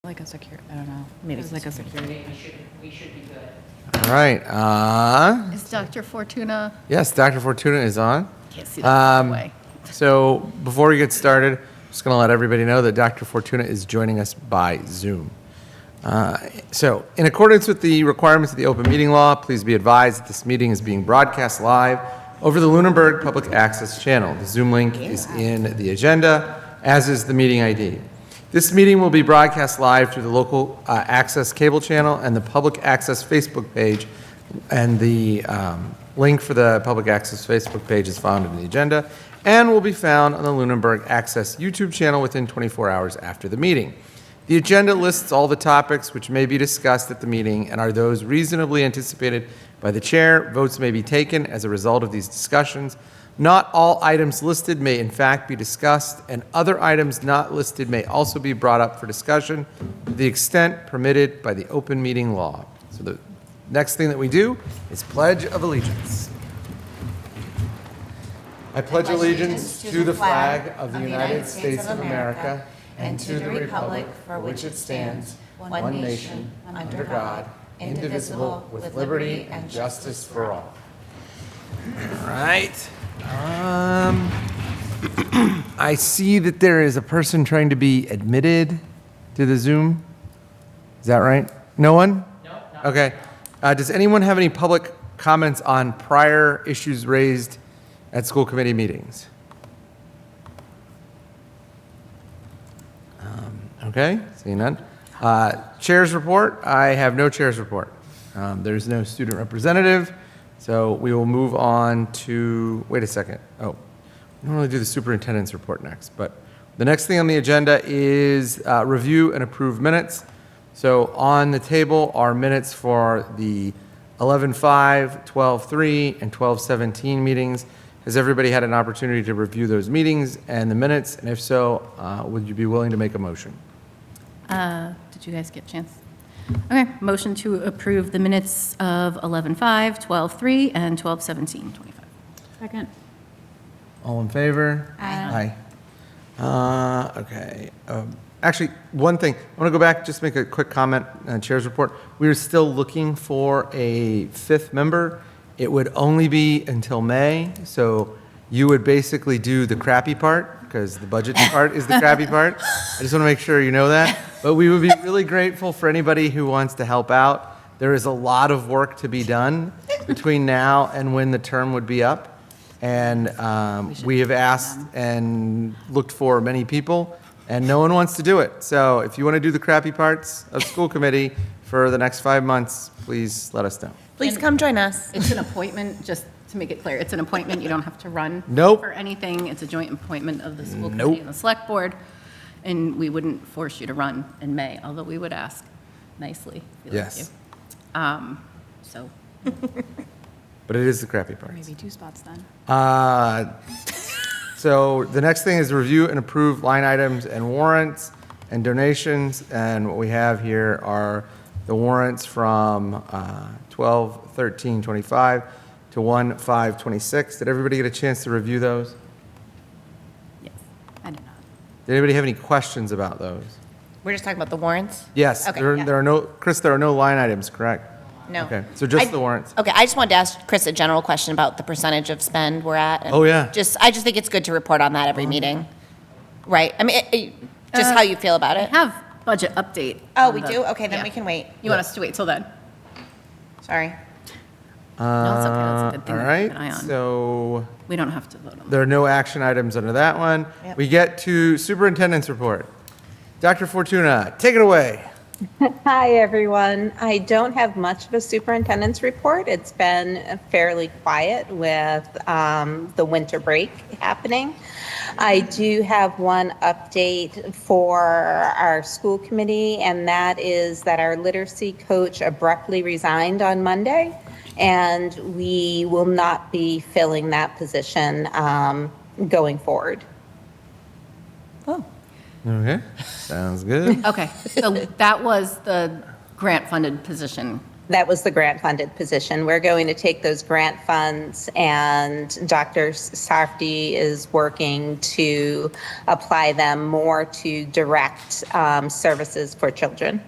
Like a secure, I don't know, maybe it's like a security. We should be good. All right. Is Dr. Fortuna? Yes, Dr. Fortuna is on. Can't see that from the way. So before we get started, I'm just going to let everybody know that Dr. Fortuna is joining us by Zoom. So in accordance with the requirements of the open meeting law, please be advised that this meeting is being broadcast live over the Lunenburg Public Access Channel. The Zoom link is in the agenda, as is the meeting ID. This meeting will be broadcast live through the local access cable channel and the public access Facebook page, and the link for the public access Facebook page is found in the agenda and will be found on the Lunenburg Access YouTube channel within 24 hours after the meeting. The agenda lists all the topics which may be discussed at the meeting and are those reasonably anticipated by the chair. Votes may be taken as a result of these discussions. Not all items listed may in fact be discussed, and other items not listed may also be brought up for discussion to the extent permitted by the open meeting law. So the next thing that we do is Pledge of Allegiance. I pledge allegiance to the flag of the United States of America and to the republic for which it stands, one nation, under God, indivisible, with liberty and justice for all. All right. I see that there is a person trying to be admitted to the Zoom. Is that right? No one? No. Okay. Does anyone have any public comments on prior issues raised at school committee meetings? Okay, seeing none. Chair's report. I have no chair's report. There's no student representative. So we will move on to, wait a second. Oh, we normally do the superintendent's report next, but the next thing on the agenda is review and approve minutes. So on the table are minutes for the 11/5, 12/3, and 12/17 meetings. Has everybody had an opportunity to review those meetings and the minutes? And if so, would you be willing to make a motion? Did you guys get a chance? Okay, motion to approve the minutes of 11/5, 12/3, and 12/17/25. Second. All in favor? Aye. Okay. Actually, one thing, I want to go back, just make a quick comment on Chair's report. We are still looking for a fifth member. It would only be until May, so you would basically do the crappy part, because the budget part is the crappy part. I just want to make sure you know that. But we would be really grateful for anybody who wants to help out. There is a lot of work to be done between now and when the term would be up. And we have asked and looked for many people, and no one wants to do it. So if you want to do the crappy parts of school committee for the next 5 months, please let us know. Please come join us. It's an appointment, just to make it clear, it's an appointment, you don't have to run Nope. for anything. It's a joint appointment of the school Nope. committee and the select board, and we wouldn't force you to run in May, although we would ask nicely if we like you. Yes. So, But it is the crappy parts. Maybe 2 spots then. So the next thing is review and approve line items and warrants and donations. And what we have here are the warrants from 12/13/25 to 1/5/26. Did everybody get a chance to review those? yes, I did not. Did anybody have any questions about those? We're just talking about the warrants? Yes, Okay, there yeah. there are no, Chris, there are no line items, correct? No. Okay, so just I- the warrants. Okay, I just wanted to ask Chris a general question about the percentage of spend we're at. and Oh, yeah. I just think it's good to report on that every meeting. Right, I mean, just how you feel about I it. have budget update. Oh, on we the- do? Okay, then yeah. we can wait. You want us to wait till then? Sorry. No, it's okay, that's a good thing All to right, keep an eye on. so We don't have to vote on that. there are no action items under that one. Yep. We get to superintendent's report. Dr. Fortuna, take it away. Hi, everyone. I don't have much of a superintendent's report. It's been fairly quiet with the winter break happening. I do have one update for our school committee, and that is that our literacy coach abruptly resigned on Monday, and we will not be filling that position going forward. Oh, Okay, sounds good. Okay, so that was the grant-funded position, That was the grant-funded position. We're going to take those grant funds, and Dr. Safdie is working to apply them more to direct services for children.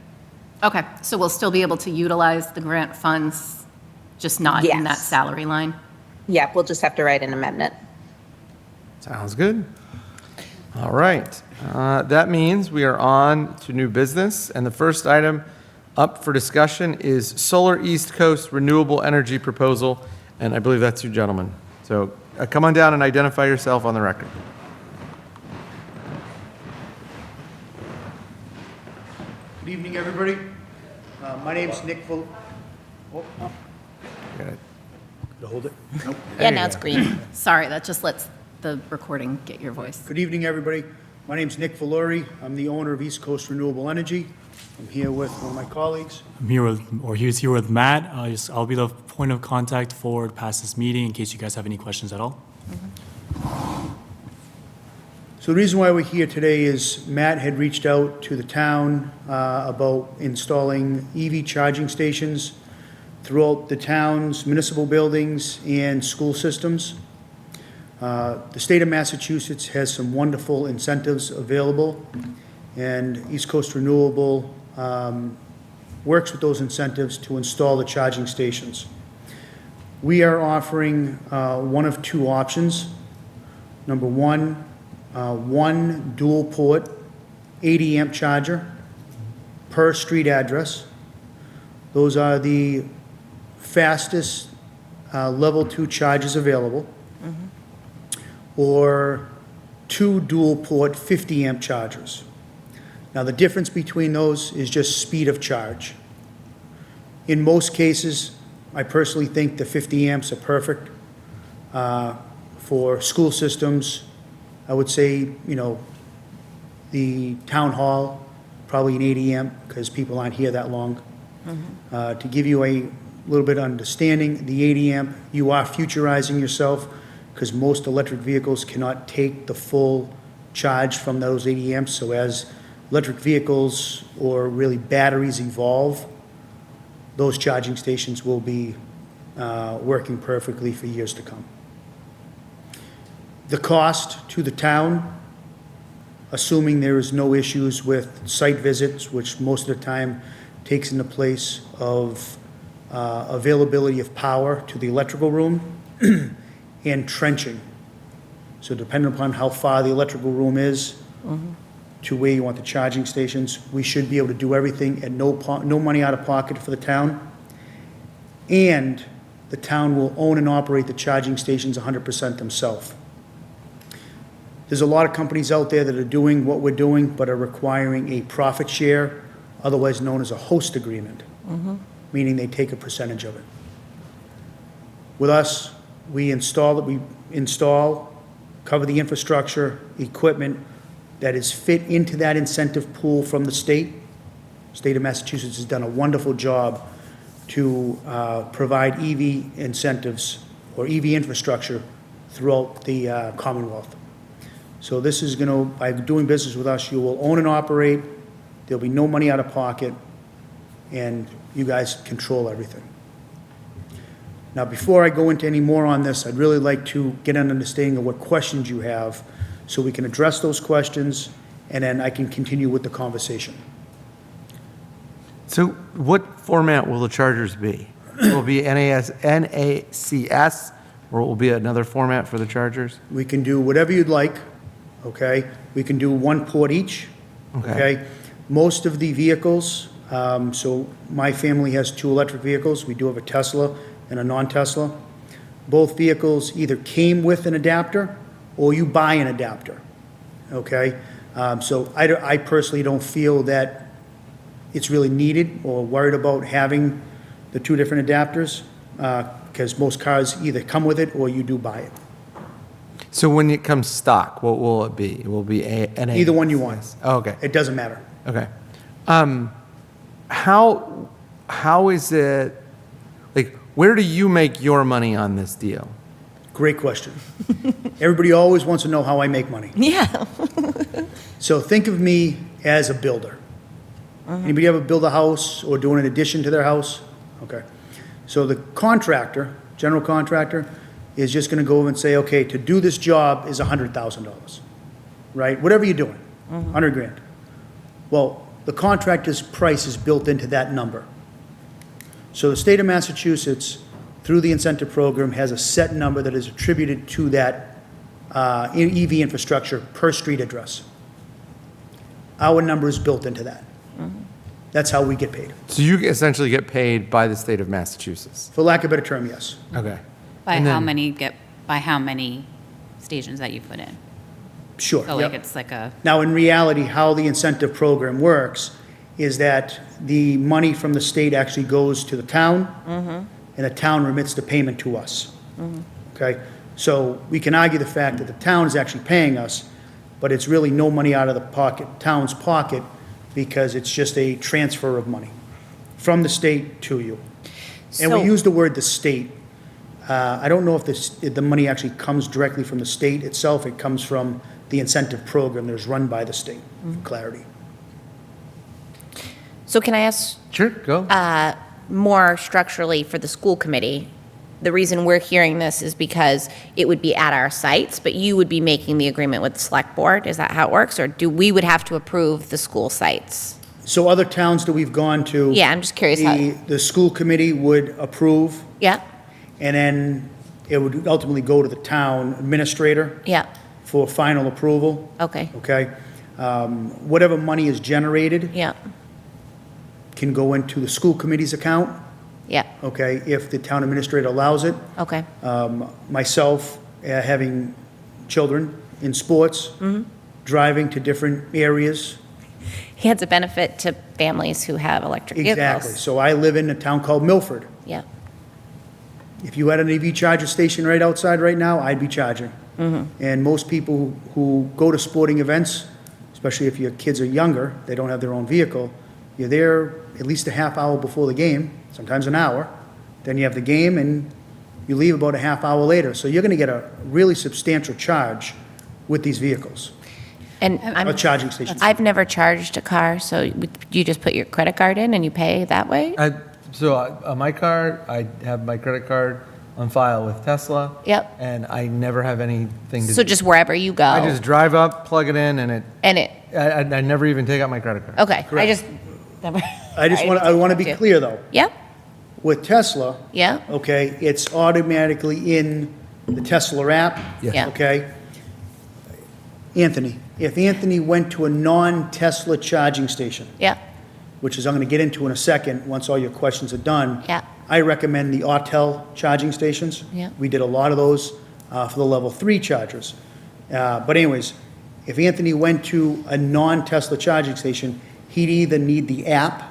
Okay, so we'll still be able to utilize the grant funds, just not in that Yes. salary line? Yeah, we'll just have to write an amendment. Sounds good. All right. That means we are on to new business, and the first item up for discussion is Solar East Coast Renewable Energy Proposal, and I believe that's you gentlemen. So come on down and identify yourself on the record. Good evening, everybody. My name's Nick Val... Oh, no. Got it. To hold it? Nope. Yeah, now it's green. Sorry, that just lets the recording get your voice. Good evening, everybody. My name's Nick Valuri. I'm the owner of East Coast Renewable Energy. I'm here with one of my colleagues. He's here with Matt. I'll be the point of contact forward past this meeting in case you guys have any questions at all. So the reason why we're here today is Matt had reached out to the town about installing EV charging stations throughout the town's municipal buildings and school systems. The state of Massachusetts has some wonderful incentives available, and East Coast Renewable works with those incentives to install the charging stations. We are offering one of two options. Number one, one dual-port 80-amp charger per street address. Those are the fastest level 2 chargers available. Or two dual-port 50-amp chargers. Now, the difference between those is just speed of charge. In most cases, I personally think the 50 amps are perfect. For school systems, I would say, the town hall, probably an 80 amp, because people aren't here that long. To give you a little bit of understanding, the 80 amp, you are futurizing yourself, because most electric vehicles cannot take the full charge from those 80 amps. So as electric vehicles or really batteries evolve, those charging stations will be working perfectly for years to come. The cost to the town, assuming there is no issues with site visits, which most of the time takes into place of availability of power to the electrical room, and trenching. So depending upon how far the electrical room is to where you want the charging stations, we should be able to do everything at no money out of pocket for the town. And the town will own and operate the charging stations 100% themselves. There's a lot of companies out there that are doing what we're doing, but are requiring a profit share, otherwise known as a host agreement, meaning they take a percentage of it. With us, we install, cover the infrastructure, equipment that is fit into that incentive pool from the state. State of Massachusetts has done a wonderful job to provide EV incentives or EV infrastructure throughout the Commonwealth. So this is going to, by doing business with us, you will own and operate, there'll be no money out of pocket, and you guys control everything. Now, before I go into any more on this, I'd really like to get an understanding of what questions you have so we can address those questions, and then I can continue with the conversation. So what format will the chargers be? Will it be NACS, or will it be another format for the chargers? We can do whatever you'd like, okay? We can do one port each, okay? Most of the vehicles, so my family has 2 electric vehicles. We do have a Tesla and a non-Tesla. Both vehicles either came with an adapter or you buy an adapter, okay? So I personally don't feel that it's really needed or worried about having the 2 different adapters because most cars either come with it or you do buy it. So when it comes stock, what will it be? It will be NACS? Either one you want. Oh, okay. It doesn't matter. Okay. How is it, like, where do you make your money on this deal? Great question. Everybody always wants to know how I make money. Yeah. So think of me as a builder. Anybody ever build a house or do an addition to their house? Okay. So the contractor, general contractor, is just gonna go and say, okay, to do this job is $100,000, right? Whatever you're doing, 100 grand. Well, the contractor's price is built into that number. So the state of Massachusetts, through the incentive program, has a set number that is attributed to that EV infrastructure per street address. Our number is built into that. That's how we get paid. So you essentially get paid by the state of Massachusetts? For lack of a better term, yes. Okay. By And how then- many stations that you put in? Sure. So like yep. it's like a, Now, in reality, how the incentive program works is that the money from the state actually goes to the town, and the town remits the payment to us. Okay? So we can argue the fact that the town is actually paying us, but it's really no money out of the town's pocket, because it's just a transfer of money from the state to you. And we So- use the word the state. I don't know if the money actually comes directly from the state itself. It comes from the incentive program that is run by the state, for clarity. So can I ask Sure, go. more structurally for the school committee? The reason we're hearing this is because it would be at our sites, but you would be making the agreement with the select board. Is that how it works? Or do we would have to approve the school sites? So other towns that we've gone to. Yeah, I'm just curious how- The school committee would approve, Yeah, and then it would ultimately go to the town administrator yeah, for final approval, okay, okay? Whatever money is generated yeah, can go into the school committee's account, yeah, okay, if the town administrator allows it. okay, Myself, having children in sports, Mm-hmm. driving to different areas. it's a benefit to families who have electric vehicles. Exactly. So I live in a town called Milford. Yeah, If you had an EV charger station right outside right now, I'd be charging. And most people who go to sporting events, especially if your kids are younger, they don't have their own vehicle, you're there at least a half hour before the game, sometimes an hour. Then you have the game and you leave about a half hour later. So you're going to get a really substantial charge with these vehicles, and or charging stations. I've never charged a car, so you just put your credit card in and you pay that way? So on my card, I have my credit card on file with Tesla. Yep. And I never have anything to So do. just wherever you go? I just drive up, plug it in, and And it, I never even take out my credit card. okay, I Correct. just never. I want to be clear though, Yep, with Tesla, yeah, okay, it's automatically in the Tesla app. Yes. Yeah. Okay? Anthony, if Anthony went to a non-Tesla charging station, yeah, which is I'm going to get into in a second, once all your questions are done. Yeah. I recommend the Autel charging stations. Yeah. We did a lot of those for the level 3 chargers. But anyways, if Anthony went to a non-Tesla charging station, he'd either need the app,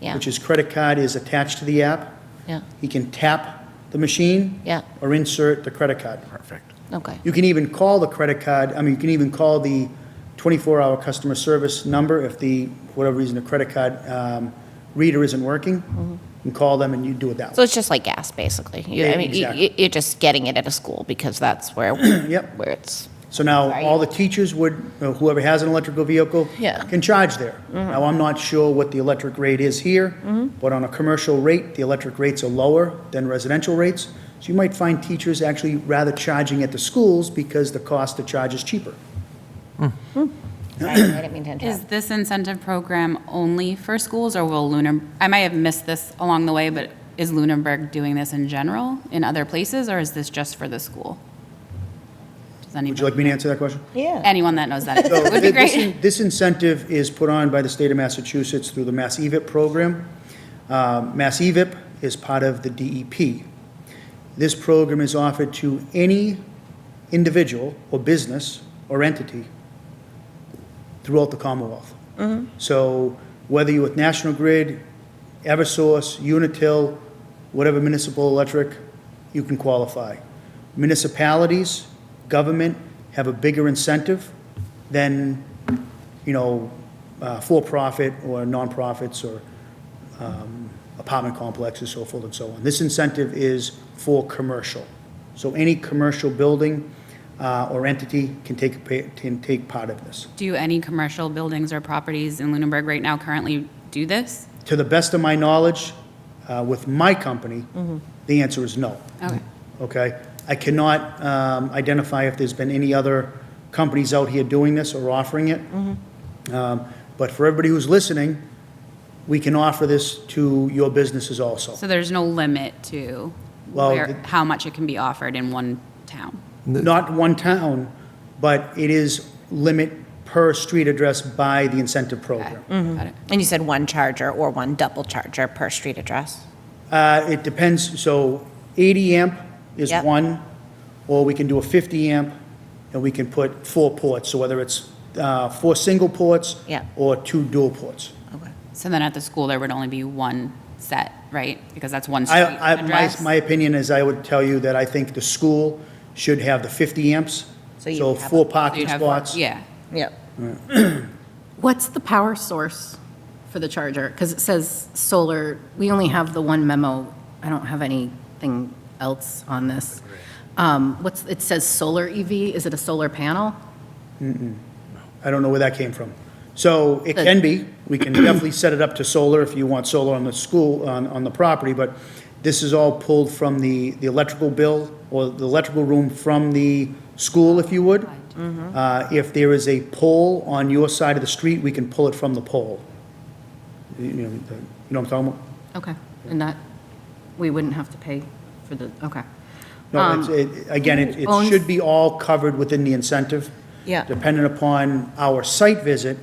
Yeah. which his credit card is attached to the app. yeah, He can tap the machine. Yeah. Or insert the credit card. Perfect. okay, You can even call the credit card, you can even call the 24-hour customer service number if for whatever reason, the credit card reader isn't working. You can call them and you do it that so way. it's just like gas, basically. Yeah, I mean, exactly. you're just getting it at a school because that's where, Yep. where it's, So now, Right. all the teachers would, whoever has an electrical vehicle Yeah. can charge there. Now, I'm not sure what the electric rate is here, but on a commercial rate, the electric rates are lower than residential rates. So you might find teachers actually rather charging at the schools because the cost to charge is cheaper. sorry, I didn't mean to is interrupt. this incentive program only for schools, or will I might have missed this along the way, but is Lunenburg doing this in general in other places, or is this just for the school? Does Would you like me anyone, to answer that question? Yeah. anyone that knows that So would be great. This incentive is put on by the state of Massachusetts through the Mass EVIP program. Mass EVIP is part of the DEP. This program is offered to any individual or business or entity throughout the Commonwealth. So whether you're with National Grid, Eversource, Unitil, whatever municipal electric, you can qualify. Municipalities, government have a bigger incentive than, for-profit or nonprofits or apartment complexes, so forth and so on. This incentive is for commercial. So any commercial building or entity can take part of this. Do any commercial buildings or properties in Lunenburg right now currently do this? To the best of my knowledge, with my company, the answer is no. Okay. Okay? I cannot identify if there's been any other companies out here doing this or offering it. But for everybody who's listening, we can offer this to your businesses also. So there's no limit to Well, how much it can be offered in one town? Not one town, but it is limit per street address by the incentive program. Got it. And you said one charger or one double charger per street address? It depends, so 80 amp is Yep. one, or we can do a 50 amp, and we can put 4 ports, so whether it's 4 single ports Yep. or 2 dual ports. Okay. So then at the school, there would only be one set, right? Because that's one street I, address? my opinion is I would tell you that I think the school should have the 50 amps, So you'd so have 4 So parking you'd have- spots. Yeah. Yep. What's the power source for the charger? Because it says solar, we only have the one memo. I don't have anything else on this. It says solar EV, is it a solar panel? I don't know where that came from. So it can be, we can definitely set it up to solar if you want solar on the school, on the property, but this is all pulled from the electrical bill or the electrical room from the school, if you would. If there is a pole on your side of the street, we can pull it from the pole. You know what I'm talking about? Okay, and that, we wouldn't have to pay for the, okay. No, again, who owns- it should be all covered within the incentive. Yeah. Depending upon our site visit,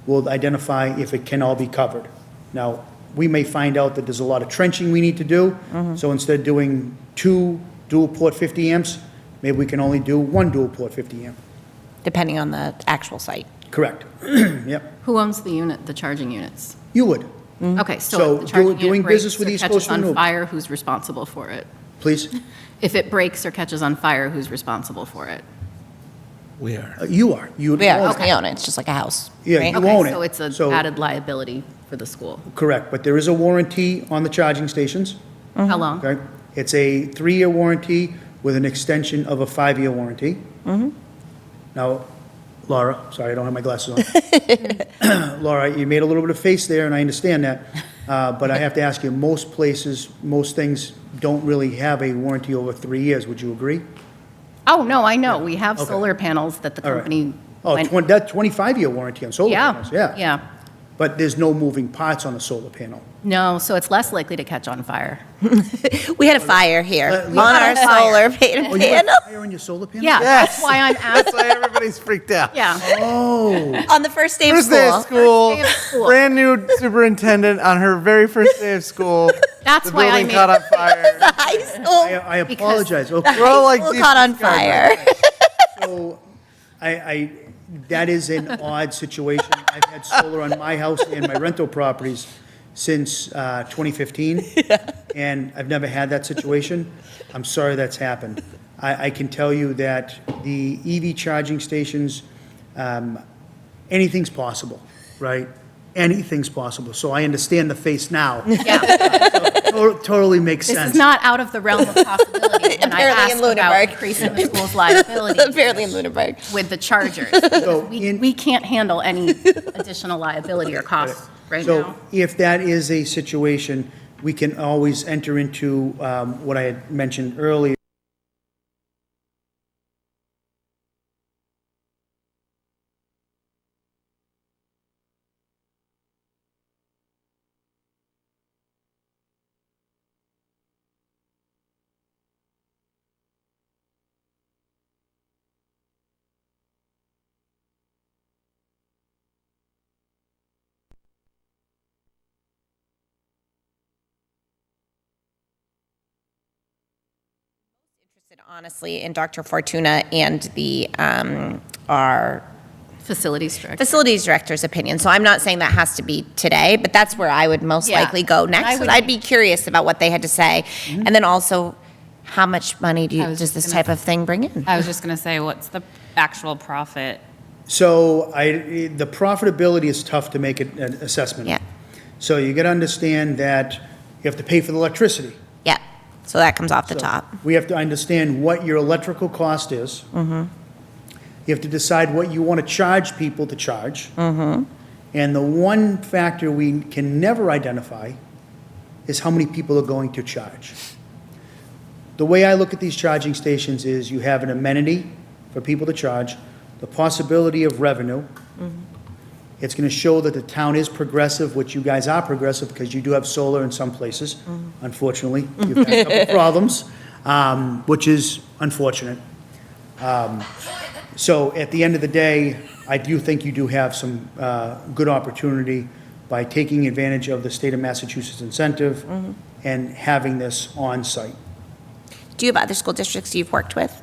we'll identify if it can all be covered. Now, we may find out that there's a lot of trenching we need to do, so instead of doing 2 dual port 50 amps, maybe we can only do 1 dual port 50 amp. Depending on the actual site. Correct. Yep, Who owns the unit, the charging units? you would, Okay, So so if the charging doing unit breaks business with or East catches Coast on Renewable. fire, who's responsible for it? please. If it breaks or catches on fire, who's responsible for it? We are. You are, you own Yeah, it. we own it, it's just like a house. Yeah, right? you Okay, own it. so it's an So- added liability for the school. Correct, but there is a warranty on the charging stations, How long? okay? It's a 3-year warranty with an extension of a 5-year warranty. Now, Laura, sorry, I don't have my glasses on. Laura, you made a little bit of face there, and I understand that, but I have to ask you, most places, most things don't really have a warranty over 3 years, would you agree? Oh, no, I know, we have Okay. solar panels that the All right. company. Oh, went- that 25-year warranty on solar Yeah, panels, yeah. yeah. But there's no moving parts on a solar panel. No, so it's less likely to catch on fire. We had a fire here We on had our a fire. solar Oh, you have panel. fire on your solar panel? Yeah, that's why I'm That's asking, why everybody's freaked out. yeah. Oh, On the first day of First day of school. school, First day of school. brand new superintendent on her very first day of school. That's the why I building made- caught on fire. High school. I apologize, okay. We're all like School deep caught on discovery. fire. So, that is an odd situation. I've had solar on my house and my rental properties since 2015, and I've never had that situation. I'm sorry that's happened. I can tell you that the EV charging stations, anything's possible, right? Anything's possible. So I understand the face now. Yeah, Totally makes this sense. is not out of the realm of possibility when I Apparently in asked about Lunenburg. increasing the school's liability Apparently in Lunenburg. with the chargers. So in- We can't handle any additional liability or costs right So now. if that is a situation, we can always enter into what I had mentioned earlier. Interested, honestly, in Dr. Fortuna and the, our Facilities director. facilities director's opinion. So I'm not saying that has to be today, but that's where I would most Yeah. likely go I next. would- I'd be curious about what they had to say. And then also, how much money I was does just this gonna- type of thing bring in? I was just going to say, what's the actual profit? So the profitability is tough to make an assessment. Yeah. So you got to understand that you have to pay for the electricity. Yeah, so that comes off the So top. We have to understand what your electrical cost is. You have to decide what you want to charge people to charge. And the one factor we can never identify is how many people are going to charge. The way I look at these charging stations is you have an amenity for people to charge, the possibility of revenue. It's going to show that the town is progressive, which you guys are progressive because you do have solar in some places. Unfortunately, you've had a couple problems, which is unfortunate. So at the end of the day, I do think you do have some good opportunity by taking advantage of the state of Massachusetts incentive and having this on site. Do you have other school districts you've worked with?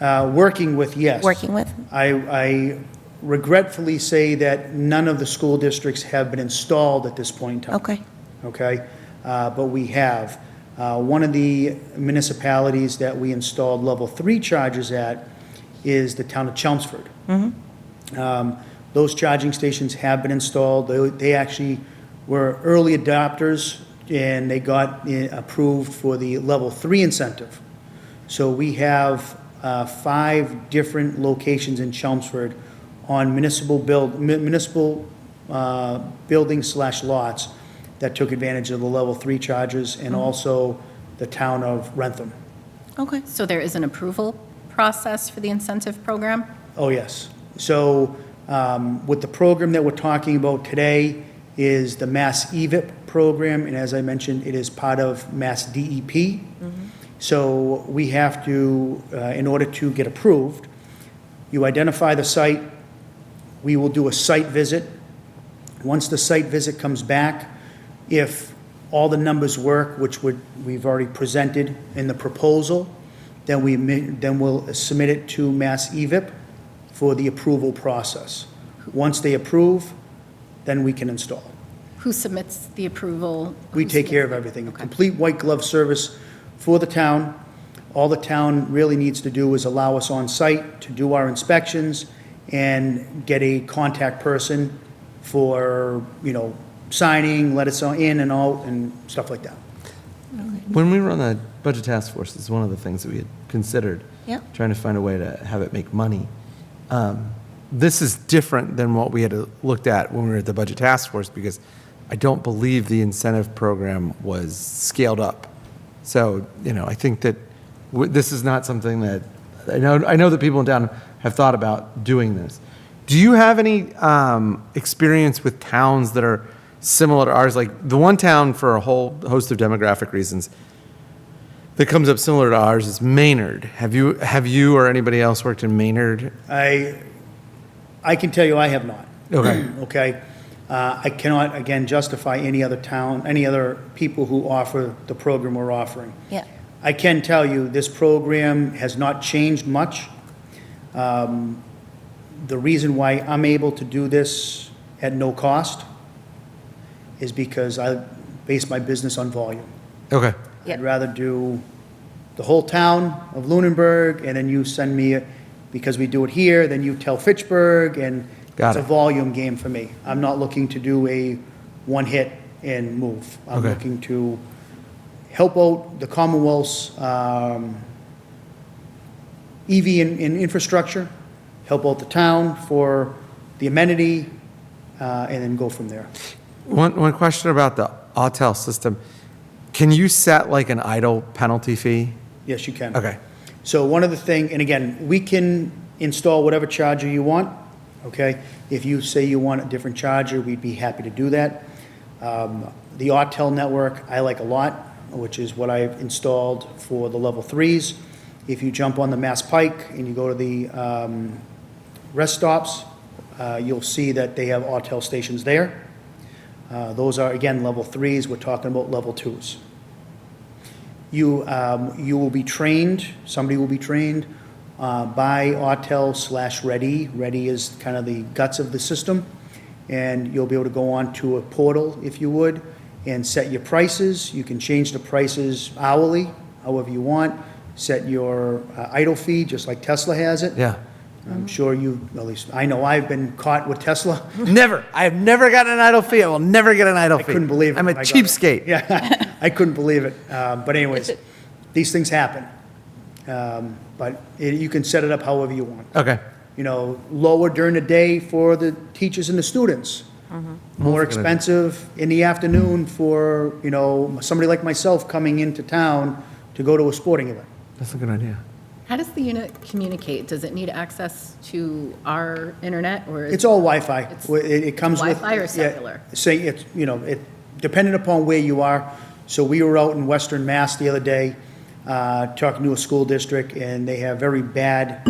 Working with, yes. Working with? I regretfully say that none of the school districts have been installed at this point in time. Okay. Okay? But we have. One of the municipalities that we installed level 3 chargers at is the town of Chelmsford. Those charging stations have been installed. They actually were early adopters, and they got approved for the level 3 incentive. So we have 5 different locations in Chelmsford on municipal buildings/lots that took advantage of the level 3 charges, and also the town of Rentham. Okay. So there is an approval process for the incentive program? Oh, yes. So with the program that we're talking about today is the Mass EVIP program, and as I mentioned, it is part of Mass DEP. So we have to, in order to get approved, you identify the site, we will do a site visit. Once the site visit comes back, if all the numbers work, which we've already presented in the proposal, then we'll submit it to Mass EVIP for the approval process. Once they approve, then we can install. Who submits the approval? We Who take care of submits- everything. A Okay. complete white glove service for the town. All the town really needs to do is allow us on site to do our inspections and get a contact person for, signing, let us in and out and stuff like that. When we were on the budget task force, it's one of the things that we had considered. Yeah. Trying to find a way to have it make money. This is different than what we had looked at when we were at the budget task force, because I don't believe the incentive program was scaled up. So, I think that this is not something that, I know that people in town have thought about doing this. Do you have any experience with towns that are similar to ours? Like the one town, for a whole host of demographic reasons, that comes up similar to ours is Maynard. Have you or anybody else worked in Maynard? I can tell you I have not. Okay. Okay? I cannot, again, justify any other town, any other people who offer the program we're offering. Yeah. I can tell you, this program has not changed much. The reason why I'm able to do this at no cost is because I base my business on volume. Okay. Yep. I'd rather do the whole town of Lunenburg, and then you send me, because we do it here, then you tell Fitchburg, and Got it's a it. volume game for me. I'm not looking to do a one-hit and move. I'm Okay. looking to help out the Commonwealth's EV in infrastructure, help out the town for the amenity, and then go from there. One question about the Autel system. Can you set like an idle penalty fee? Yes, you can. Okay. So one of the thing, and again, we can install whatever charger you want, okay? If you say you want a different charger, we'd be happy to do that. The Autel network, I like a lot, which is what I've installed for the level 3s. If you jump on the Mass Pike and you go to the rest stops, you'll see that they have Autel stations there. Those are, again, level 3s. We're talking about level 2s. You will be trained, somebody will be trained by Autel/Ready. Ready is kind of the guts of the system. And you'll be able to go on to a portal, if you would, and set your prices. You can change the prices hourly, however you want. Set your idle fee, just like Tesla has it. Yeah. I'm sure at least, I know I've been caught with Tesla. Never. I have never gotten an idle fee. I will never get an idle fee. I couldn't believe it. I'm a when I got it. cheapskate. Yeah, I couldn't believe it. But anyways, these things happen. But you can set it up however you want. Okay. Lower during the day for the teachers and the students. more That's a good idea. expensive in the afternoon for, somebody like myself coming into town to go to a sporting event. That's a good idea. How does the unit communicate? Does it need access to our internet or? It's all Wi-Fi. It's It comes with. Wi-Fi or yeah, cellular? Say, it's, depending upon where you are. So we were out in Western Mass the other day, talking to a school district, and they have very bad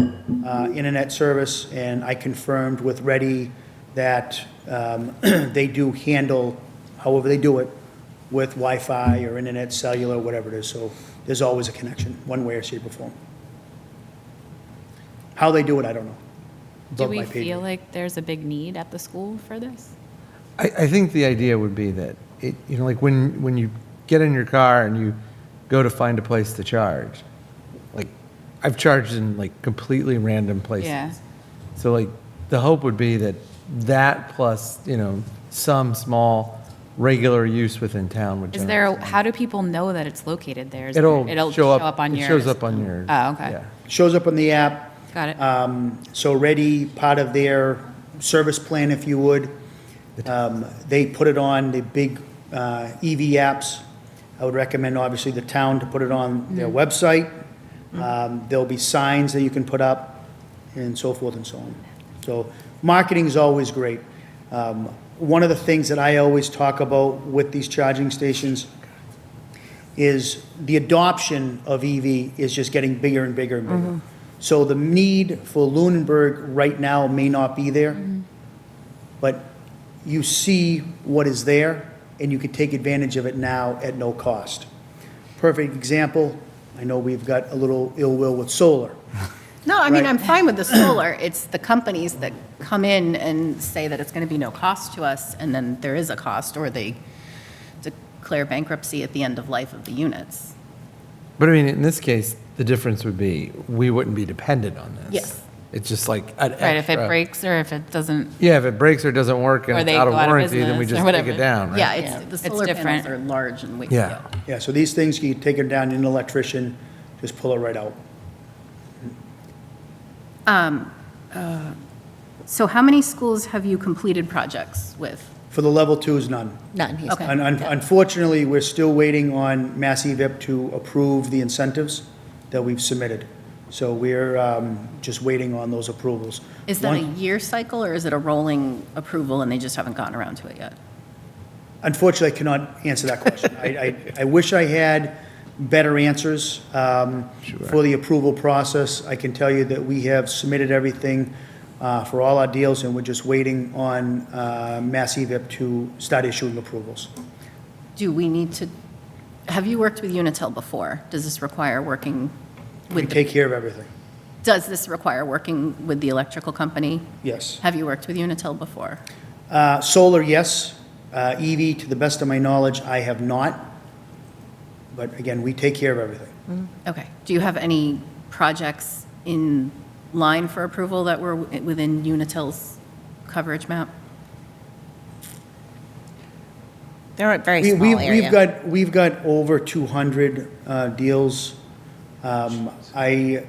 internet service, and I confirmed with Ready that they do handle, however they do it, with Wi-Fi or internet, cellular, whatever it is. So there's always a connection, one way or shape or form. How they do it, I don't know. Do Above we my pay feel grade. like there's a big need at the school for this? I think the idea would be that, like when you get in your car and you go to find a place to charge, like I've charged in like completely random places. Yeah. So like the hope would be that plus, some small regular use within town would Is generate there, some- how do people know that it's located there? Is It'll there- show up on it yours? shows up on your. Oh, okay. Yeah. Shows up on the app. Got it. So Ready, part of their service plan, if you would, they put it on the big EV apps. I would recommend, obviously, the town to put it on their website. There'll be signs that you can put up and so forth and so on. So marketing is always great. One of the things that I always talk about with these charging stations is the adoption of EV is just getting bigger and bigger and bigger. So the need for Lunenburg right now may not be there, but you see what is there, and you can take advantage of it now at no cost. Perfect example, I know we've got a little ill will with solar. No, I mean, Right. I'm fine with the solar. It's the companies that come in and say that it's going to be no cost to us, and then there is a cost, or they declare bankruptcy at the end of life of the units. But I mean, in this case, the difference would be, we wouldn't be dependent on this. Yes. It's just like an Right, if it extra- breaks or if it doesn't, Yeah, if it breaks or doesn't work and Or it's they out of go out of warranty, then we business just or take it whatever. down, right? Yeah, Yeah. the It's solar panels different. are large and weight. Yeah. Yeah, so these things, you take them down to an electrician, just pull it right out. So how many schools have you completed projects with? For the level twos, none. None, he's Okay. Unfortunately, we're still waiting on Mass EVIP to approve the incentives that we've submitted. So we're just waiting on those approvals. Is that a One- year cycle, or is it a rolling approval and they just haven't gotten around to it yet? Unfortunately, I cannot answer that question. I wish I had better answers for the approval process. I can tell you that we have submitted everything for all our deals, and we're just waiting on Mass EVIP to start issuing approvals. Do we need to, have you worked with Unitil before? Does this require working We with, take care of everything. does this require working with the electrical company? Yes. Have you worked with Unitil before? Solar, yes. EV, to the best of my knowledge, I have not. But again, we take care of everything. Okay. Do you have any projects in line for approval that were within Unitil's coverage map? They're a very We- small we- area. We've got over 200 deals. I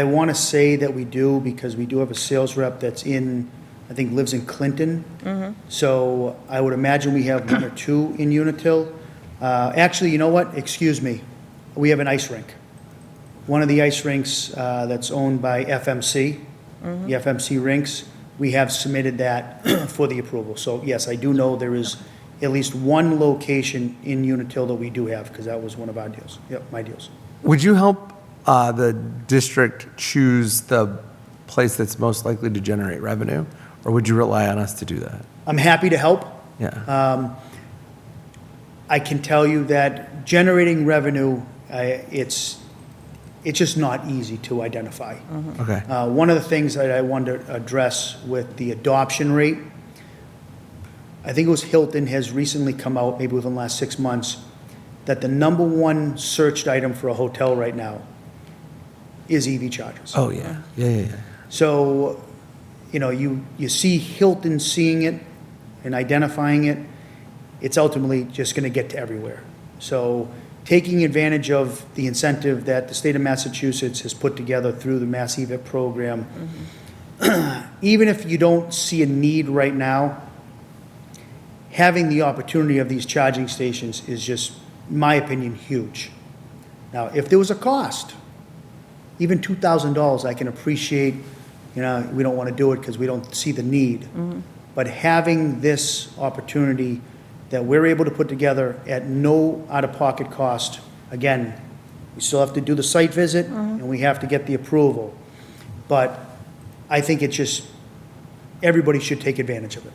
want to say that we do, because we do have a sales rep that's I think lives in Clinton. So I would imagine we have one or two in Unitil. Actually, you know what? Excuse me. We have an ice rink. One of the ice rinks that's owned by FMC, the FMC rinks, we have submitted that for the approval. So yes, I do know there is at least one location in Unitil that we do have, because that was one of our deals. Yep, my deals. Would you help the district choose the place that's most likely to generate revenue? Or would you rely on us to do that? I'm happy to help. Yeah. I can tell you that generating revenue, it's just not easy to identify. Okay. One of the things that I wanted to address with the adoption rate, I think it was Hilton has recently come out, maybe within the last 6 months, that the number one searched item for a hotel right now is EV chargers. Oh, yeah. Yeah. So, you see Hilton seeing it and identifying it, it's ultimately just going to get to everywhere. So taking advantage of the incentive that the state of Massachusetts has put together through the Mass EVIP program, even if you don't see a need right now, having the opportunity of these charging stations is just, in my opinion, huge. Now, if there was a cost, even $2,000, I can appreciate, we don't want to do it because we don't see the need. But having this opportunity that we're able to put together at no out-of-pocket cost, again, we still have to do the site visit, and we have to get the approval. But I think it's just, everybody should take advantage of it.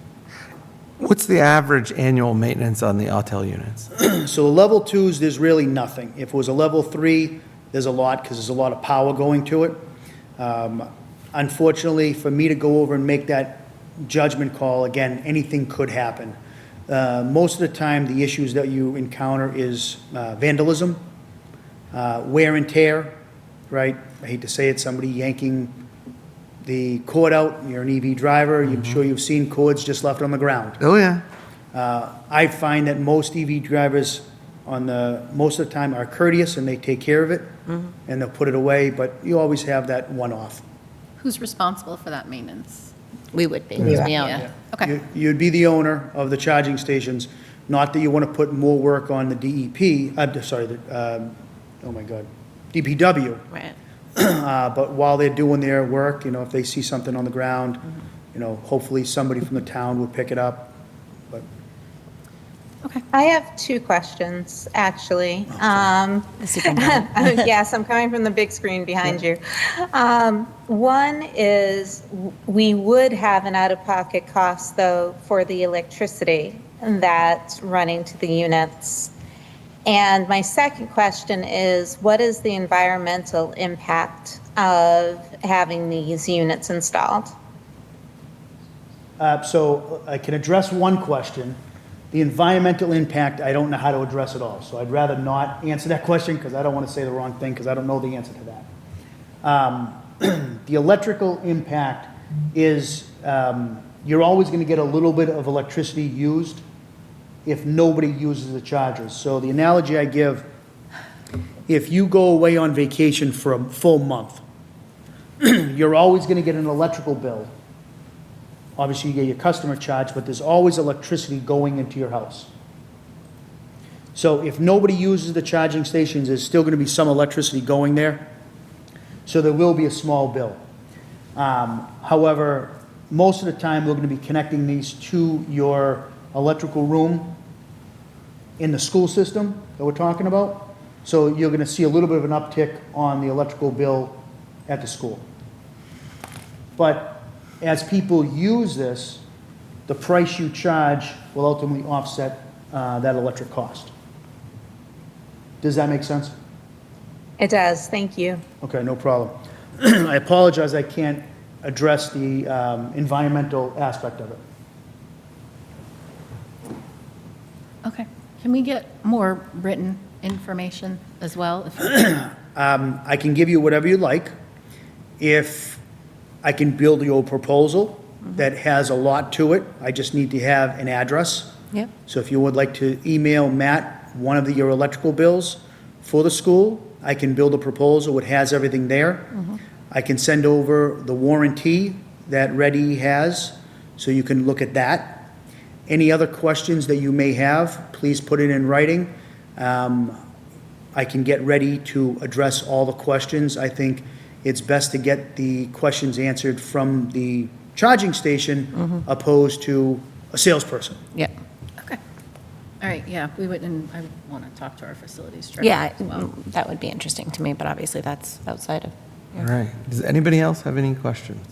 What's the average annual maintenance on the Autel units? So the level 2s, there's really nothing. If it was a level 3, there's a lot, because there's a lot of power going to it. Unfortunately, for me to go over and make that judgment call, again, anything could happen. Most of the time, the issues that you encounter is vandalism, wear and tear, right? I hate to say it, somebody yanking the cord out, you're an EV driver, I'm sure you've seen cords just left on the ground. Oh, yeah. I find that most EV drivers most of the time are courteous and they take care of it, and they'll put it away, but you always have that one-off. Who's responsible for that maintenance? We would be, because we own it. Yeah, okay. You'd be the owner of the charging stations, not that you want to put more work on the DEP, DPW. Right. But while they're doing their work, if they see something on the ground, hopefully somebody from the town would pick it up. But I have 2 questions, actually. Yes, I'm coming from the big screen behind you. One is, we would have an out-of-pocket cost, though, for the electricity that's running to the units. And my second question is, what is the environmental impact of having these units installed? So I can address one question. The environmental impact, I don't know how to address it all. So I'd rather not answer that question because I don't want to say the wrong thing because I don't know the answer to that. The electrical impact is, you're always going to get a little bit of electricity used if nobody uses the chargers. So the analogy I give, if you go away on vacation for a full month, you're always going to get an electrical bill. Obviously, you get your customer charge, but there's always electricity going into your house. So if nobody uses the charging stations, there's still going to be some electricity going there. So there will be a small bill. However, most of the time, we're going to be connecting these to your electrical room in the school system that we're talking about. So you're going to see a little bit of an uptick on the electrical bill at the school. But as people use this, the price you charge will ultimately offset that electric cost. Does that make sense? It does, thank you. Okay, no problem. I apologize, I can't address the environmental aspect of it. Okay. Can we get more written information as well? I can give you whatever you like. If I can build you a proposal that has a lot to it, I just need to have an address. Yep. So if you would like to email Matt one of your electrical bills for the school, I can build a proposal. It has everything there. I can send over the warranty that Reddy has, so you can look at that. Any other questions that you may have, please put it in writing. I can get ready to address all the questions. I think it's best to get the questions answered from the charging station opposed to a salesperson. Yeah. Okay. All right, yeah, I would want to talk to our facilities director Yeah, as well. that would be interesting to me, but obviously that's outside of. All right. Does anybody else have any questions?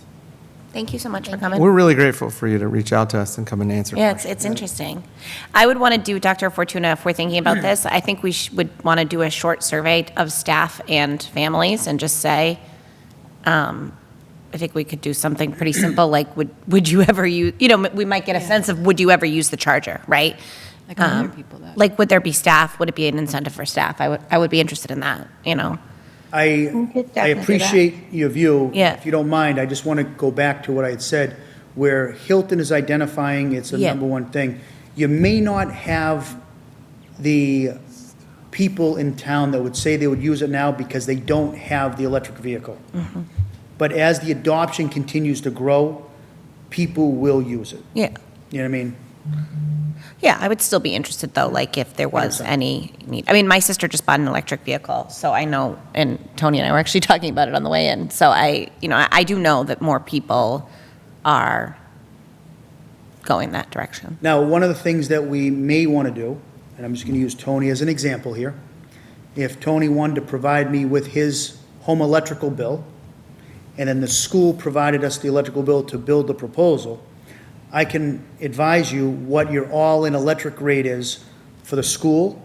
Thank you so much for coming. We're really grateful for you to reach out to us and come and answer Yeah, questions. it's interesting. I would want to do, Dr. Fortuna, if we're thinking about this, I think we would want to do a short survey of staff and families and just say, I think we could do something pretty simple, like would you ever use, we might get a sense of would you ever use the charger, right? Like other people that. Like, would there be staff? Would it be an incentive for staff? I would be interested in that, I could definitely do that. appreciate your view. Yeah. If you don't mind, I just want to go back to what I had said, where Hilton is identifying it's a Yeah. number one thing. You may not have the people in town that would say they would use it now because they don't have the electric vehicle. But as the adoption continues to grow, people will use it. Yeah. You know what I mean? Yeah, I would still be interested, though, like, if there was 100%. any need. I mean, my sister just bought an electric vehicle, so I know, and Tony and I were actually talking about it on the way in. So I do know that more people are going that direction. Now, one of the things that we may want to do, and I'm just going to use Tony as an example here, if Tony wanted to provide me with his home electrical bill, and then the school provided us the electrical bill to build the proposal, I can advise you what your all-in electric rate is for the school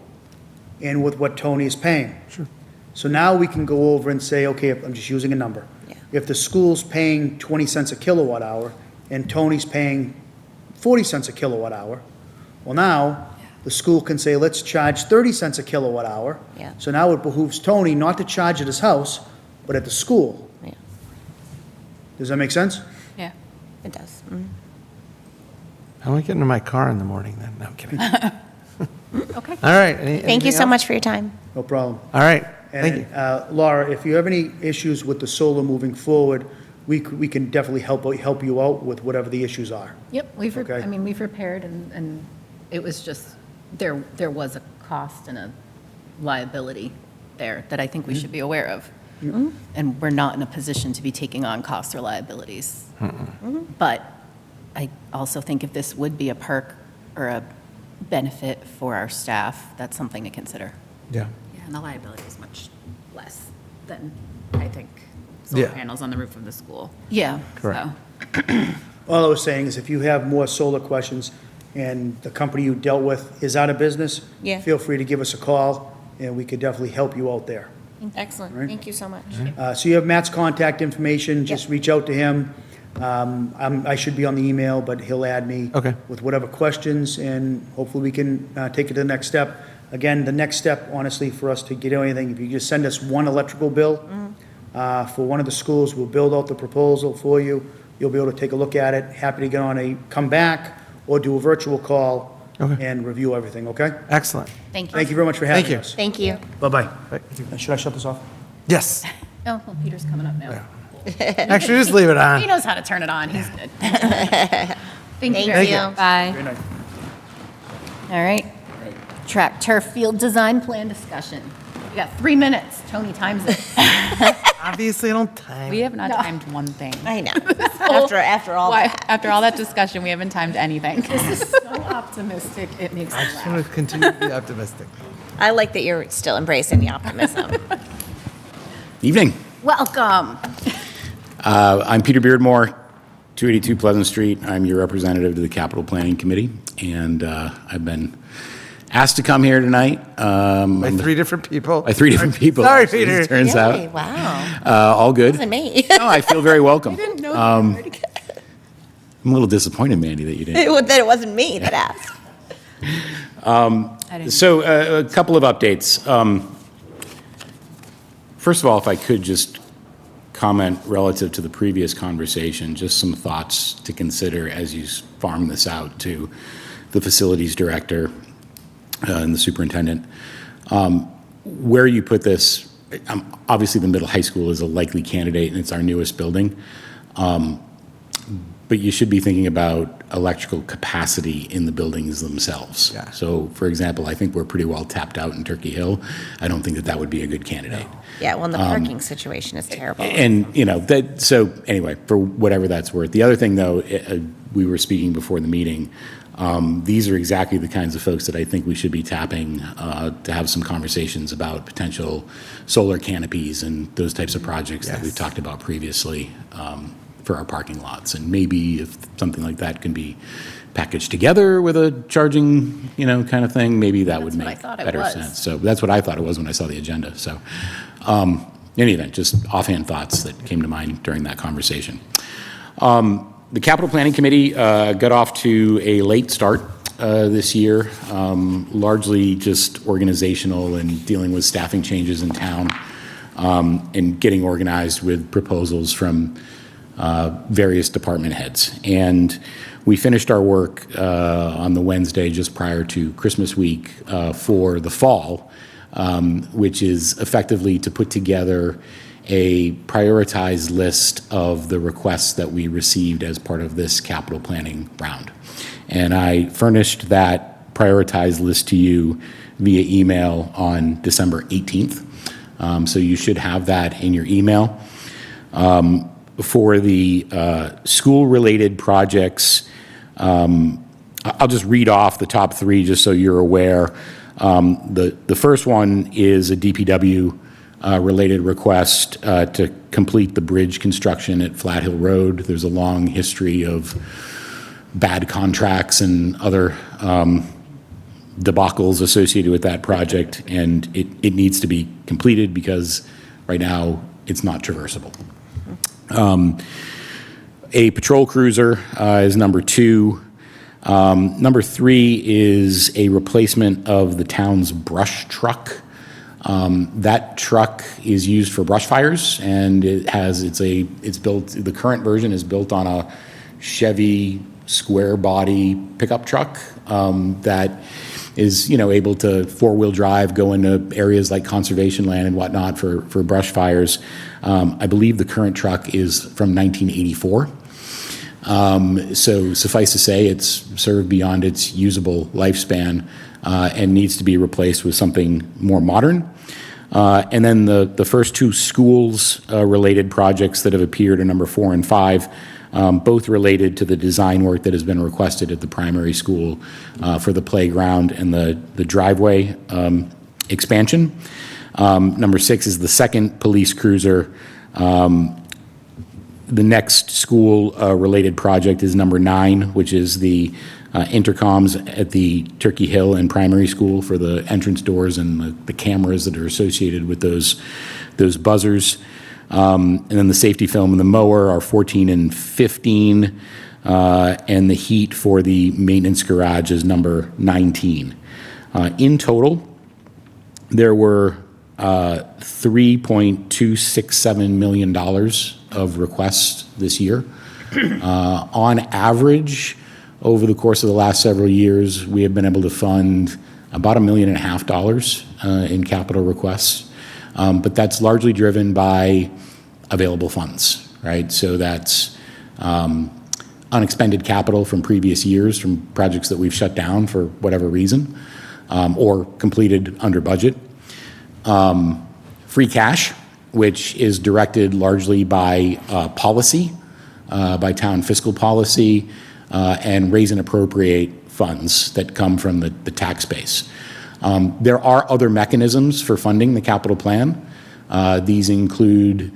and with what Tony is paying. Sure. So now we can go over and say, okay, I'm just using a number. Yeah. If the school's paying 20 cents a kilowatt hour and Tony's paying 40 cents a kilowatt hour, well, now the school can say, let's charge 30 cents a kilowatt hour. Yeah. So now it behooves Tony not to charge at his house, but at the school. Yeah, Does that make sense? Yeah. it does. Mhm. How do I get into my car in the morning then? No, I'm kidding. Okay. All right. Thank you anything so else? much for your time. No problem. All right. Thank you. And Laura, if you have any issues with the solar moving forward, we can definitely help you out with whatever the issues are. Yep, Okay. we've repaired, and it was just, there was a cost and a liability there that I think we should be aware of. And we're not in a position to be taking on costs or liabilities. But I also think if this would be a perk or a benefit for our staff, that's something to consider. Yeah. Yeah, and the liability is much less than, I think, solar Yeah. panels on the roof of the school. Yeah. Correct. So, All I was saying is if you have more solar questions and the company you dealt with is out of business, Yeah. feel free to give us a call, and we could definitely help you out there. Excellent. Right. Thank you so much. So you have Matt's contact information, just reach out to him. I should be on the email, but he'll add me. Okay. With whatever questions, and hopefully we can take it to the next step. Again, the next step, honestly, for us to get anything, if you just send us one electrical bill for one of the schools, we'll build out the proposal for you. You'll be able to take a look at it. Happy to come back or do a virtual call Okay. and review everything, okay? Excellent. Thank you. Thank you very much for having Thank you. us. Thank you. Bye-bye. Bye. Should I shut this off? Yes. Oh, well, Peter's coming up now. Actually, just leave it He on. knows how to turn it on, he's good. Thank you Thank very you. much. bye. Good night. All right. Track turf field design plan discussion. We got 3 minutes. Tony times it. Obviously, I don't time. We have not timed one thing. I know. After all Why, that. after all that discussion, we haven't timed anything. This is so optimistic, it makes me I just laugh. want to continue to be optimistic. I like that you're still embracing the optimism. Evening. Welcome. I'm Peter Beardmore, 282 Pleasant Street. I'm your representative to the Capital Planning Committee, and I've been asked to come here tonight By 3 different people. by 3 different people. Sorry, actually, Peter. it turns Yay, out. wow. All good. Wasn't me. No, I feel very welcome. Didn't know I'm a little disappointed, Mandy, that you didn't. That it wasn't me that asked. I didn't- So a couple of updates. First of all, if I could just comment relative to the previous conversation, just some thoughts to consider as you farm this out to the facilities director and the superintendent. Where you put this, obviously the middle high school is a likely candidate and it's our newest building. But you should be thinking about electrical capacity in the buildings themselves. Yeah. So, for example, I think we're pretty well tapped out in Turkey Hill. I don't think that that would be a good candidate. Yeah, well, and the parking situation is terrible. And, so anyway, for whatever that's worth. The other thing, though, we were speaking before the meeting, these are exactly the kinds of folks that I think we should be tapping to have some conversations about potential solar canopies and those types of projects that we've talked about previously for our parking lots. And maybe if something like that can be packaged together with a charging, kind of thing, maybe that would That's what I make thought it better was. sense. So that's what I thought it was when I saw the agenda. So in any event, just offhand thoughts that came to mind during that conversation. The Capital Planning Committee got off to a late start this year, largely just organizational and dealing with staffing changes in town and getting organized with proposals from various department heads. And we finished our work on the Wednesday just prior to Christmas week for the fall, which is effectively to put together a prioritized list of the requests that we received as part of this capital planning round. And I furnished that prioritized list to you via email on December 18th. So you should have that in your email. For the school-related projects, I'll just read off the top three just so you're aware. The first one is a DPW related request to complete the bridge construction at Flat Hill Road. There's a long history of bad contracts and other debacles associated with that project, and it needs to be completed because right now it's not traversable. A patrol cruiser is number two. Number three is a replacement of the town's brush truck. That truck is used for brush fires, and the current version is built on a Chevy square body pickup truck that is, able to four-wheel drive, go into areas like conservation land and whatnot for brush fires. I believe the current truck is from 1984. So suffice to say, it's served beyond its usable lifespan and needs to be replaced with something more modern. And then the first two schools related projects that have appeared are number 4 and 5, both related to the design work that has been requested at the primary school for the playground and the driveway expansion. Number 6 is the second police cruiser. The next school-related project is number 9, which is the intercoms at the Turkey Hill and primary school for the entrance doors and the cameras that are associated with those buzzers. And then the safety film and the mower are 14 and 15, and the heat for the maintenance garage is number 19. In total, there were $3.267 million of requests this year. On average, over the course of the last several years, we have been able to fund about $1.5 million in capital requests. But that's largely driven by available funds, right? So that's unexpended capital from previous years, from projects that we've shut down for whatever reason, or completed under budget. Free cash, which is directed largely by policy, by town fiscal policy, and raise and appropriate funds that come from the tax base. There are other mechanisms for funding the capital plan. These include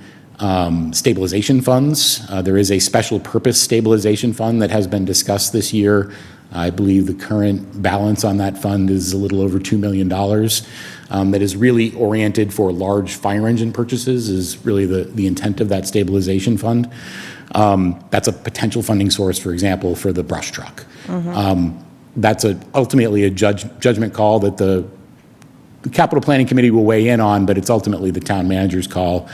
stabilization funds. There is a special purpose stabilization fund that has been discussed this year. I believe the current balance on that fund is a little over $2 million. That is really oriented for large fire engine purchases, is really the intent of that stabilization fund. That's a potential funding source, for example, for the brush truck. That's ultimately a judgment call that the capital planning committee will weigh in on, but it's ultimately the town manager's call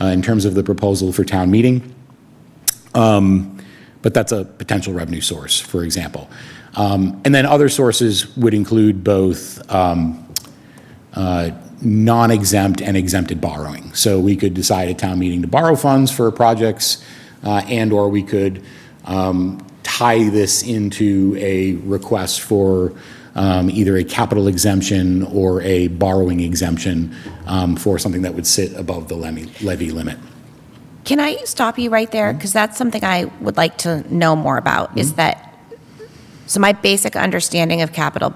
in terms of the proposal for town meeting. But that's a potential revenue source, for example. And then other sources would include both non-exempt and exempted borrowing. So we could decide at town meeting to borrow funds for projects, and or we could tie this into a request for either a capital exemption or a borrowing exemption for something that would sit above the levy limit. Can I stop you right there? Because that's something I would like to know more about, is that, so my basic understanding of capital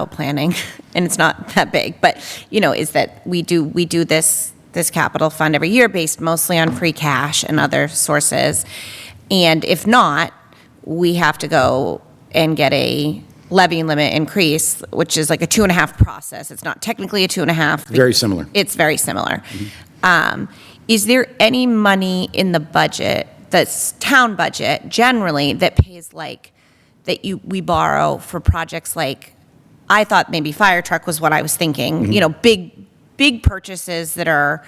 planning, and it's not that big, but, is that we do this capital fund every year based mostly on free cash and other sources. And if not, we have to go and get a levy limit increase, which is like a 2.5 process. It's not technically a 2.5. Very similar. It's very similar. Is there any money in the budget, that's town budget generally, that pays we borrow for projects like, I thought maybe fire truck was what I was thinking, big purchases that are,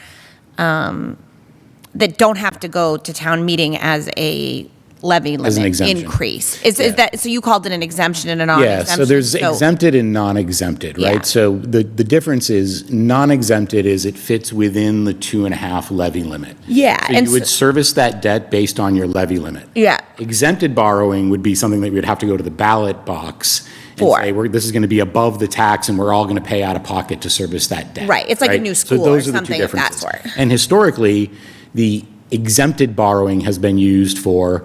that don't have to go to town meeting as a levy As an limit exemption. increase. Is that, so you called it an exemption and a non-exemption? Yeah, so there's exempted and non-exempted, Yeah. right? So the difference is non-exempted is it fits within the 2.5 levy limit. Yeah, So and you would so- service that debt based on your levy limit. Yeah. Exempted borrowing would be something that we would have to go to the ballot box and For. say, this is going to be above the tax and we're all going to pay out of pocket to service that debt. Right, it's like a new So school or those are the two something of that differences. sort. And historically, the exempted borrowing has been used for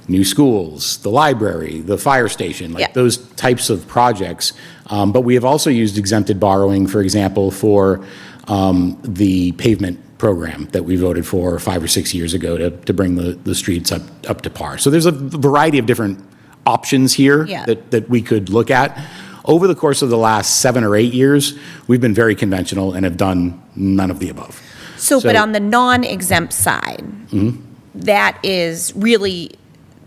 new schools, the library, the fire station, Yeah. like those types of projects. But we have also used exempted borrowing, for example, for the pavement program that we voted for 5 or 6 years ago to bring the streets up to par. So there's a variety of different options here Yeah. that we could look at. Over the course of the last 7 or 8 years, we've been very conventional and have done none of the above. So, but So- on the non-exempt side, that is really,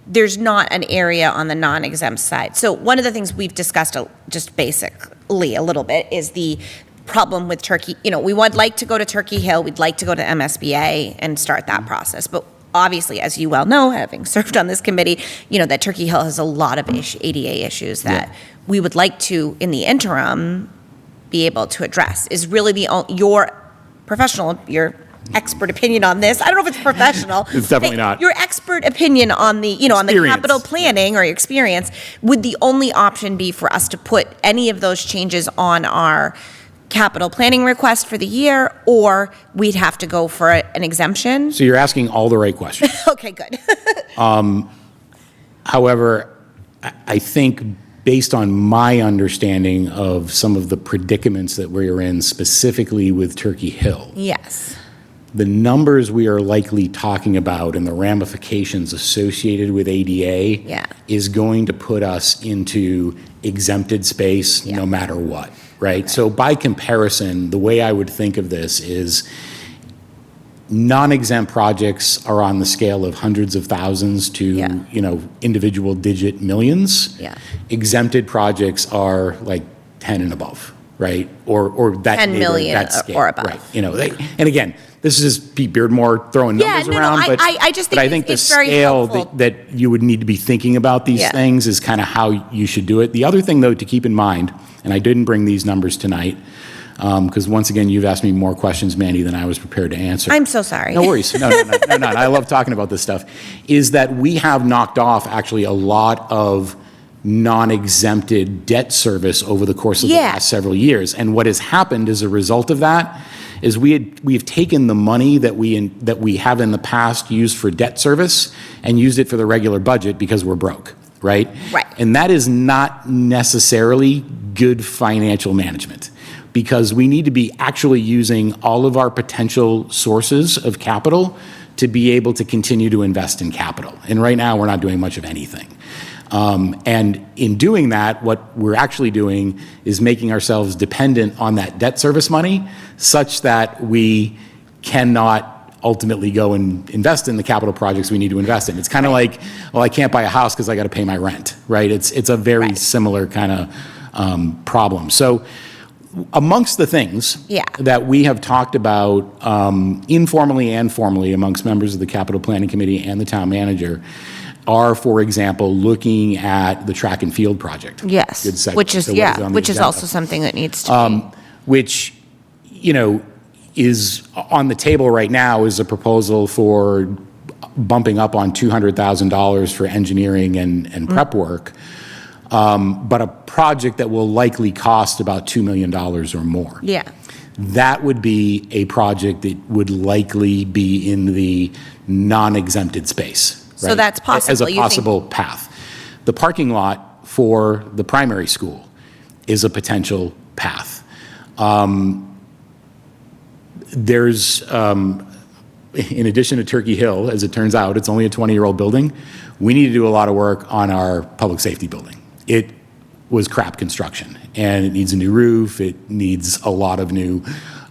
there's not an area on the non-exempt side. So one of the things we've discussed just basically a little bit is the problem with Turkey. We would like to go to Turkey Hill, we'd like to go to MSBA and start that process. But obviously, as you well know, having served on this committee, that Turkey Hill has a lot of ADA issues that we would like to, in the interim, be able to address. Is really your your expert opinion on this. I don't know if it's professional. It's definitely not. Your expert opinion on the, on the Experience. capital planning or your experience, would the only option be for us to put any of those changes on our capital planning request for the year, or we'd have to go for an exemption? So you're asking all the right questions. Okay, good. However, I think based on my understanding of some of the predicaments that we're in, specifically with Turkey Hill, Yes. the numbers we are likely talking about and the ramifications associated with ADA Yeah. is going to put us into exempted space Yeah. no matter what, right? So by comparison, the way I would think of this is non-exempt projects are on the scale of hundreds of thousands to, Yeah. individual digit millions. Yeah. Exempted projects are like 10 and above, right? Or that 10 neighborhood, million that scale, or above. Right. And again, this is Pete Beardmore throwing Yeah, numbers no, around, I- but I just but think I think the it's very scale helpful. that you would need to be thinking about these Yeah. things is kind of how you should do it. The other thing, though, to keep in mind, and I didn't bring these numbers tonight, because once again, you've asked me more questions, Mandy, than I was prepared to answer. I'm so sorry. No worries. No. I love talking about this stuff. Is that we have knocked off actually a lot of non-exempted debt service over the course of the Yeah. last several years. And what has happened as a result of that is we've taken the money that we have in the past used for debt service and used it for the regular budget because we're broke, right? Right. And that is not necessarily good financial management, because we need to be actually using all of our potential sources of capital to be able to continue to invest in capital. And right now, we're not doing much of anything. And in doing that, what we're actually doing is making ourselves dependent on that debt service money such that we cannot ultimately go and invest in the capital projects we need to invest in. It's kind of like, well, I can't buy a house because I got to pay my rent, right? It's a very Right. similar kind of problem. So amongst the things Yeah. that we have talked about informally and formally amongst members of the capital planning committee and the town manager are, for example, looking at the track and field project. Yes, Good segue. which is, So what on the which is agenda? also something that needs to be. Which, is on the table right now is a proposal for bumping up on $200,000 for engineering and prep work, but a project that will likely cost about $2 million or more. Yeah. That would be a project that would likely be in the non-exempted space. So right? that's possible. As a You think- possible path. The parking lot for the primary school is a potential path. There's, in addition to Turkey Hill, as it turns out, it's only a 20-year-old building. We need to do a lot of work on our public safety building. It was crap construction, and it needs a new roof. It needs a lot of new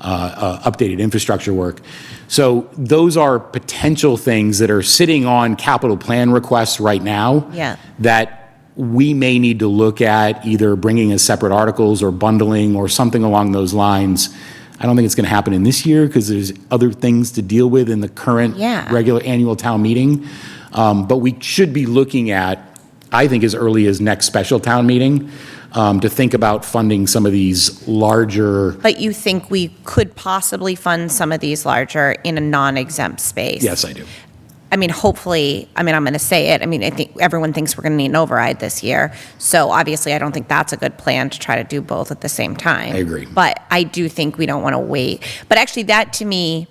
updated infrastructure work. So those are potential things that are sitting on capital plan requests right now. Yeah. That we may need to look at either bringing as separate articles or bundling or something along those lines. I don't think it's going to happen in this year because there's other things to deal with in the current Yeah. regular annual town meeting. But we should be looking at, I think, as early as next special town meeting, to think about funding some of these larger, But you think we could possibly fund some of these larger in a non-exempt space? yes, I do. I mean, hopefully, I mean, I'm going to say it. I mean, I think everyone thinks we're going to need an override this year. So obviously, I don't think that's a good plan to try to do both at the same time. I agree. But I do think we don't want to wait. But actually, that to me,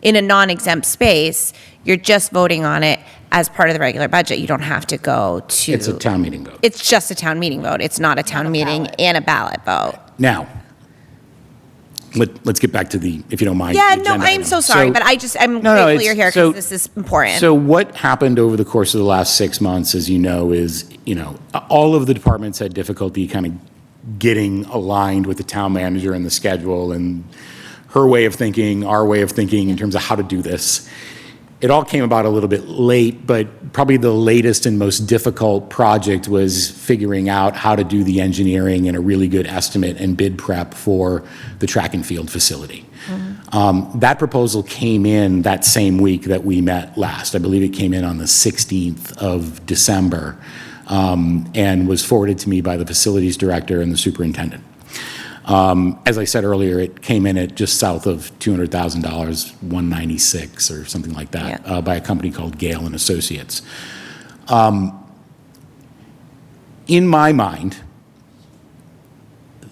in a non-exempt space, you're just voting on it as part of the regular budget. You don't have to go to. It's a town meeting vote. It's just a town meeting vote. It's not a town meeting and a ballot vote. Now, let's get back to the, if you don't mind. Yeah, the no, agenda I'm item. so sorry, but I'm No, grateful it's- you're here so- because this is important. So what happened over the course of the last 6 months, as you know, is, all of the departments had difficulty kind of getting aligned with the town manager and the schedule and her way of thinking, our way of thinking in terms of how to do this. It all came about a little bit late, but probably the latest and most difficult project was figuring out how to do the engineering and a really good estimate and bid prep for the track and field facility. That proposal came in that same week that we met last. I believe it came in on the 16th of December, and was forwarded to me by the facilities director and the superintendent. As I said earlier, it came in at just south of $200,000, 196 or something like that, Yeah. by a company called Gale and Associates. In my mind,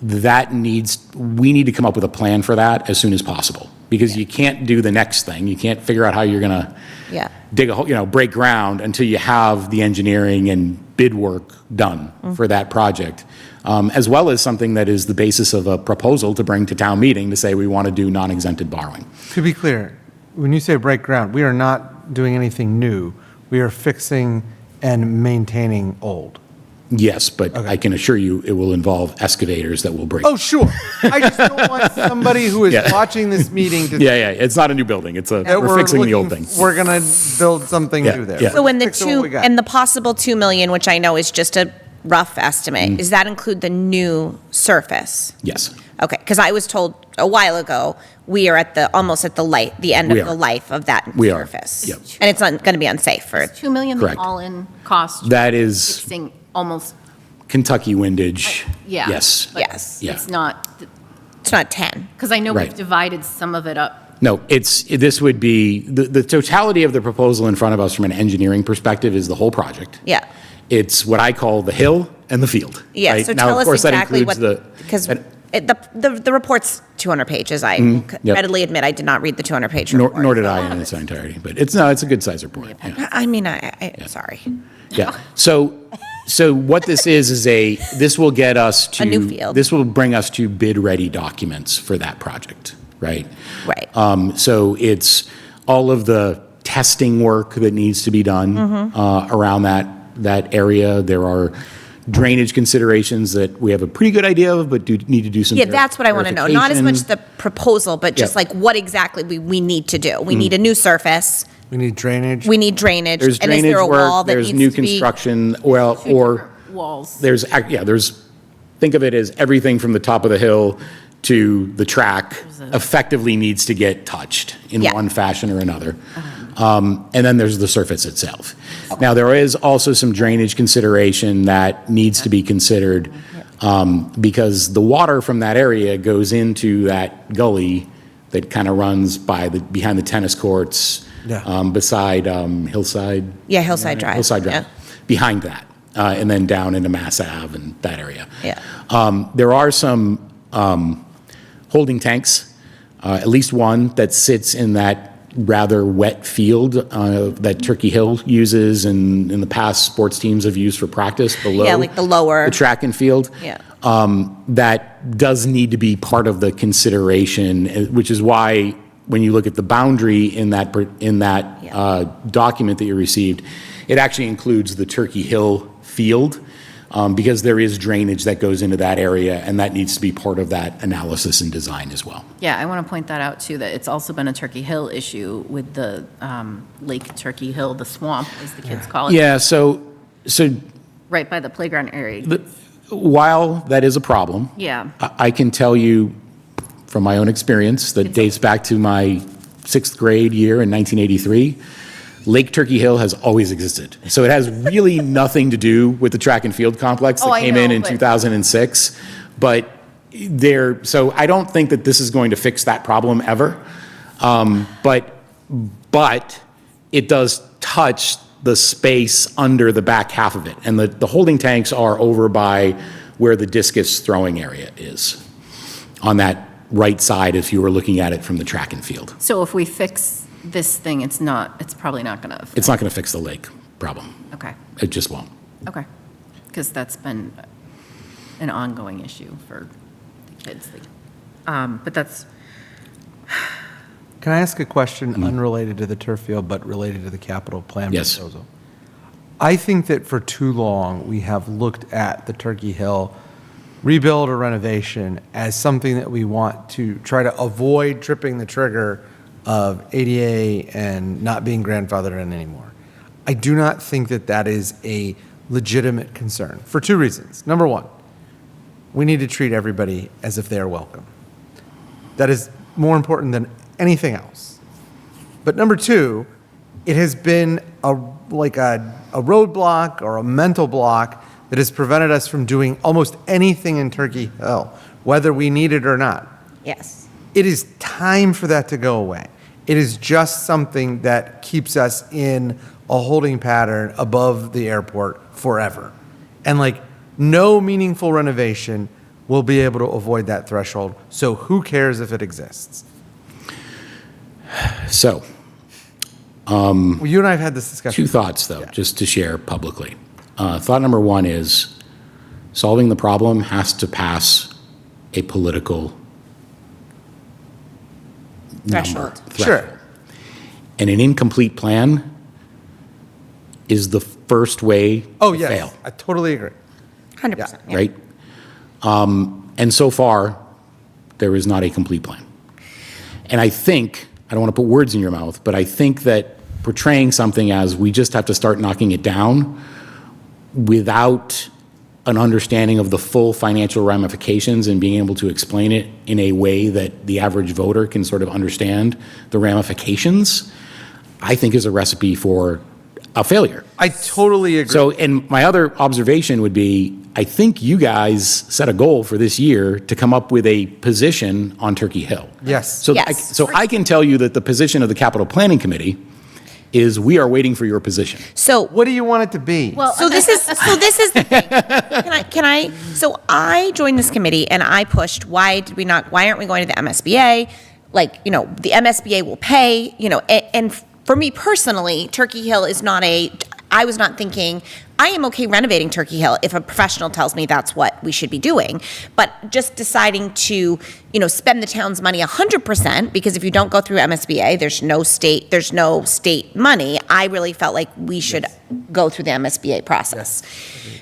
we need to come up with a plan for that as soon as possible, because you can't do the next thing. You can't figure out how you're going to Yeah. dig a hole, break ground until you have the engineering and bid work done for that project, as well as something that is the basis of a proposal to bring to town meeting to say we want to do non-exempted borrowing. To be clear, when you say break ground, we are not doing anything new. We are fixing and maintaining old. Yes, but I can assure you it will involve excavators that will break. Oh, sure. I just don't want somebody who is Yeah. watching this meeting to Yeah, it's not a new building. that We're fixing the old looking- thing. We're going to build something Yeah, new there. yeah. So when the Fixing what we got. and the possible 2 million, which I know is just a rough estimate, does that include the new surface? Yes. Okay, because I was told a while ago, we are almost at the end We of are. the life of that We are, surface. yep. And it's going to be unsafe for, 2 million, the Correct. all-in cost, That is fixing almost, Kentucky windage. yeah. Yes. but yes. Yeah. It's not, It's not 10. because I know Right. we've divided some of it up. No, this would be, the totality of the proposal in front of us from an engineering perspective is the whole project. Yeah. It's what I call the hill and the field. Yeah, right? so Now, tell of us course, that exactly includes what, because the report's 200 pages. I yep. readily admit I did not read the 200-page Nor, report. nor did I in its entirety, but it's a good size report. Yeah. I mean, sorry. Yeah. So what this is this will get us to. A new field. This will bring us to bid-ready documents for that project, right? Right. So it's all of the testing work that needs to be done around that area. There are drainage considerations that we have a pretty good idea of, but do need to do some. Yeah, that's what I want to know. Not as much verification. the proposal, but just Yeah. like what exactly we need to do. We need a new surface. We need drainage. We need drainage. There's And is drainage there a wall work, that there's needs new to be? construction, Two or different walls. there's, think of it as everything from the top of the hill to the track effectively needs to get touched in Yeah. one fashion or another. And then there's the surface itself. Now, there is also some drainage consideration that needs to be considered because the water from that area goes into that gully that kind of runs behind the tennis courts, Yeah. beside Hillside. Yeah, Hillside Drive. Hillside Drive, Yeah. behind that, and then down into Mass Ave and that area. Yeah. There are some holding tanks, at least one that sits in that rather wet field that Turkey Hill uses and in the past sports teams have used for practice below. Yeah, like the lower- The track and field. Yeah. That does need to be part of the consideration, which is why when you look at the boundary in that document that you received, it actually includes the Turkey Hill field, because there is drainage that goes into that area, and that needs to be part of that analysis and design as well. Yeah, I want to point that out, too, that it's also been a Turkey Hill issue with the Lake Turkey Hill, the swamp, as the kids call it. Yeah, so Right by the playground area. while that is a problem, Yeah. I can tell you from my own experience that dates back to my 6th grade year in 1983, Lake Turkey Hill has always existed. So it has really nothing to do with the track and field complex Oh, that I came know, in but- 2006. But so I don't think that this is going to fix that problem ever. But it does touch the space under the back half of it. And the holding tanks are over by where the discus throwing area is, on that right side if you were looking at it from the track and field. So if we fix this thing, it's probably not going to, It's not going to fix the lake problem. okay, It just won't. okay. Because that's been an ongoing issue for the kids. But that's, Can I ask a question unrelated to the turf field, but related to the capital plan Yes. proposal? I think that for too long, we have looked at the Turkey Hill rebuild or renovation as something that we want to try to avoid tripping the trigger of ADA and not being grandfathered in anymore. I do not think that that is a legitimate concern for two reasons. Number one, we need to treat everybody as if they are welcome. That is more important than anything else. But number two, it has been a roadblock or a mental block that has prevented us from doing almost anything in Turkey Hill, whether we need it or not. Yes. It is time for that to go away. It is just something that keeps us in a holding pattern above the airport forever. And no meaningful renovation will be able to avoid that threshold. So who cares if it exists? So, Well, you and I have had this discussion. two thoughts, though, just to share publicly. Thought number one is solving the problem has to pass a political Threshold. Sure. And an incomplete plan is the first way Oh, to yes. fail, I totally agree. 100%. yeah. right? And so far, there is not a complete plan. And I think, I don't want to put words in your mouth, but I think that portraying something as we just have to start knocking it down without an understanding of the full financial ramifications and being able to explain it in a way that the average voter can sort of understand the ramifications, I think is a recipe for a failure. I totally agree. So, and my other observation would be, I think you guys set a goal for this year to come up with a position on Turkey Hill. Yes. So, Yes. so I can tell you that the position of the Capital Planning Committee is we are waiting for your position. So What do you want it to be? So this is the thing. Can I so I joined this committee and I pushed, why aren't we going to the MSBA? The MSBA will pay, and for me personally, Turkey Hill is I was not thinking, I am okay renovating Turkey Hill if a professional tells me that's what we should be doing. But just deciding to, spend the town's money 100%, because if you don't go through MSBA, there's no state money. I really felt like we should go through the MSBA process.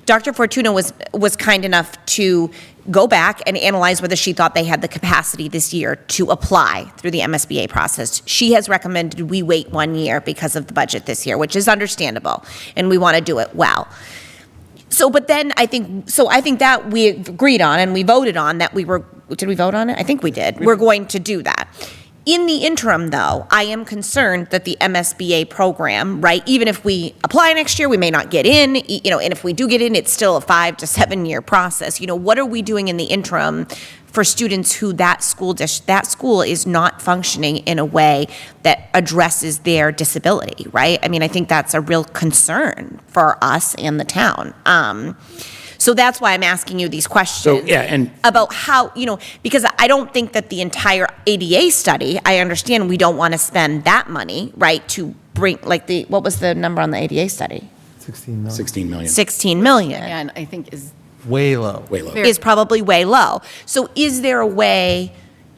Dr. Fortuna was kind enough to go back and analyze whether she thought they had the capacity this year to apply through the MSBA process. She has recommended we wait 1 year because of the budget this year, which is understandable, and we want to do it well. But then I think that we agreed on and we voted on that did we vote on it? I think we did. We're going to do that. In the interim, though, I am concerned that the MSBA program, right, even if we apply next year, we may not get in, and if we do get in, it's still a 5 to 7 year process. What are we doing in the interim for students who that school is not functioning in a way that addresses their disability, right? I mean, I think that's a real concern for us and the town. So that's why I'm asking you these questions. So, yeah, and- about how, because I don't think that the entire ADA study, I understand we don't want to spend that money, right, to bring, what was the number on the ADA study? 16 million. 16 million. 16 million. and I think is Way low. Way low. Is probably way low. So is there a way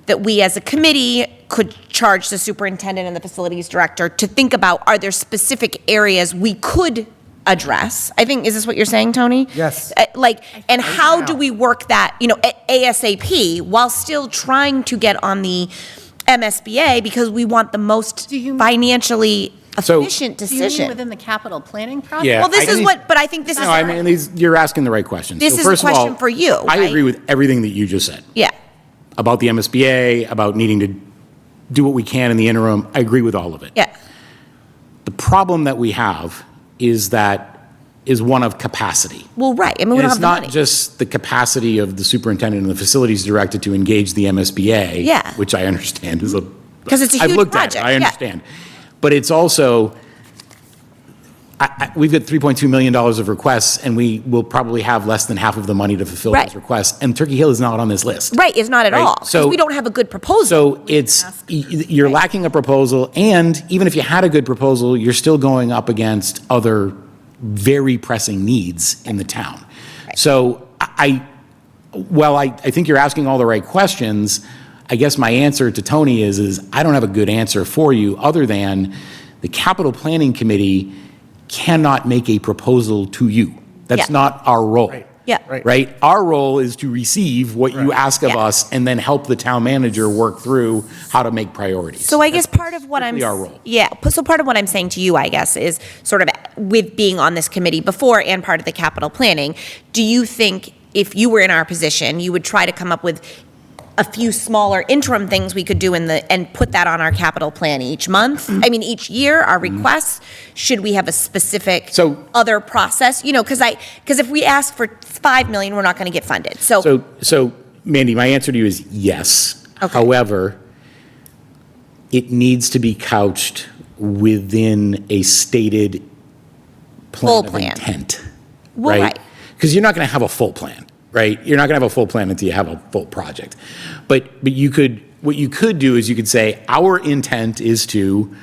that we as a committee could charge the superintendent and the facilities director to think about, are there specific areas we could address? I think, is this what you're saying, Tony? Yes. And how do we work that, ASAP while still trying to get on the MSBA because we want the most financially So- efficient Do you mean decision? within the capital planning process? Yeah. Well, this I is think- but I think this is. No, I mean, you're asking the right questions. This So is a first of all, question for you, I right? agree with everything that you just said. Yeah. About the MSBA, about needing to do what we can in the interim. I agree with all of it. Yeah. The problem that we have is one of capacity. Well, right, I mean, we And don't it's have the money. not just the capacity of the superintendent and the facilities director to engage the MSBA. Yeah. Which I understand is 'Cause it's a I've huge looked at it, project, I yeah. understand. But it's also, we've got $3.2 million of requests, and we will probably have less than half of the money to fulfill Right. those requests, and Turkey Hill is not on this list. Right, it's not at Right, all, because so- we don't have a good proposal. So you're lacking a proposal, and even if you had a good proposal, you're still going up against other very pressing needs in the town. So I think you're asking all the right questions. I guess my answer to Tony is I don't have a good answer for you, other than the capital planning committee cannot make a proposal to you. That's Yeah. not our role. Yeah. Right? Our role is to receive what you ask of Yeah. us and then help the town manager work through how to make priorities. So I guess part of what strictly our role. Yeah, so part of what I'm saying to you, I guess, is sort of with being on this committee before and part of the capital planning, do you think if you were in our position, you would try to come up with a few smaller interim things we could do and put that on our capital plan each month? I mean, each year, our requests? Should we have a specific So- other process? You know, because if we ask for 5 million, we're not going to get funded. So Mandy, my answer to you is yes. Okay. However, it needs to be couched within a stated Full plan of plan. intent. Well, right. Because you're not going to have a full plan, right? You're not going to have a full plan until you have a full project. But what you could do is you could say, our intent is to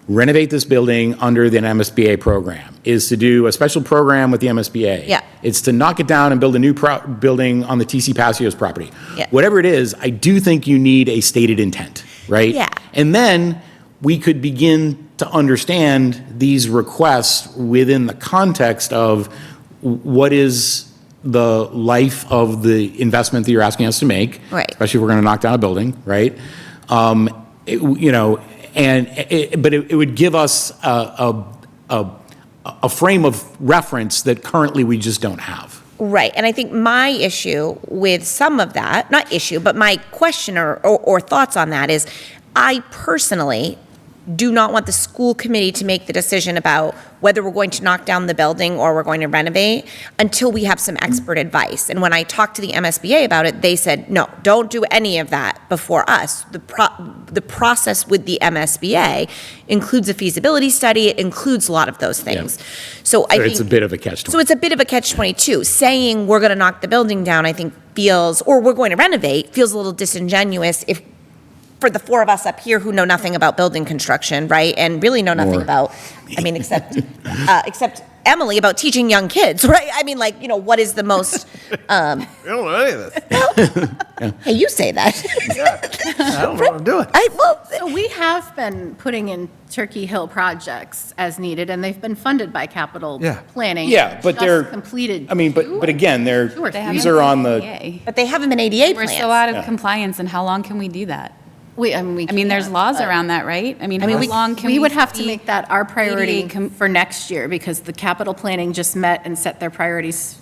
renovate this building under the MSBA program, is to do a special program with the MSBA. Yeah. It's to knock it down and build a new building on the TC Passios property. Yeah. Whatever it is, I do think you need a stated intent, right? Yeah. And then we could begin to understand these requests within the context of what is the life of the investment that you're asking us to make. Right. Especially if we're going to knock down a building, right? But it would give us a frame of reference that currently we just don't have. Right, and I think my issue with some of that, not issue, but my question or thoughts on that is, I personally do not want the school committee to make the decision about whether we're going to knock down the building or we're going to renovate until we have some expert advice. And when I talked to the MSBA about it, they said, no, don't do any of that before us. The process with the MSBA includes a feasibility study, it includes a lot of those things. So I think It's a bit of a catch-22. so it's a bit of a catch-22. Saying we're going to knock the building down, I think or we're going to renovate, feels a little disingenuous if, for the four of us up here who know nothing about building construction, right? And really know nothing about, except Emily, about teaching young kids, right? I mean, what is the most, I don't know any of this. hey, you say that. I don't know what I'm doing. So we have been putting in Turkey Hill projects as needed, and they've been funded by capital Yeah. planning. Yeah, but Just they're completed. but again, Sure, They these haven't are on been the, ADA. But they haven't been ADA We're plans. still out of Yeah. compliance, and how long can we do that? We I mean, there's can't, laws but- around that, right? I mean, how long can we? We would have to be make that our priority ADA for next year, because the capital planning just met and set their priorities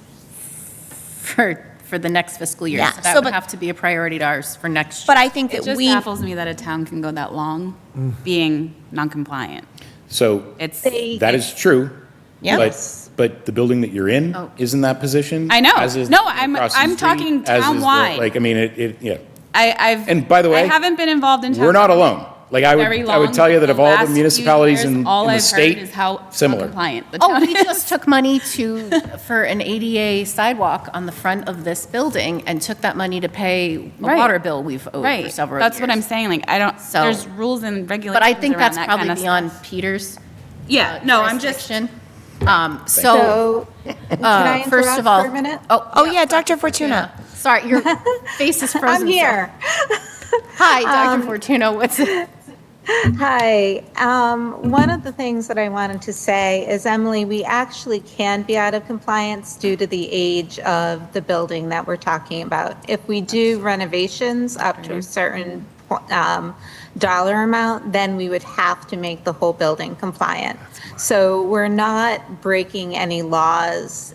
for the next fiscal year. Yeah, So that so would but- have to be a priority to ours for next year. But I think It that just we, baffles me that a town can go that long being non-compliant. so It's, that is true. Yeah. But the building that you're in Oh. is in that position. I know. as is No, the I'm- across the I'm street, talking as is the- townwide. Like, I mean, yeah. I've. And by the way, I haven't been involved in town. We're not alone. Like, I very would long, tell you that of all last the few municipalities years, in all the I've state, heard is how similar. compliant the Oh, town we is. just took money for an ADA sidewalk on the front of this building and took that money to pay a Right. water bill we've owed for Right, several that's what I'm years. saying, like, I don't, So- there's rules and regulations But I think around that's that probably kind of beyond stuff. Peter's Yeah, no, I'm just, jurisdiction. So, So, can I first interrupt of all. for a minute? oh yeah, Dr. Fortuna. Sorry, your face is frozen. I'm here. Hi, Dr. Fortuna, what's it? Hi. One of the things that I wanted to say is, Emily, we actually can be out of compliance due to the age of the building that we're talking about. If we do renovations up to a certain dollar amount, then we would have to make the whole building compliant. So we're not breaking any laws.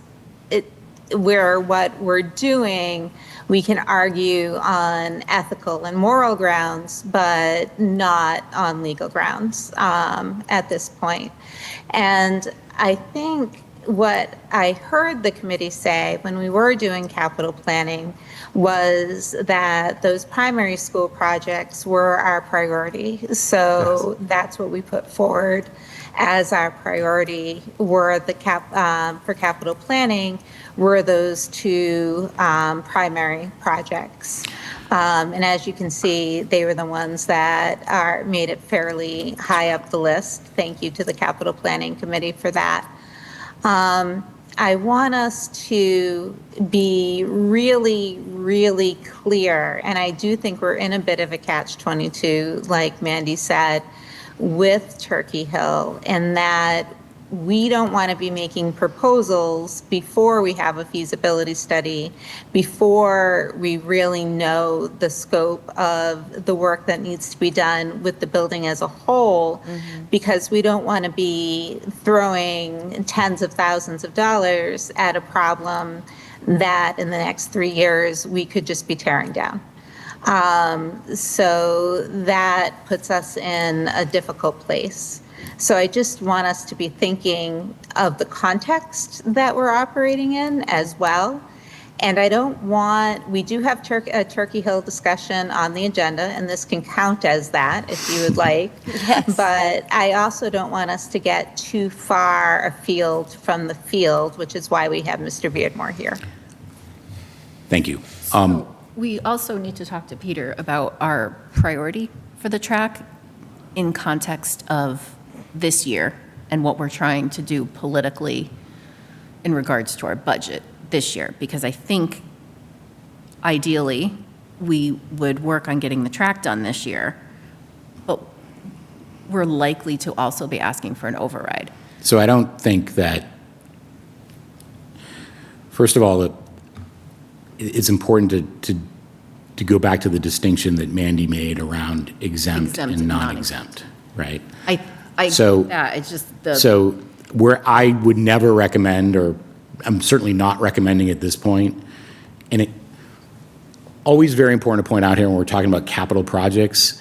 What we're doing, We can argue on ethical and moral grounds, but not on legal grounds at this point. And I think what I heard the committee say when we were doing capital planning was that those primary school projects were our priority. So that's what we put forward as our priority were for capital planning were those two primary projects. And as you can see, they were the ones that made it fairly high up the list. Thank you to the capital planning committee for that. I want us to be really, really clear, and I do think we're in a bit of a catch-22, like Mandy said, with Turkey Hill, and that we don't want to be making proposals before we have a feasibility study, before we really know the scope of the work that needs to be done with the building as a whole, because we don't want to be throwing tens of thousands of dollars at a problem that in the next 3 years we could just be tearing down. So that puts us in a difficult place. So I just want us to be thinking of the context that we're operating in as well. And I don't want, we do have a Turkey Hill discussion on the agenda, and this can count as that if you would like. Yes. But I also don't want us to get too far afield from the field, which is why we have Mr. Beardmore here. Thank you. We also need to talk to Peter about our priority for the track in context of this year and what we're trying to do politically in regards to our budget this year, because I think ideally we would work on getting the track done this year, but we're likely to also be asking for an override. So I don't think that, first of all, it's important to go back to the distinction that Mandy made around exempt and non-exempt, right? I So- get that, it's just the. So where I would never recommend, or I'm certainly not recommending at this point, and it always very important to point out here when we're talking about capital projects,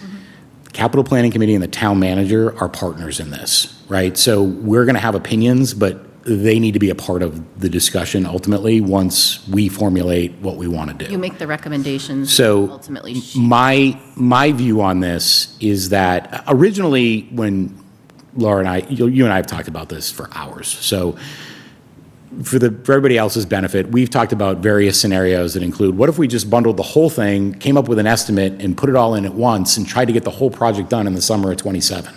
the Capital Planning Committee and the town manager are partners in this, right? So we're going to have opinions, but they need to be a part of the discussion ultimately once we formulate what we want to do. You make the recommendations. So Ultimately. my view on this is that originally when Laura and I, you and I have talked about this for hours. So for everybody else's benefit, we've talked about various scenarios that include, what if we just bundled the whole thing, came up with an estimate and put it all in at once and tried to get the whole project done in the summer of '27?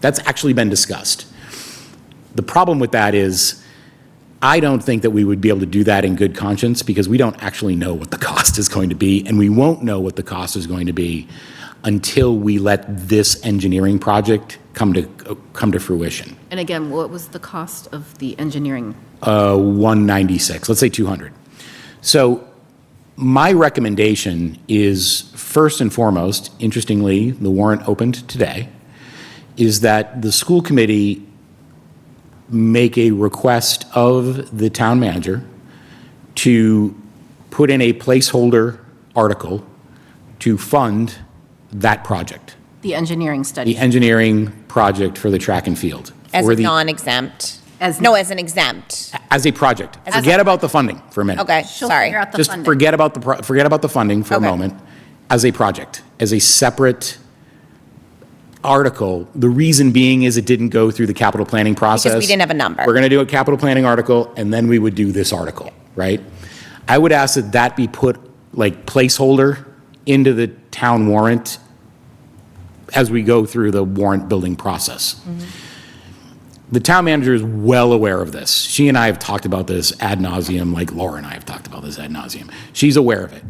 That's actually been discussed. The problem with that is I don't think that we would be able to do that in good conscience because we don't actually know what the cost is going to be, and we won't know what the cost is going to be until we let this engineering project come to fruition. And again, what was the cost of the engineering? 196, let's say 200. So my recommendation is, first and foremost, interestingly, the warrant opened today, is that the school committee make a request of the town manager to put in a placeholder article to fund that project, The engineering study. the engineering project for the track and field. As or a the- non-exempt? As- No, as an exempt. As a project. As a- Forget about the funding for a minute. Okay, She'll sorry. figure out the Just funding. forget about the funding for a Okay. moment. As a project, as a separate article. The reason being is it didn't go through the capital planning process. we didn't have a number. We're going to do a capital planning article, and then we would do this article, right? I would ask that that be put like placeholder into the town warrant as we go through the warrant building process. The town manager is well aware of this. She and I have talked about this ad nauseum, like Laura and I have talked about this ad nauseum. She's aware of it.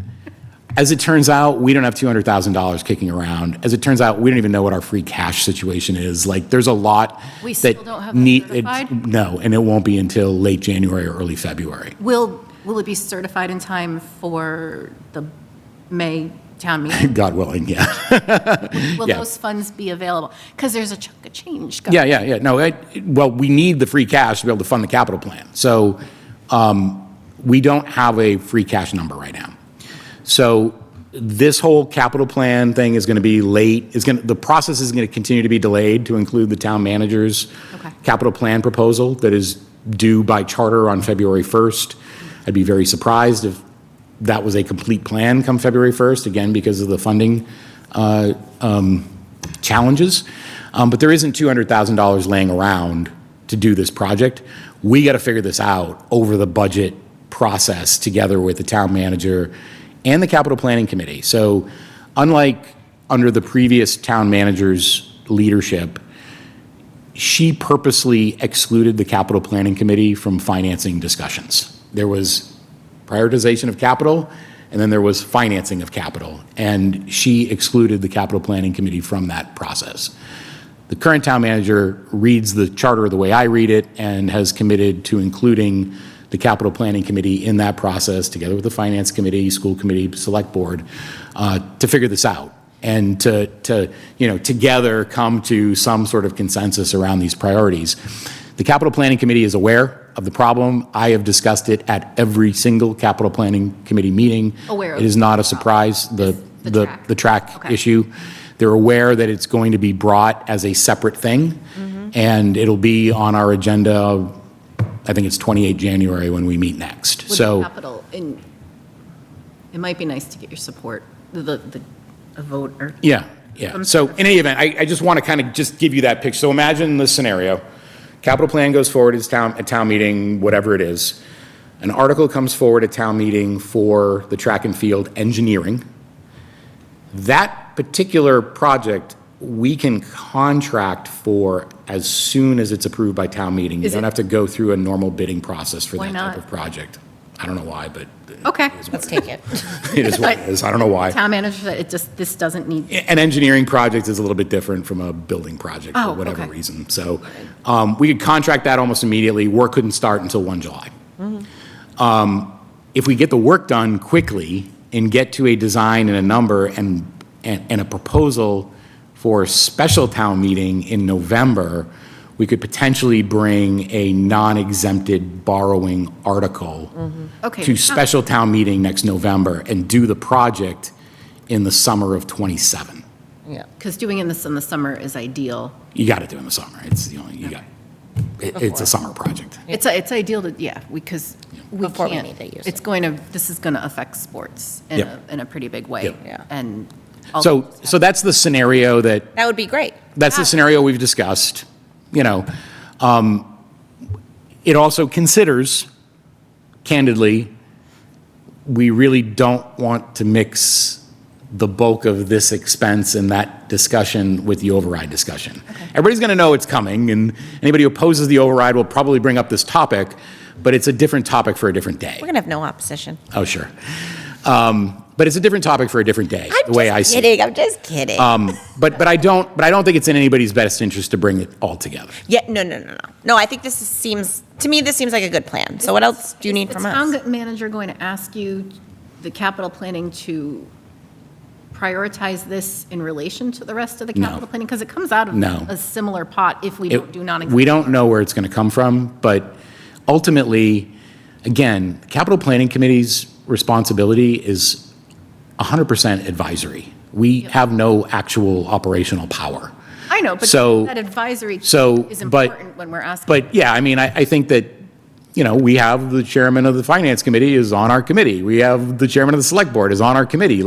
As it turns out, we don't have $200,000 kicking around. As it turns out, we don't even know what our free cash situation is. Like, there's a lot We that still don't have that certified? No, and it won't be until late January or early February. Will it be certified in time for the May town meeting? God willing, yeah. Will Yeah. those funds be available? Because there's a chunk of change going. Yeah. No, well, we need the free cash to be able to fund the capital plan. So we don't have a free cash number right now. So this whole capital plan thing is going to be late. The process is going to continue to be delayed to include the town manager's Okay. capital plan proposal that is due by charter on February 1st. I'd be very surprised if that was a complete plan come February 1st, again, because of the funding challenges. But there isn't $200,000 laying around to do this project. We got to figure this out over the budget process together with the town manager and the capital planning committee. So unlike under the previous town manager's leadership, she purposely excluded the capital planning committee from financing discussions. There was prioritization of capital, and then there was financing of capital, and she excluded the capital planning committee from that process. The current town manager reads the charter the way I read it and has committed to including the capital planning committee in that process, together with the finance committee, school committee, select board, to figure this out and to together come to some sort of consensus around these priorities. The capital planning committee is aware of the problem. I have discussed it at every single capital planning committee meeting. Aware of It is not a surprise, the track Okay. issue. They're aware that it's going to be brought as a separate thing, and it'll be on our agenda, I think it's 28 January when we meet next. With the So, capital, and it might be nice to get your support, a vote or. yeah. Some So sort of- in any event, I just want to kind of just give you that picture. So imagine this scenario. Capital plan goes forward at town meeting, whatever it is. An article comes forward at town meeting for the track and field engineering. That particular project, we can contract for as soon as it's approved by town meeting. You Is don't it- have to go through a normal bidding process for Why that type not? of project. I don't know why, but Okay. Let's take it. it is what it is. I don't know why. Town manager said this doesn't need, An engineering project is a little bit different from a building project Oh, for whatever okay. reason. So we could contract that almost immediately. Work couldn't start until 1 July. If we get the work done quickly and get to a design and a number and a proposal for a special town meeting in November, we could potentially bring a non-exempted borrowing article okay. to special town meeting next November and do the project in the summer of '27. Because doing this in the summer is ideal. You got to do it in the summer. It's the only, it's a summer project. It's ideal to, because we Before we can't. need to use This is going to affect sports Yep. in a pretty big way. Yep. Yeah. And. So that's the scenario That would be great. that's the scenario we've discussed. It also considers, candidly, we really don't want to mix the bulk of this expense and that discussion with the override discussion. Everybody's going to know it's coming, and anybody who opposes the override will probably bring up this topic, but it's a different topic for a different day. We're going to have no opposition. Oh, sure. But it's a different topic for a different day, the way I see it. I'm just kidding. But I don't think it's in anybody's best interest to bring it all together. Yeah, no. No, I think to me, this seems like a good plan. So what else do you need from Is us? the town manager going to ask you, the capital planning, to prioritize this in relation to the rest of the No. capital planning? Because it comes out of No. a similar pot if we don't do non-exempt. We don't know where it's going to come from, but ultimately, again, the capital planning committee's responsibility is 100% advisory. We have no actual operational power. I know, but So- that advisory so, is but- important when we're asking. But yeah, I mean, I think that, we have the chairman of the finance committee is on our committee. We have the chairman of the select board is on our committee.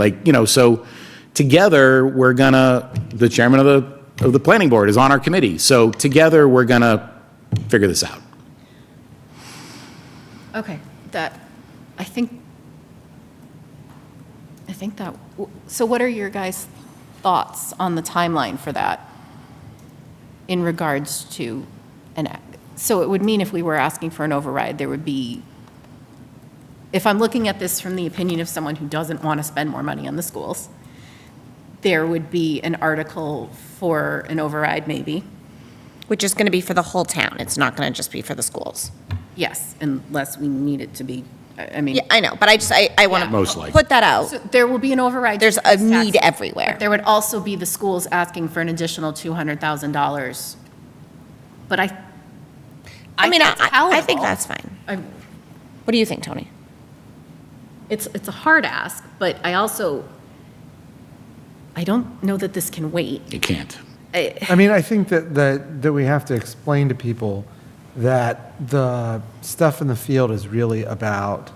So together, the chairman of the planning board is on our committee. So together, we're gonna figure this out. Okay, I think that, so what are your guys' thoughts on the timeline for that in regards to so it would mean if we were asking for an override, there would be, if I'm looking at this from the opinion of someone who doesn't want to spend more money on the schools, there would be an article for an override maybe. Which is going to be for the whole town. It's not going to just be for the schools. Yes, unless we need it to be, I mean. Yeah, I know, but I want to Most likely. put that out. So there will be an override. to There's a tax, need everywhere. But there would also be the schools asking for an additional $200,000. But I mean, think it's I think palatable. that's fine. I- What do you think, Tony? it's a hard ask, but I don't know that this can wait. It can't. I mean, I think that we have to explain to people that the stuff in the field is really about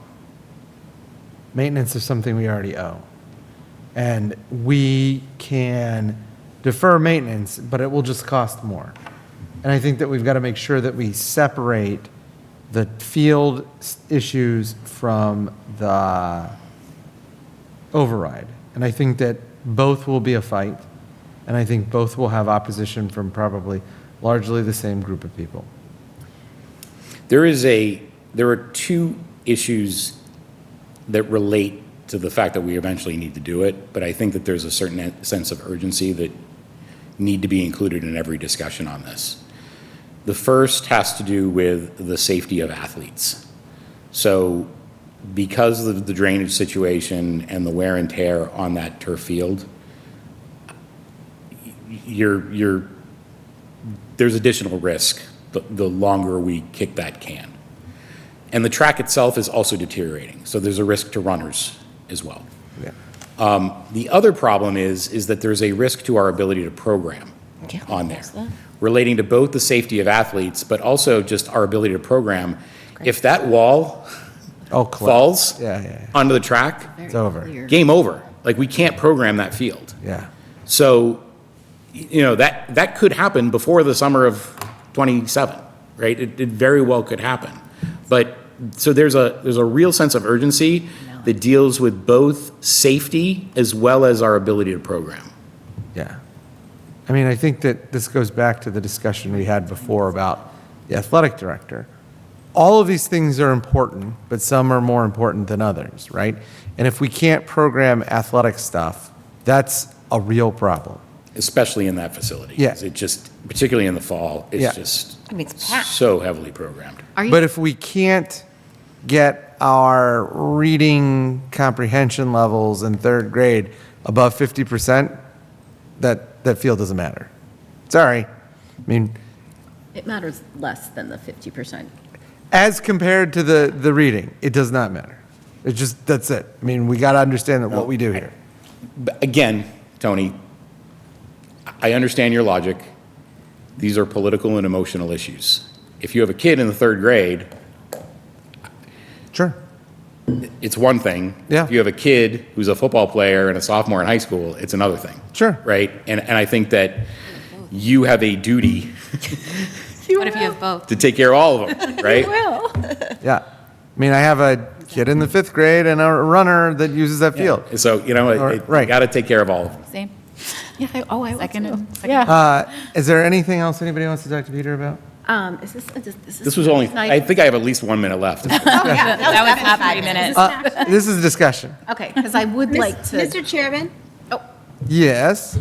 maintenance of something we already owe. And we can defer maintenance, but it will just cost more. And I think that we've got to make sure that we separate the field issues from the override. And I think that both will be a fight, and I think both will have opposition from probably largely the same group of people. There are two issues that relate to the fact that we eventually need to do it, but I think that there's a certain sense of urgency that need to be included in every discussion on this. The first has to do with the safety of athletes. So because of the drainage situation and the wear and tear on that turf field, there's additional risk the longer we kick that can. And the track itself is also deteriorating, so there's a risk to runners as well. Yeah. The other problem is that there's a risk to our ability to program on there, relating to both the safety of athletes, but also just our ability to program. If that wall falls onto the track, It's over. game over. Like, we can't program that field. Yeah. So, that could happen before the summer of 27, right? It very well could happen. But, so there's a real sense of urgency that deals with both safety as well as our ability to program. Yeah. I mean, I think that this goes back to the discussion we had before about the athletic director. All of these things are important, but some are more important than others, right? And if we can't program athletic stuff, that's a real problem. Especially in that facility. Yeah. 'Cause it just, particularly in the fall, Yeah. it's just I mean, it's packed. so heavily programmed. But if we can't get our reading comprehension levels in third grade above 50%, that field doesn't matter. Sorry. I mean, It matters less than the 50%. as compared to the reading, it does not matter. It's just, that's it. I mean, we got to understand that what we do here. But again, Tony, I understand your logic. These are political and emotional issues. If you have a kid in the third grade, Sure. it's one thing. Yeah. If you have a kid who's a football player and a sophomore in high school, it's another thing. Sure. Right? And I think that you have a duty What if you have both? to take care of all of them, right? Yeah. I mean, I have a kid in the fifth grade and a runner that uses that field. So, Right. got to take care of all of them. Same. Yeah, I Second. Yeah. Is there anything else anybody wants to talk to Peter about? Is this? This was only, I think I have at least 1 minute left. That was half 3 minutes. This is a discussion. Okay, because I would like to. Mr. Chairman, Yes.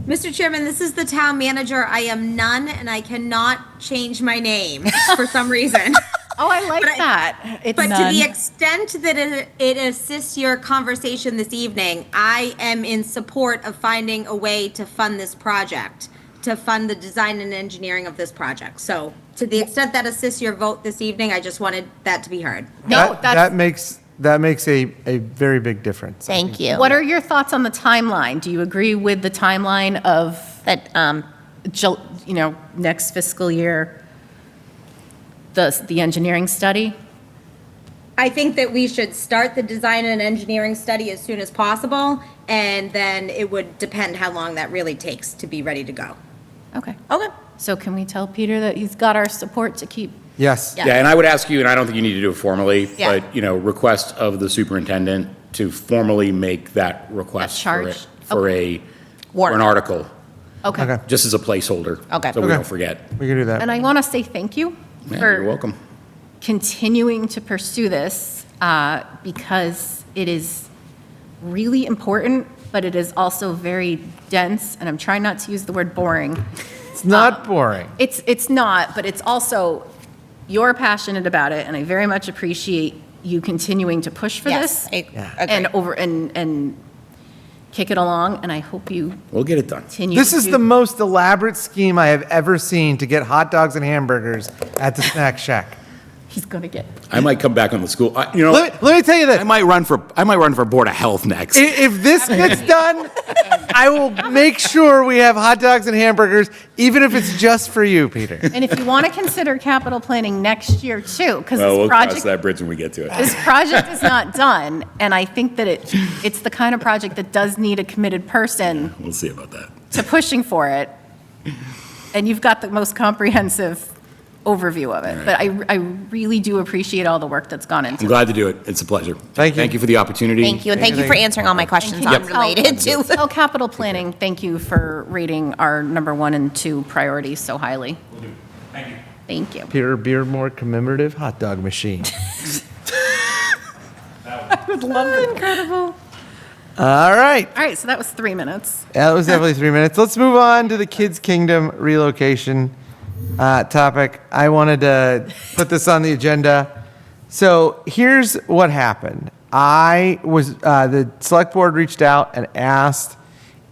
Mr. Chairman, this is the town manager. I am none, and I cannot change my name for some reason. Oh, I like But I- that. It's But to None. the extent that it assists your conversation this evening, I am in support of finding a way to fund this project, to fund the design and engineering of this project. So to the extent that assists your vote this evening, I just wanted that to be heard. No, That makes a very big difference. Thank you. What are your thoughts on the timeline? Do you agree with the timeline of That, next fiscal year, the engineering study? I think that we should start the design and engineering study as soon as possible, and then it would depend how long that really takes to be ready to go. Okay. Okay. So can we tell Peter that he's got our support to keep? Yes. Yeah. Yeah, and I would ask you, and I don't think you need to do it formally, Yeah. but, request of the superintendent to formally make that request for charge? for an article, Okay. Okay. just as a placeholder. Okay. So we Okay. don't forget. We can do that. And I want to say thank you Yeah, for you're welcome. continuing to pursue this because it is really important, but it is also very dense, and I'm trying not to use the word boring. It's not boring. It's not, but it's also, you're passionate about it, and I very much appreciate you continuing to push for yes, this I agree. and kick it along, and I hope you We'll get it done. continue This is to- the most elaborate scheme I have ever seen to get hot dogs and hamburgers at the Snack Shack. He's going to get, I might come back on the school, Let me tell you this. I might run for Board of Health next. If this gets done, I will make sure we have hot dogs and hamburgers, even if it's just for you, Peter. and if you want to consider capital planning next year too, because Well, this we'll cross project, that bridge when we get to it. this project is not done, and I think that it's the kind of project that does need a committed person We'll see about that. to pushing for it, and you've got the most comprehensive overview of it. But I really do appreciate all the work that's gone into I'm it. glad to do it. It's a pleasure. Thank you. Thank you for the opportunity. Thank you, and thank you for answering all my questions Yep. unrelated to. Tell capital planning, thank you for rating our number 1 and 2 priorities so highly. Thank you. Thank you. Peter Beardmore commemorative hot dog machine. Incredible. All right. All right, so that was 3 minutes. That was definitely 3 minutes. Let's move on to the Kids Kingdom relocation topic. I wanted to put this on the agenda. So here's what happened. The select board reached out and asked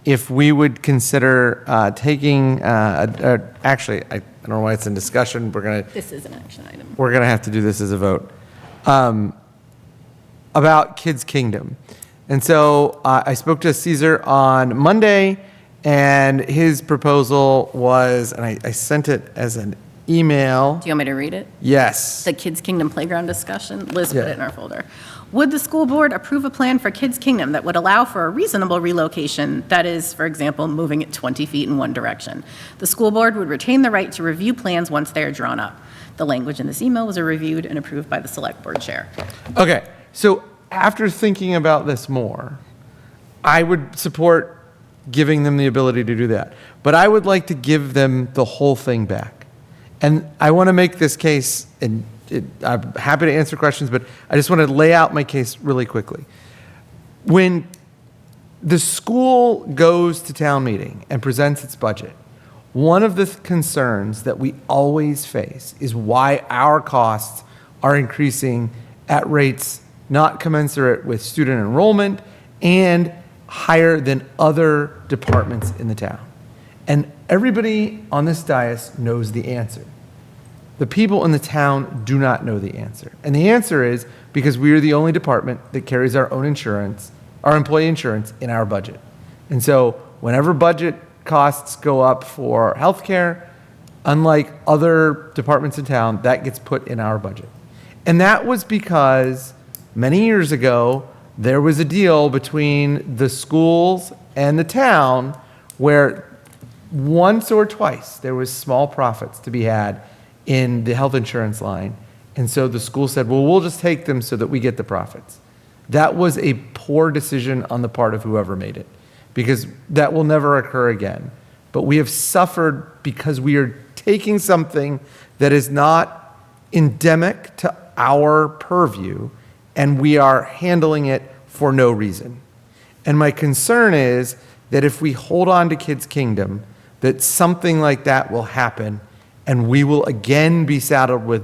if we would consider taking, actually, I don't know why it's in discussion. This is an action item. We're going to have to do this as a vote, about Kids Kingdom. And so I spoke to Caesar on Monday, and his proposal was, and I sent it as an email. Do you want me to read it? Yes. The Kids Kingdom playground discussion. Liz put Yeah. it in our folder. Would the school board approve a plan for Kids Kingdom that would allow for a reasonable relocation, that is, for example, moving it 20 feet in one direction? The school board would retain the right to review plans once they are drawn up. The language in this email was reviewed and approved by the select board chair. Okay, so after thinking about this more, I would support giving them the ability to do that. But I would like to give them the whole thing back. And I want to make this case, and I'm happy to answer questions, but I just want to lay out my case really quickly. When the school goes to town meeting and presents its budget, one of the concerns that we always face is why our costs are increasing at rates not commensurate with student enrollment and higher than other departments in the town. And everybody on this dais knows the answer. The people in the town do not know the answer. And the answer is because we are the only department that carries our own insurance, our employee insurance, in our budget. And so whenever budget costs go up for healthcare, unlike other departments in town, that gets put in our budget. And that was because many years ago, there was a deal between the schools and the town where once or twice there was small profits to be had in the health insurance line. And so the school said, well, we'll just take them so that we get the profits. That was a poor decision on the part of whoever made it, because that will never occur again. But we have suffered because we are taking something that is not endemic to our purview, and we are handling it for no reason. And my concern is that if we hold on to Kids Kingdom, that something like that will happen, and we will again be saddled with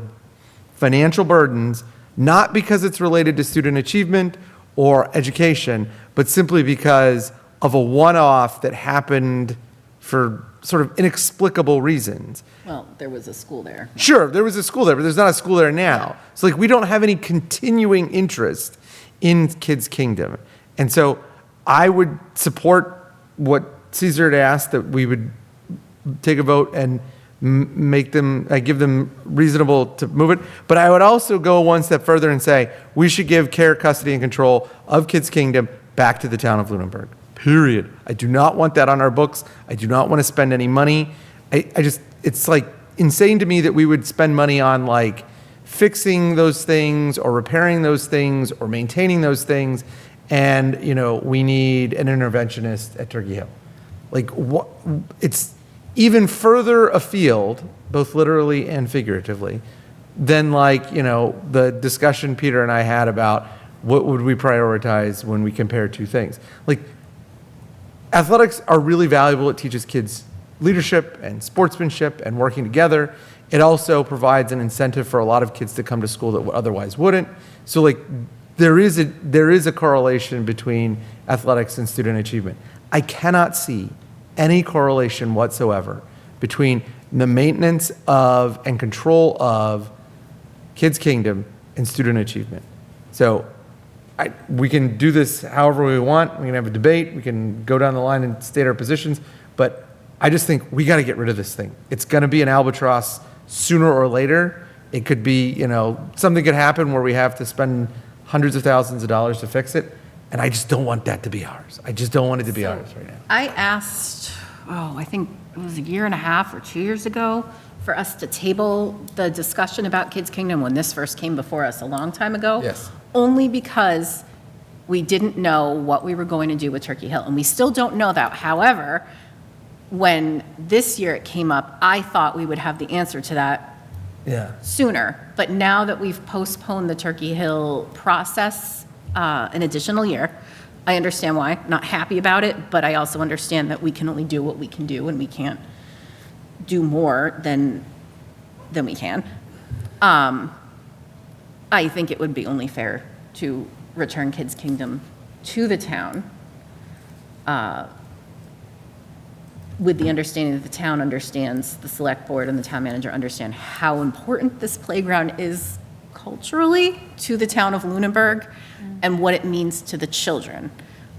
financial burdens, not because it's related to student achievement or education, but simply because of a one-off that happened for sort of inexplicable reasons. Well, there was a school there. Sure, there was a school there, but there's not a school there now. So like we don't have any continuing interest in Kids Kingdom. And so I would support what Caesar had asked, that we would take a vote and make them, give them reasonable to move it. But I would also go one step further and say, we should give care, custody, and control of Kids Kingdom back to the town of Lunenburg. Period. I do not want that on our books. I do not want to spend any money. It's like insane to me that we would spend money on like fixing those things or repairing those things or maintaining those things. And, you know, we need an interventionist at Turkey Hill. Like what, it's even further afield, both literally and figuratively, than like, you know, the discussion Peter and I had about what would we prioritize when we compare two things. Like, athletics are really valuable. It teaches kids leadership and sportsmanship and working together. It also provides an incentive for a lot of kids to come to school that otherwise wouldn't. So like there is a correlation between athletics and student achievement. I cannot see any correlation whatsoever between the maintenance of and control of Kids Kingdom, and student achievement. So we can do this however we want. We can have a debate. We can go down the line and state our positions. But I just think we got to get rid of this thing. It's going to be an albatross sooner or later. It could be, something could happen where we have to spend hundreds of thousands of dollars to fix it. And I just don't want that to be ours. I just don't want it to be ours right now. I asked, I think it was a year and a half or 2 years ago, for us to table the discussion about Kids Kingdom when this first came before us a long time ago. Yes. Only because we didn't know what we were going to do with Turkey Hill, and we still don't know that. However, when this year it came up, I thought we would have the answer to that Yeah. sooner. But now that we've postponed the Turkey Hill process an additional year, I understand why. Not happy about it, but I also understand that we can only do what we can do, and we can't do more than we can. I think it would be only fair to return Kids Kingdom to the town with the understanding that the town understands, the select board and the town manager understand how important this playground is culturally to the town of Lunenburg and what it means to the children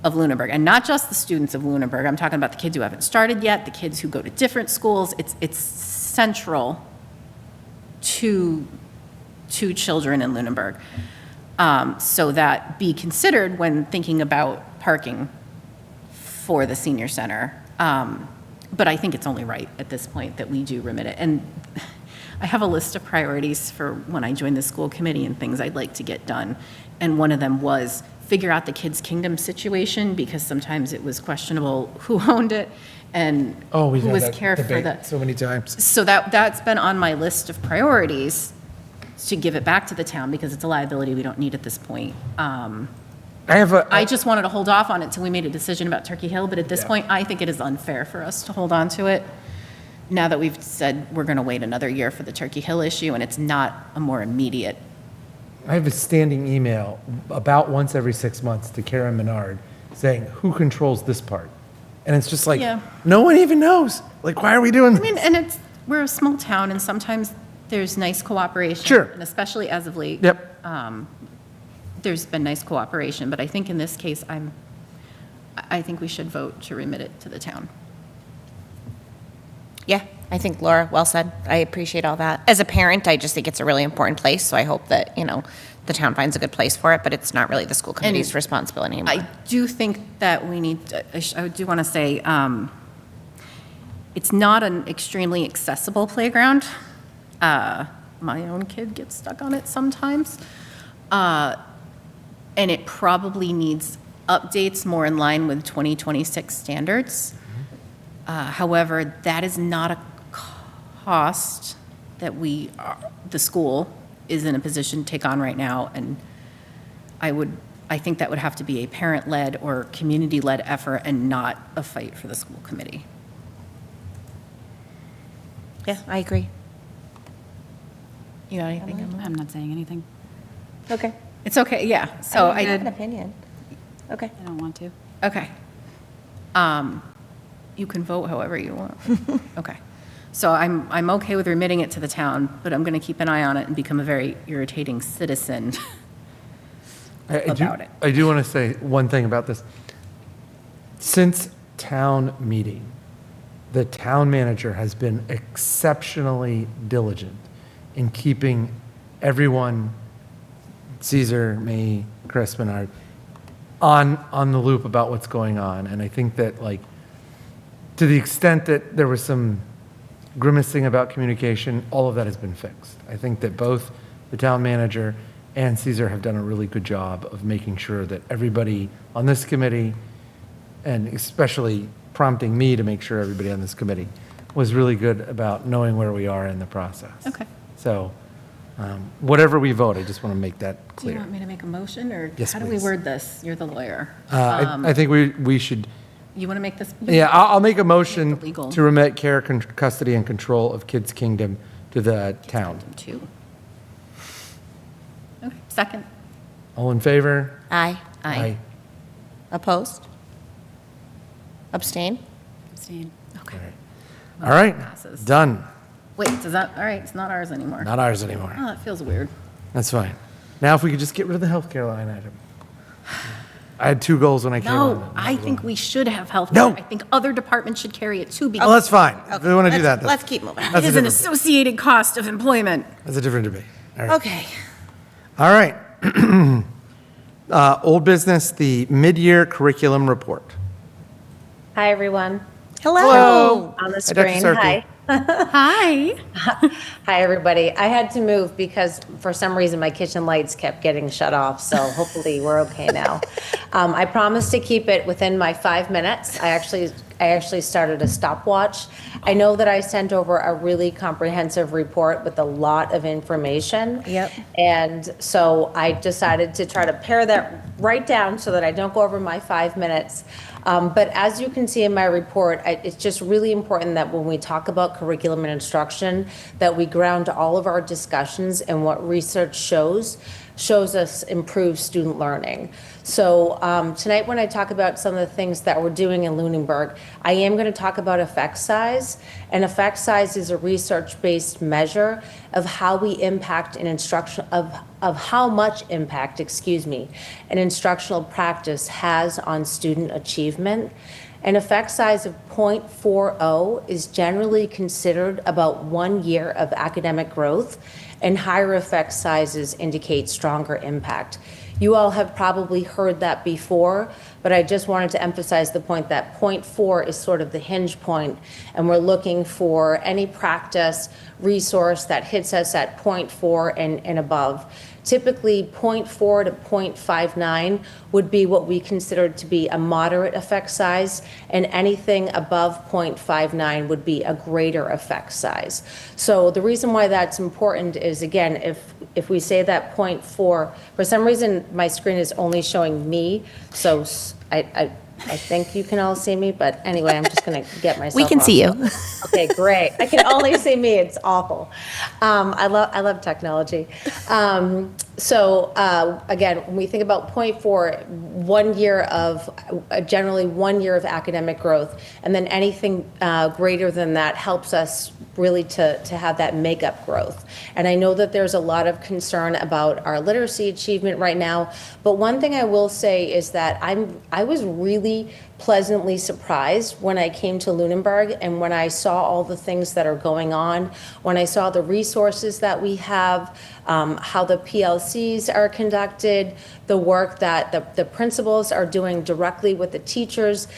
of Lunenburg. And not just the students of Lunenburg. I'm talking about the kids who haven't started yet, the kids who go to different schools. It's central to children in Lunenburg. So that be considered when thinking about parking for the senior center. But I think it's only right at this point that we do remit it. And I have a list of priorities for when I join the school committee and things I'd like to get done. And one of them was figure out the Kids Kingdom situation, because sometimes it was questionable who owned it and Oh, we've who had was that care for debate that. so many times. So that's been on my list of priorities, to give it back to the town, because it's a liability we don't need at this point. I just wanted to hold off on it till we made a decision about Turkey Hill, but at this Yeah. point, I think it is unfair for us to hold on to it, now that we've said we're going to wait another year for the Turkey Hill issue, and it's not a more immediate. I have a standing email about once every 6 months to Karen Menard saying, who controls this part? And it's just like, Yeah. no one even knows. Like, why are we doing I mean, this? and we're a small town, and sometimes there's nice cooperation. Sure. And especially as of late. Yep. There's been nice cooperation, but I think in this case, I think we should vote to remit it to the town. Yeah, I think Laura, well said. I appreciate all that. As a parent, I just think it's a really important place, so I hope that, the town finds a good place for it, but it's not really the school committee's responsibility anymore. I do think that we need, I do want to say, it's not an extremely accessible playground. My own kid gets stuck on it sometimes. And it probably needs updates more in line with 2026 standards. However, that is not a cost that the school is in a position to take on right now. And I think that would have to be a parent-led or community-led effort and not a fight for the school committee. Yeah, I agree. You got anything, Emily? I'm not saying anything. Okay. It's okay, yeah. So I have an opinion. Okay. I don't want to. Okay. You can vote however you want. Okay. So I'm okay with remitting it to the town, but I'm going to keep an eye on it and become a very irritating citizen about it. I do want to say one thing about this. Since town meeting, the town manager has been exceptionally diligent in keeping everyone, Caesar, me, Chris Menard, on the loop about what's going on. And I think that, to the extent that there was some grimacing about communication, all of that has been fixed. I think that both the town manager and Caesar have done a really good job of making sure that everybody on this committee, and especially prompting me to make sure everybody on this committee, was really good about knowing where we are in the process. Okay. So whatever we vote, I just want to make that Do you clear. want me to make a motion, or Yes, how do we please. word this? You're the lawyer. I think we should, You want to make this? yeah, I'll make a motion Make it legal. to remit care, custody, and control of Kids Kingdom to the town. Two. Okay, second. All in favor? Aye. Aye. Opposed? Abstain? Abstain. Okay. All right, Passes. done. Wait, all right, it's not ours anymore. Not ours anymore. Oh, that feels weird. That's fine. Now, if we could just get rid of the healthcare line item. I had 2 goals when I came on. No, I think we should have health. No. I think other departments should carry it too, Oh, because that's fine. If we want to do that, Let's keep moving. that's it a is an different, associated cost of employment. that's a different debate. All right. Okay. All right. Old business, the mid-year curriculum report. Hi, everyone. Hello. On the Hi, Dr. screen. Sarkey. Hi. Hi. Hi, everybody. I had to move because for some reason my kitchen lights kept getting shut off, so hopefully we're okay now. I promised to keep it within my 5 minutes. I actually started a stopwatch. I know that I sent over a really comprehensive report with a lot of information. Yep. And so I decided to try to pare that right down so that I don't go over my 5 minutes. But as you can see in my report, it's just really important that when we talk about curriculum and instruction, that we ground all of our discussions in what research shows us improved student learning. So tonight when I talk about some of the things that we're doing in Lunenburg, I am going to talk about effect size. And effect size is a research-based measure of how we impact an instruction, of how much impact, an instructional practice has on student achievement. An effect size of 0.40 is generally considered about 1 year of academic growth, and higher effect sizes indicate stronger impact. You all have probably heard that before, but I just wanted to emphasize the point that 0.4 is sort of the hinge point, and we're looking for any practice resource that hits us at 0.4 and above. Typically, 0.4 to 0.59 would be what we consider to be a moderate effect size, and anything above 0.59 would be a greater effect size. So the reason why that's important is, again, if we say that 0.4, for some reason my screen is only showing me, so I think you can all see me, but anyway, I'm just going to get myself We can off. see you. Okay, great. I can only see me. It's awful. I love technology. Again, when we think about 0.4, 1 year of, generally 1 year of academic growth, and then anything greater than that helps us really to have that makeup growth. And I know that there's a lot of concern about our literacy achievement right now, but one thing I will say is that I was really pleasantly surprised when I came to Lunenburg and when I saw all the things that are going on, when I saw the resources that we have, how the PLCs are conducted, the work that the principals are doing directly with the teachers.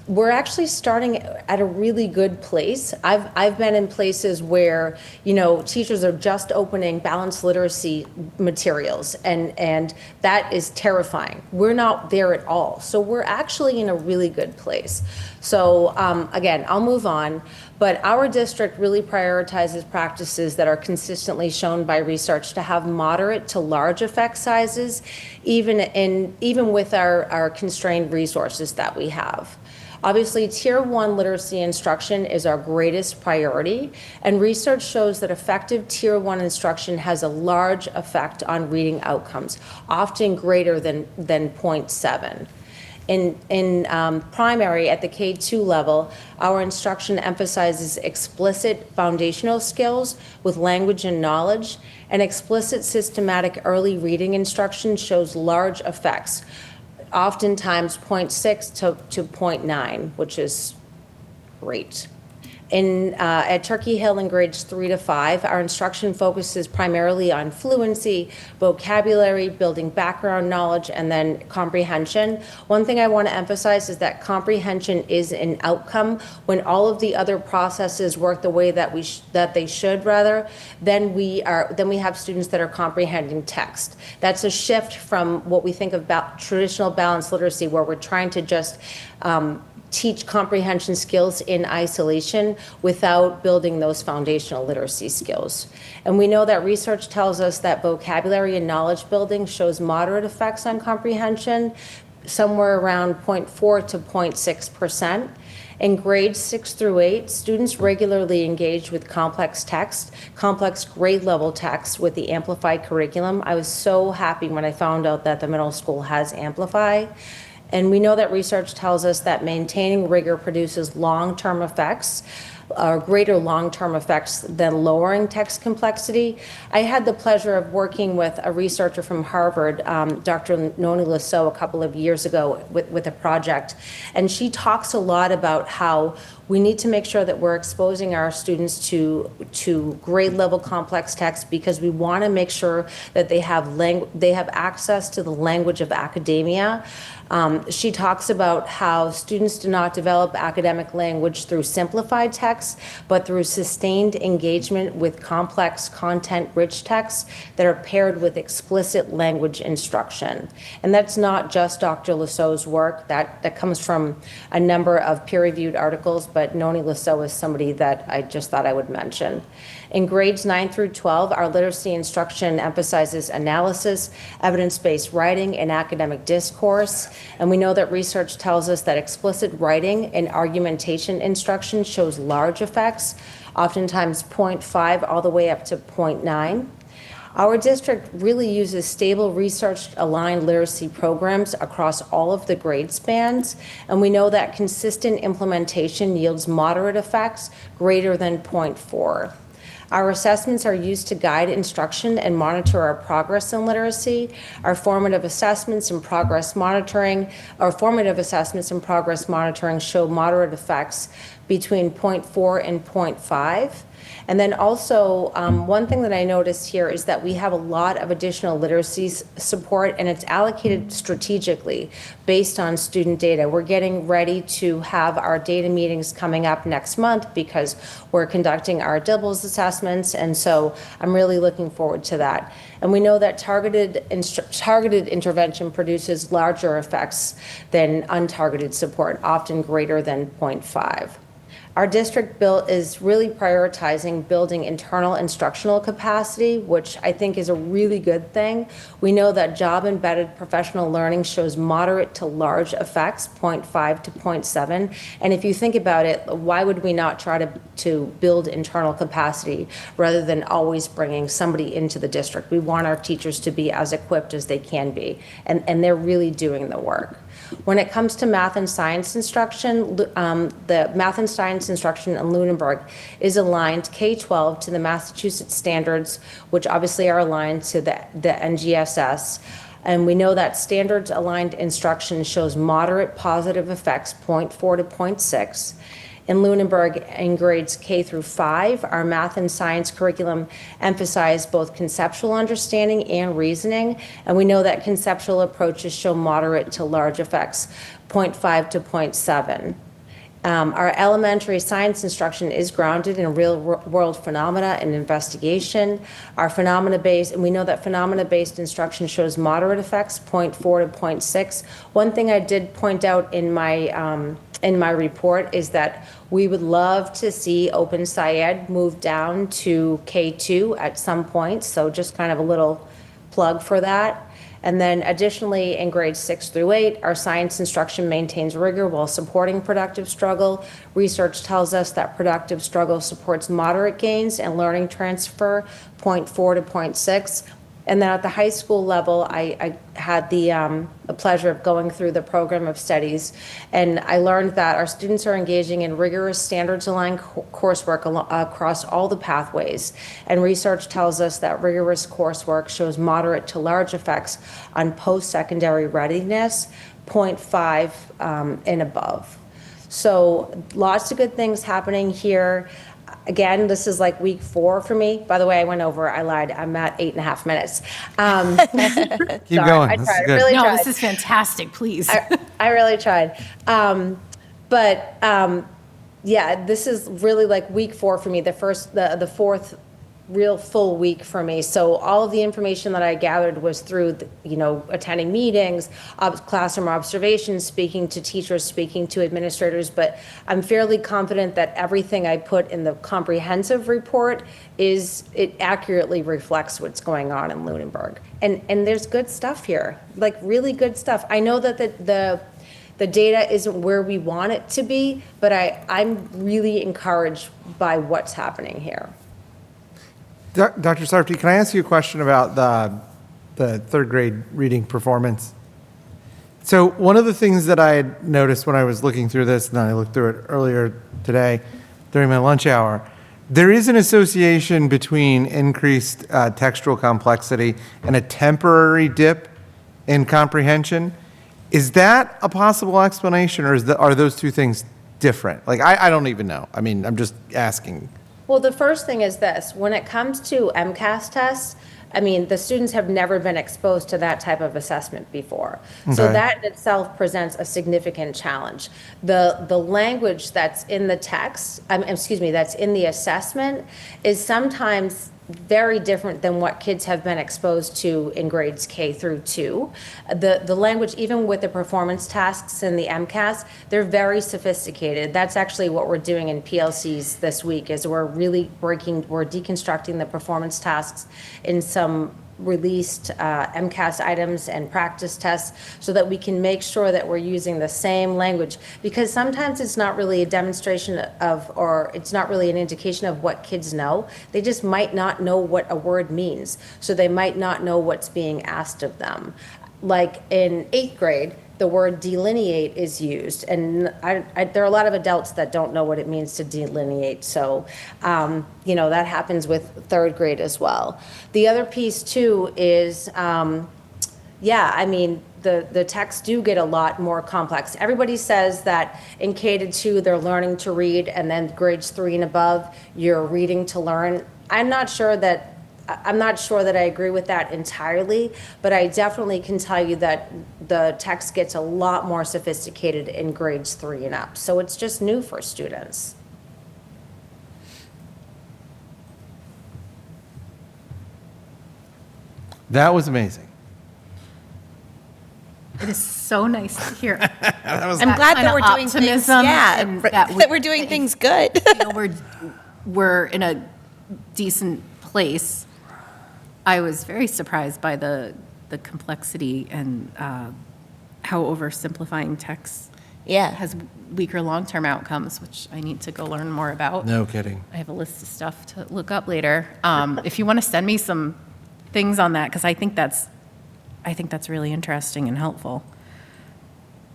We're actually starting at a really good place. I've been in places where, teachers are just opening balanced literacy materials, and that is terrifying. We're not there at all. So we're actually in a really good place. So again, I'll move on, but our district really prioritizes practices that are consistently shown by research to have moderate to large effect sizes, even with our constrained resources that we have. Obviously, Tier 1 literacy instruction is our greatest priority, and research shows that effective Tier 1 instruction has a large effect on reading outcomes, often greater than 0.7. In primary, at the K2 level, our instruction emphasizes explicit foundational skills with language and knowledge, and explicit systematic early reading instruction shows large effects, oftentimes 0.6 to 0.9, which is great. At Turkey Hill in grades 3 to 5, our instruction focuses primarily on fluency, vocabulary, building background knowledge, and then comprehension. One thing I want to emphasize is that comprehension is an outcome. When all of the other processes work the way that they should, then we have students that are comprehending text. That's a shift from what we think about traditional balanced literacy, where we're trying to just teach comprehension skills in isolation without building those foundational literacy skills. And we know that research tells us that vocabulary and knowledge building shows moderate effects on comprehension, somewhere around 0.4 to 0.6%. In grades 6 through 8, students regularly engage with complex text, complex grade level text with the Amplify curriculum. I was so happy when I found out that the middle school has Amplify. And we know that research tells us that maintaining rigor produces long-term effects greater long-term effects than lowering text complexity. I had the pleasure of working with a researcher from Harvard, Dr. Noni Lasso, a couple of years ago with a project, and she talks a lot about how we need to make sure that we're exposing our students to grade level complex text because we want to make sure that they have access to the language of academia. She talks about how students do not develop academic language through simplified texts, but through sustained engagement with complex content-rich texts that are paired with explicit language instruction. And that's not just Dr. Lasso's work. That comes from a number of peer-reviewed articles, but Noni Lasso is somebody that I just thought I would mention. In grades 9 through 12, our literacy instruction emphasizes analysis, evidence-based writing, and academic discourse. And we know that research tells us that explicit writing and argumentation instruction shows large effects, oftentimes 0.5 all the way up to 0.9. Our district really uses stable research-aligned literacy programs across all of the grade spans, and we know that consistent implementation yields moderate effects greater than 0.4. Our assessments are used to guide instruction and monitor our progress in literacy. Our formative assessments and progress monitoring show moderate effects between 0.4 and 0.5. And then also, one thing that I noticed here is that we have a lot of additional literacy support, and it's allocated strategically based on student data. We're getting ready to have our data meetings coming up next month because we're conducting our DIBELS assessments, and so I'm really looking forward to that. And we know that targeted intervention produces larger effects than untargeted support, often greater than 0.5. Our district is really prioritizing building internal instructional capacity, which I think is a really good thing. We know that job-embedded professional learning shows moderate to large effects, 0.5 to 0.7. And if you think about it, why would we not try to build internal capacity rather than always bringing somebody into the district? We want our teachers to be as equipped as they can be, and they're really doing the work. When it comes to math and science instruction, the math and science instruction in Lunenburg is aligned K-12 to the Massachusetts standards, which obviously are aligned to the NGSS. And we know that standards-aligned instruction shows moderate positive effects, 0.4 to 0.6. In Lunenburg, in grades K through 5, our math and science curriculum emphasize both conceptual understanding and reasoning, and we know that conceptual approaches show moderate to large effects, 0.5 to 0.7. Our elementary science instruction is grounded in real-world phenomena and investigation. Our phenomena-based, and we know that phenomena-based instruction shows moderate effects, 0.4 to 0.6. One thing I did point out in my report is that we would love to see Open SciEd move down to K2 at some point, so just kind of a little plug for that. And then additionally, in grades 6 through 8, our science instruction maintains rigor while supporting productive struggle. Research tells us that productive struggle supports moderate gains and learning transfer, 0.4 to 0.6. And then at the high school level, I had the pleasure of going through the program of studies, and I learned that our students are engaging in rigorous standards-aligned coursework across all the pathways. And research tells us that rigorous coursework shows moderate to large effects on post-secondary readiness, 0.5 and above. So lots of good things happening here. Again, this is like week 4 for me. By the way, I went over, I lied, I'm at 8.5 minutes. Keep going. I This is tried, good. really No, tried. this is fantastic, please. I really tried. Yeah, this is really like week 4 for me, the fourth real full week for me. So all of the information that I gathered was through, attending meetings, classroom observations, speaking to teachers, speaking to administrators, but I'm fairly confident that everything I put in the comprehensive report it accurately reflects what's going on in Lunenburg. And there's good stuff here, like really good stuff. I know that the data isn't where we want it to be, but I'm really encouraged by what's happening here. Dr. Sarfati, can I ask you a question about the third grade reading performance? So one of the things that I had noticed when I was looking through this, and then I looked through it earlier today, during my lunch hour. There is an association between increased textual complexity and a temporary dip in comprehension. Is that a possible explanation, or are those two things different? Like, I don't even know. I mean, I'm just asking. Well, the first thing is this, when it comes to MCAS tests, I mean, the students have never been exposed to that type of assessment before. So Okay. that in itself presents a significant challenge. The language that's in the text, that's in the assessment is sometimes very different than what kids have been exposed to in grades K through 2. The language, even with the performance tasks in the MCAS, they're very sophisticated. That's actually what we're doing in PLCs this week, is we're deconstructing the performance tasks in some released MCAS items and practice tests so that we can make sure that we're using the same language, because sometimes it's not really a demonstration of, or it's not really an indication of what kids know. They just might not know what a word means, so they might not know what's being asked of them. Like in 8th grade, the word delineate is used, and there are a lot of adults that don't know what it means to delineate, so that happens with 3rd grade as well. The other piece too is, the texts do get a lot more complex. Everybody says that in K to 2 they're learning to read, and then grades 3 and above you're reading to learn. I'm not sure that I agree with that entirely, but I definitely can tell you that the text gets a lot more sophisticated in grades 3 and up. So it's just new for students. That was amazing. It is so nice to hear. I'm glad that we're doing things, optimism yeah, and that we're doing things good. We're in a decent place. I was very surprised by the complexity and how oversimplifying text has weaker long-term outcomes, which I need to go learn more about. No kidding. I have a list of stuff to look up later. If you want to send me some things on that, because I think that's really interesting and helpful.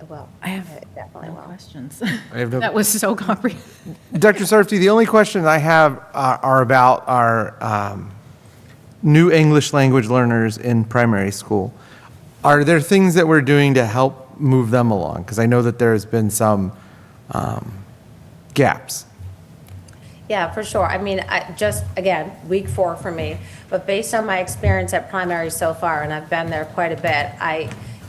Well, I have definitely will. questions. I have no- That was so comprehensive. Dr. Sarfty, the only questions I have are about our new English language learners in primary school. Are there things that we're doing to help move them along? Because I know that there's been some gaps. Yeah, for sure. I mean, again, week 4 for me, but based on my experience at primary so far, and I've been there quite a bit,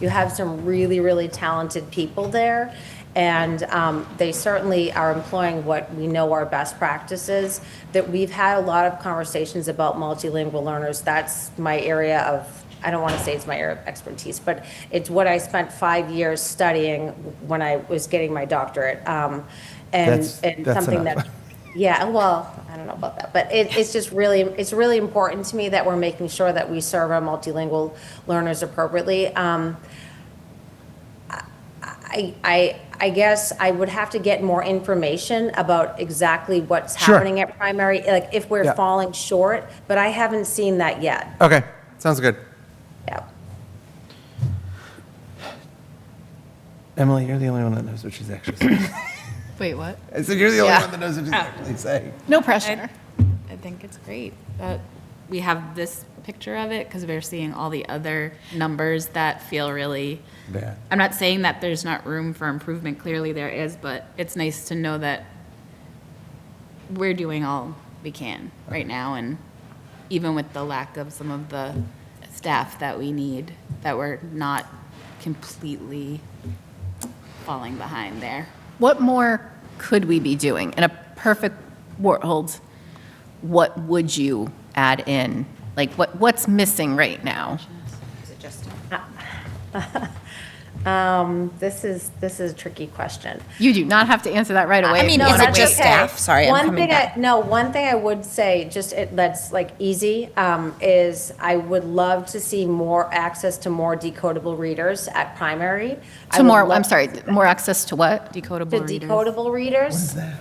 you have some really, really talented people there, and they certainly are employing what we know are best practices. That we've had a lot of conversations about multilingual learners. That's my area of, I don't want to say it's my area of expertise, but it's what I spent 5 years studying when I was getting my doctorate. That's Something enough. that, yeah, well, I don't know about that, but it's really important to me that we're making sure that we serve our multilingual learners appropriately. I guess I would have to get more information about exactly what's Sure. happening at primary, like if we're Yeah. falling short, but I haven't seen that yet. Okay, sounds good. Yeah. Emily, you're the only one that knows what she's actually saying. Wait, what? I said you're the only Yeah. one that knows what she's actually saying. No pressure. I think it's great that we have this picture of it because we're seeing all the other numbers that feel really, Bad. I'm not saying that there's not room for improvement, clearly there is, but it's nice to know that we're doing all we can right now, and even with the lack of some of the staff that we need, that we're not completely falling behind there. What more could we be doing? In a perfect world, what would you add in? Like, what's missing right now? This is a tricky question. You do not have to answer that right away. I mean, if you is wanna it just wait. staff? Sorry, I'm coming back. One thing I would say, that's like easy, is I would love to see more access to more decodable readers at primary. I To would more, love I'm sorry, more access to what? Decodable to readers. decodable readers. What is that?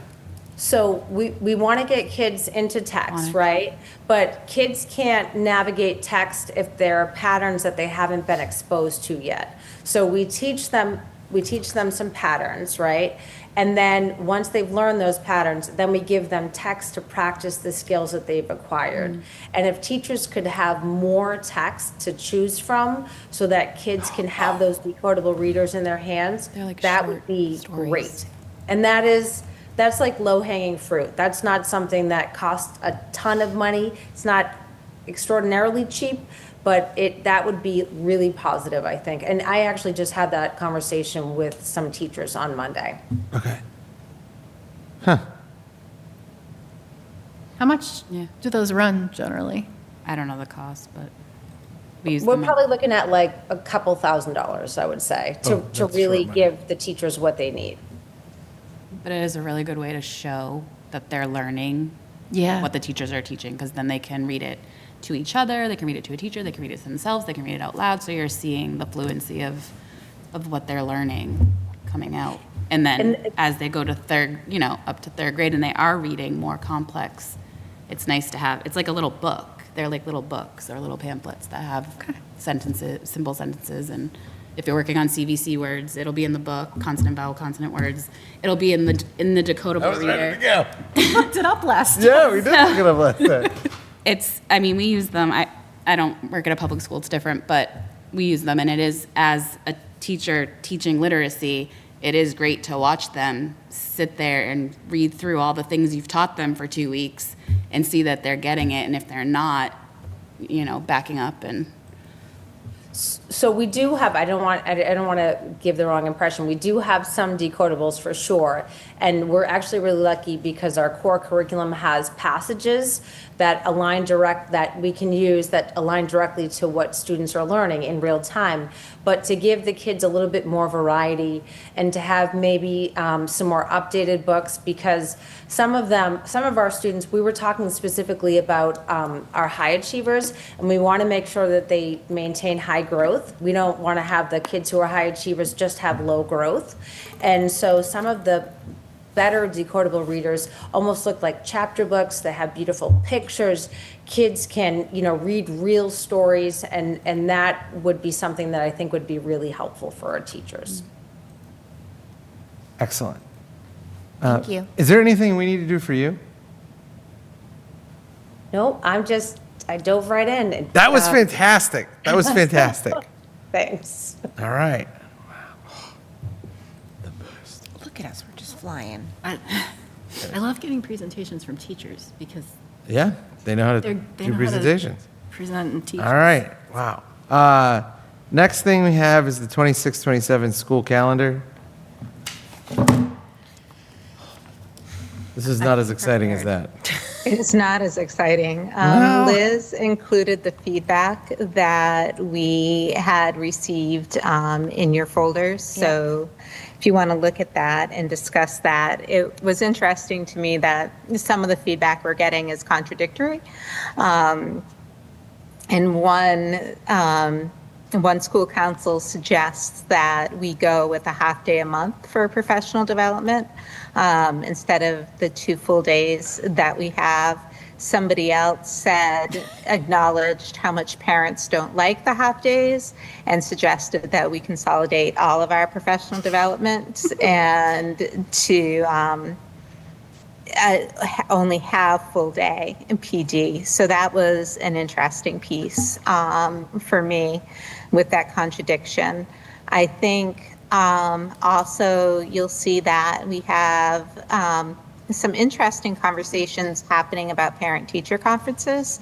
So we want to get kids into text, right? But kids can't navigate text if there are patterns that they haven't been exposed to yet. So we teach them some patterns, right? And then, once they've learned those patterns, then we give them text to practice the skills that they've acquired. And if teachers could have more text to choose from so that kids can have those decodable readers in their hands, They're like that short would be stories. great. And that's like low-hanging fruit. That's not something that costs a ton of money. It's not extraordinarily cheap, but that would be really positive, I think. And I actually just had that conversation with some teachers on Monday. Okay. How much Yeah. do those run generally? I don't know the cost, but we use We're them. probably looking at like a couple $1,000s, I would say, to that's really short money. give the teachers what they need. But it is a really good way to show that they're learning Yeah. what the teachers are teaching, because then they can read it to each other, they can read it to a teacher, they can read it to themselves, they can read it out loud, so you're seeing the fluency of what they're learning coming out. And then And- as they go to up to third grade and they are reading more complex, it's nice to have, it's like a little book. They're like little books or little pamphlets that have sentences, simple sentences, and if you're working on CVC words, it'll be in the book, consonant, vowel, consonant words. It'll be in the decodable reader. go. Looked it up last. Yeah, we did look it up last time. We use them, I don't work at a public school, it's different, but we use them, and it is, as a teacher teaching literacy, it is great to watch them sit there and read through all the things you've taught them for 2 weeks and see that they're getting it, and if they're not, backing up and. So we do have, I don't want to give the wrong impression, we do have some decodables for sure. And we're actually really lucky because our core curriculum has passages that we can use that align directly to what students are learning in real time. But to give the kids a little bit more variety and to have maybe some more updated books, because some of our students, we were talking specifically about our high achievers, and we want to make sure that they maintain high growth. We don't want to have the kids who are high achievers just have low growth. And so some of the better decodable readers almost look like chapter books that have beautiful pictures. Kids can, read real stories, and that would be something that I think would be really helpful for our teachers. Excellent. Thank you. Is there anything we need to do for you? No, I dove right in. and, That was fantastic. That was fantastic. Thanks. All right. Look at us, we're just flying. I love getting presentations from teachers because Yeah, they know how to they do know how to presentations. present and teach. All right. Wow. Next thing we have is the 26-27 school calendar. This is not as exciting as that. It's not as exciting. No. Liz included the feedback that we had received in your folders. So if you want to look at that and discuss that, it was interesting to me that some of the feedback we're getting is contradictory. And one school council suggests that we go with a half day a month for professional development instead of the 2 full days that we have. Somebody else acknowledged how much parents don't like the half days and suggested that we consolidate all of our professional development and to only have full day in PD. So that was an interesting piece for me with that contradiction. I think also you'll see that we have some interesting conversations happening about parent-teacher conferences.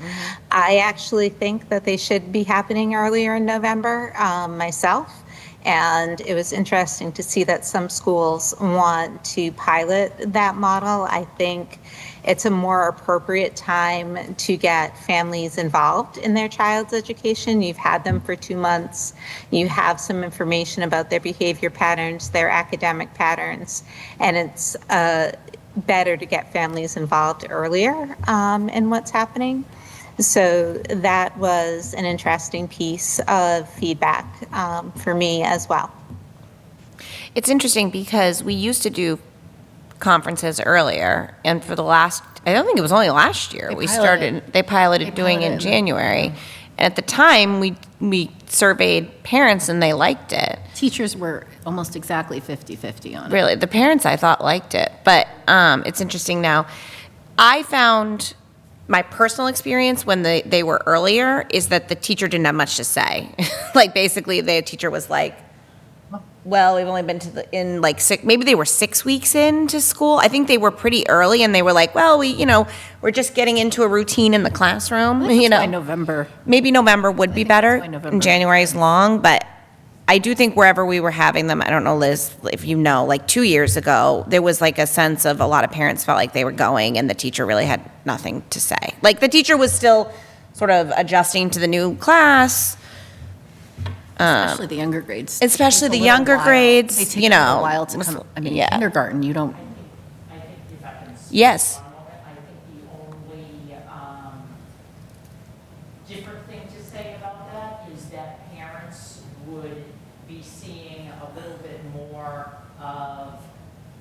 I actually think that they should be happening earlier in November myself. And it was interesting to see that some schools want to pilot that model. I think it's a more appropriate time to get families involved in their child's education. You've had them for 2 months. You have some information about their behavior patterns, their academic patterns, and it's better to get families involved earlier in what's happening. So that was an interesting piece of feedback for me as well. It's interesting because we used to do conferences earlier, and for the last, I don't think it was only last year, they piloted doing in January. And at the time, we surveyed parents and they liked it. Teachers were almost exactly 50-50 on it. Really, the parents I thought liked it, but it's interesting now. I found my personal experience when they were earlier is that the teacher didn't have much to say. Like basically, the teacher was like, "Well, we've only been in like maybe they were 6 weeks into school. I think they were pretty early, and they were like, well, we're just getting into a routine in the classroom. By November. Maybe November would be better. by November. And January is long, but I do think wherever we were having them, I don't know, Liz, if you know, like 2 years ago, there was like a sense of a lot of parents felt like they were going and the teacher really had nothing to say. Like the teacher was still sort of adjusting to the new class. Especially the younger grades. Especially Take a the little younger while. grades, They take you a little know, while to was- come, I mean, yeah. kindergarten, you don't, I think if I can speak Yes. for a moment, I think the only different thing to say about that is that parents would be seeing a little bit more of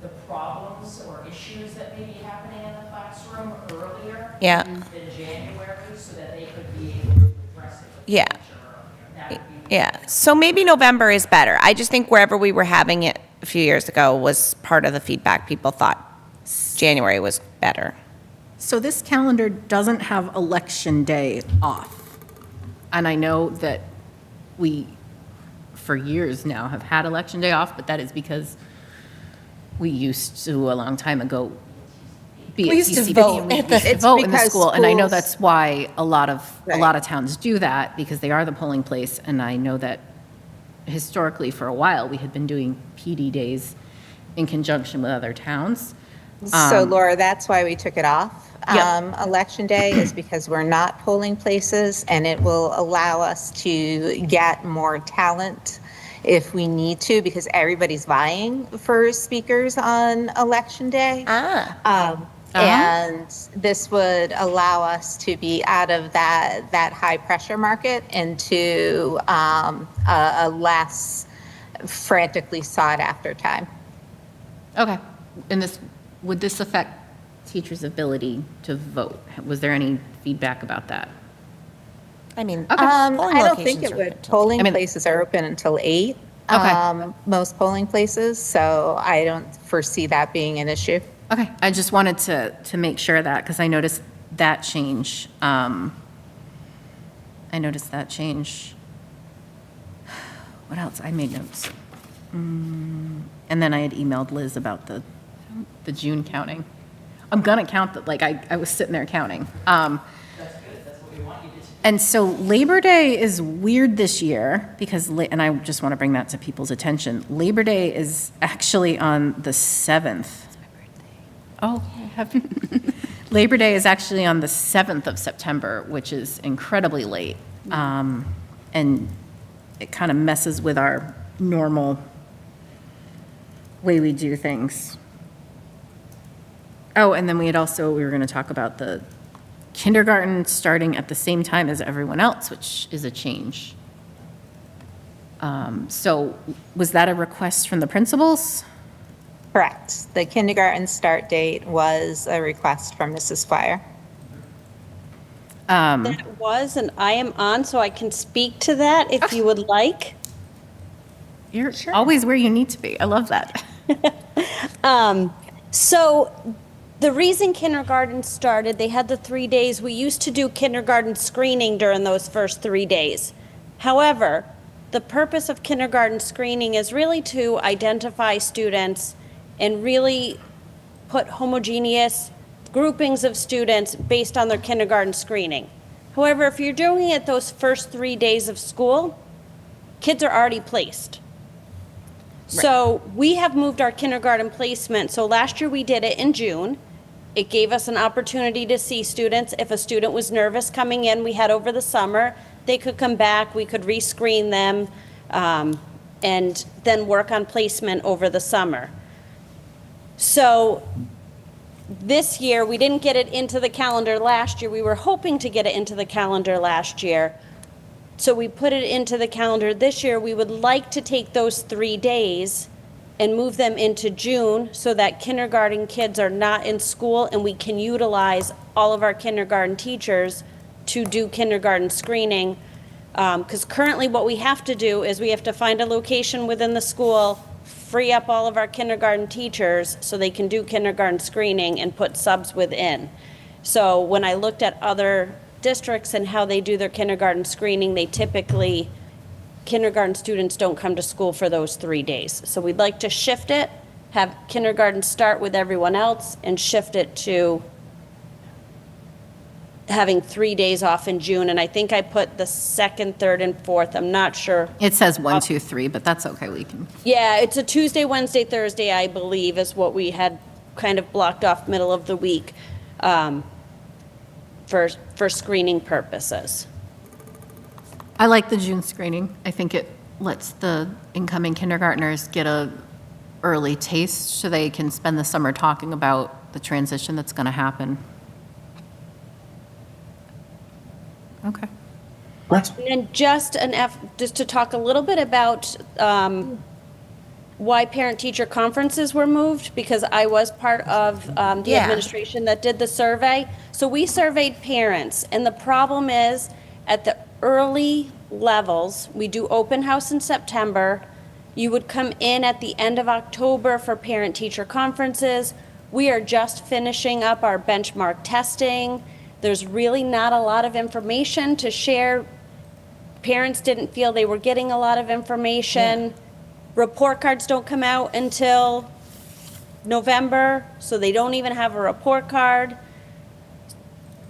the problems or issues that may be happening in the classroom earlier Yeah. than January, so that they could be able to address it with the Yeah. teacher earlier. That would be Yeah, so maybe November is better. I just think wherever we were having it a few years ago was part of the feedback. People thought January was better. so this calendar doesn't have election day off. And I know that we, for years now, have had election day off, but that is because we used to, a long time ago, be We at used to PCB, vote and we at the- used to It's vote in the because school. And I know schools- that's why a lot Right. of towns do that, because they are the polling place. And I know that historically, for a while, we had been doing PD days in conjunction with other towns. So Laura, that's why we took it off. Yep. Election day is because we're not polling places, and it will allow us to get more talent if we need to, because everybody's vying for speakers on election day. And this would allow us to be out of that high pressure market into a less frantically sought after time. Okay. And would this affect teachers' ability to vote? Was there any feedback about that? I mean, I polling don't think locations it are would. open till- Polling I mean- places are open until 8. Okay. Most polling places, so I don't foresee that being an issue. Okay, I just wanted to make sure of that, because I noticed that change. I noticed that change. What else? I made notes. And then I had emailed Liz about the June counting. I'm gonna count that, like, I was sitting there counting. And so Labor Day is weird this year because, and I just want to bring that to people's attention. Labor Day is actually on the 7th. Oh, Labor Day is actually on the 7th of September, which is incredibly late. And it kind of messes with our normal way we do things. Oh, and then we were going to talk about the kindergarten starting at the same time as everyone else, which is a change. So was that a request from the principals? Correct. The kindergarten start date was a request from Mrs. Squire. That was, and I am on, so I can speak to that if you would like. You're always where you need to be. I love that. So the reason kindergarten started, they had the 3 days. We used to do kindergarten screening during those first 3 days. However, the purpose of kindergarten screening is really to identify students and really put homogeneous groupings of students based on their kindergarten screening. However, if you're doing it those first 3 days of school, kids are already placed. So we have moved our kindergarten placement. So last year we did it in June. It gave us an opportunity to see students. If a student was nervous coming in, we had over the summer, they could come back, we could rescreen them, and then work on placement over the summer. So this year, we didn't get it into the calendar last year. We were hoping to get it into the calendar last year. So we put it into the calendar this year. We would like to take those 3 days and move them into June so that kindergarten kids are not in school and we can utilize all of our kindergarten teachers to do kindergarten screening. Because currently what we have to do is we have to find a location within the school, free up all of our kindergarten teachers so they can do kindergarten screening and put subs within. So when I looked at other districts and how they do their kindergarten screening, they typically, kindergarten students don't come to school for those 3 days. So we'd like to shift it, have kindergarten start with everyone else, and shift it to having 3 days off in June. And I think I put the 2nd, 3rd, and 4th. I'm not sure. It says 1, 2, 3, but that's okay, we can. Yeah, it's a Tuesday, Wednesday, Thursday, I believe, is what we had kind of blocked off middle of the week for screening purposes. I like the June screening. I think it lets the incoming kindergartners get a early taste so they can spend the summer talking about the transition that's going to happen. Okay. And then just just to talk a little bit about why parent-teacher conferences were moved, because I was part of the Yeah. administration that did the survey. So we surveyed parents, and the problem is, at the early levels, we do open house in September. You would come in at the end of October for parent-teacher conferences. We are just finishing up our benchmark testing. There's really not a lot of information to share. Parents didn't feel they were getting a lot of information. Report cards don't come out until November, so they don't even have a report card.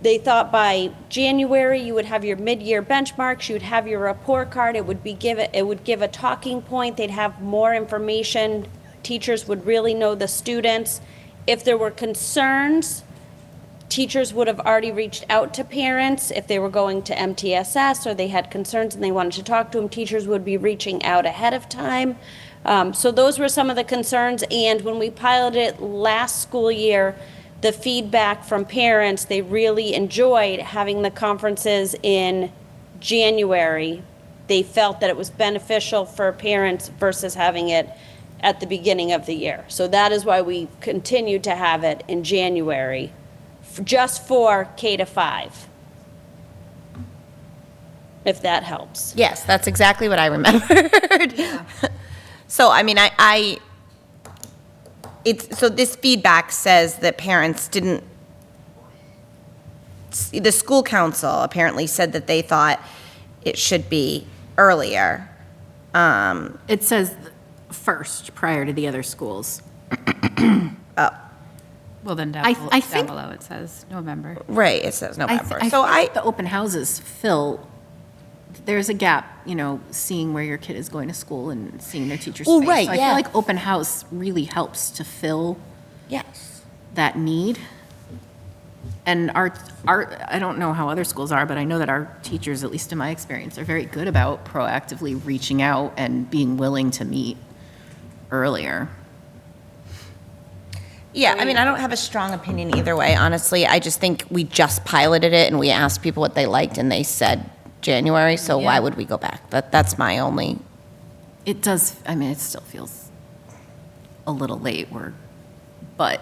They thought by January you would have your mid-year benchmarks, you'd have your report card, it would give a talking point, they'd have more information, teachers would really know the students. If there were concerns, teachers would have already reached out to parents. If they were going to MTSS or they had concerns and they wanted to talk to them, teachers would be reaching out ahead of time. So those were some of the concerns, and when we piloted it last school year, the feedback from parents, they really enjoyed having the conferences in January. They felt that it was beneficial for parents versus having it at the beginning of the year. So that is why we continued to have it in January, just for K to 5, if that helps. Yes, that's exactly what I remembered. So, I mean, so this feedback says that parents didn't, the school council apparently said that they thought it should be earlier. It says first, prior to the other schools. Well, then I down think- below it says November. Right, it says November. I So feel like the open houses fill, there's a gap, seeing where your kid is going to school and seeing their teacher's Well, face. right, So I yeah. feel like open house really helps to fill yes. that need. And our, I don't know how other schools are, but I know that our teachers, at least in my experience, are very good about proactively reaching out and being willing to meet earlier. Yeah, I mean, I don't have a strong opinion either way, honestly. I just think we just piloted it and we asked people what they liked and they said January, so why Yeah. would we go back? That's my only, It does, I mean, it still feels a little late, but,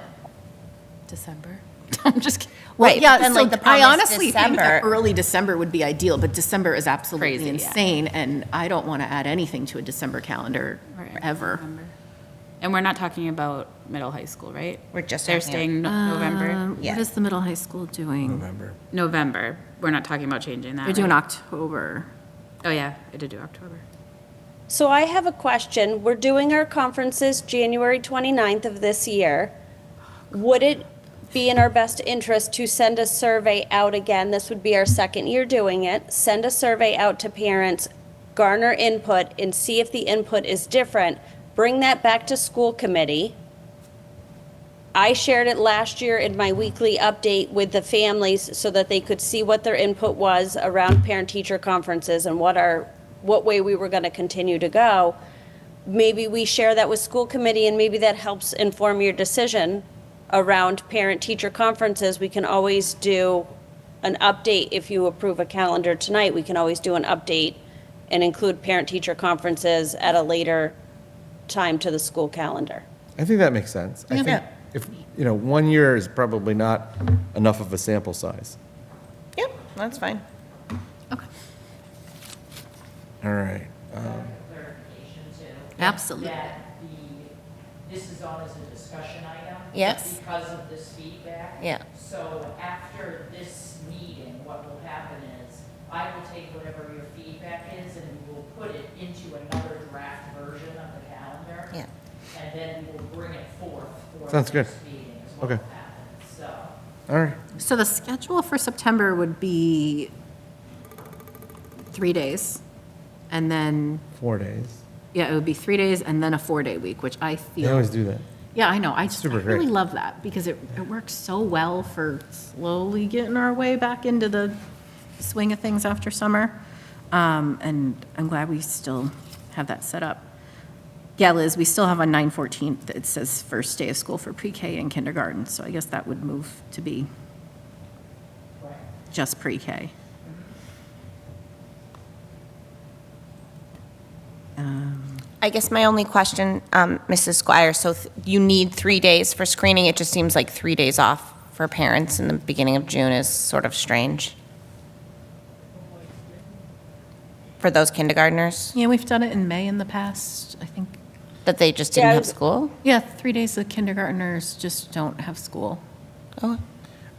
December. I'm just kidding. Well, Right, but yeah, then, so like, the I problem is honestly think that December- early December would be ideal, but December is absolutely Crazy, yeah. insane, and I don't want to add anything to a December calendar Right. ever. November. And we're not talking about middle high school, right? We're just They're talking staying November. Yeah. What is the middle high school doing? November. We're not talking about changing that. They're doing right? October. Oh, yeah, I did do October. So I have a question. We're doing our conferences January 29th of this year. Would it be in our best interest to send a survey out again? This would be our second year doing it. Send a survey out to parents, garner input, and see if the input is different. Bring that back to school committee. I shared it last year in my weekly update with the families so that they could see what their input was around parent-teacher conferences and what way we were going to continue to go. Maybe we share that with school committee, and maybe that helps inform your decision around parent-teacher conferences. We can always do an update. If you approve a calendar tonight, we can always do an update and include parent-teacher conferences at a later time to the school calendar. I think that makes sense. I think if, 1 year is probably not enough of a sample size. Yep. That's fine. Okay. All right. Clarification too. Absolutely. That this is on as a discussion item. Yes. Because of this feedback. Yeah. So after this meeting, what will happen is, I will take whatever your feedback is and we will put it into another draft version of the calendar. Yeah. And then we will bring it forth for Sounds the good. next meeting is what Okay. will happen, so. All right. So the schedule for September would be 3 days, and then, 4 days. yeah, it would be 3 days and then a 4-day week, which I They feel. always do that. Yeah, I know. I just I Super great. really love that because it works so well for slowly getting our way back into the swing of things after summer. And I'm glad we still have that set up. Yeah, Liz, we still have on 9/14 that it says first day of school for pre-K and kindergarten, so I guess that would move to be just pre-K. I guess my only question, Mrs. Squire, so you need 3 days for screening? It just seems like 3 days off for parents in the beginning of June is sort of strange. For those kindergartners, Yeah, we've done it in May in the past, I think. that they just didn't Yeah, have school? Yeah, 3 days of kindergartners just don't have school. Oh,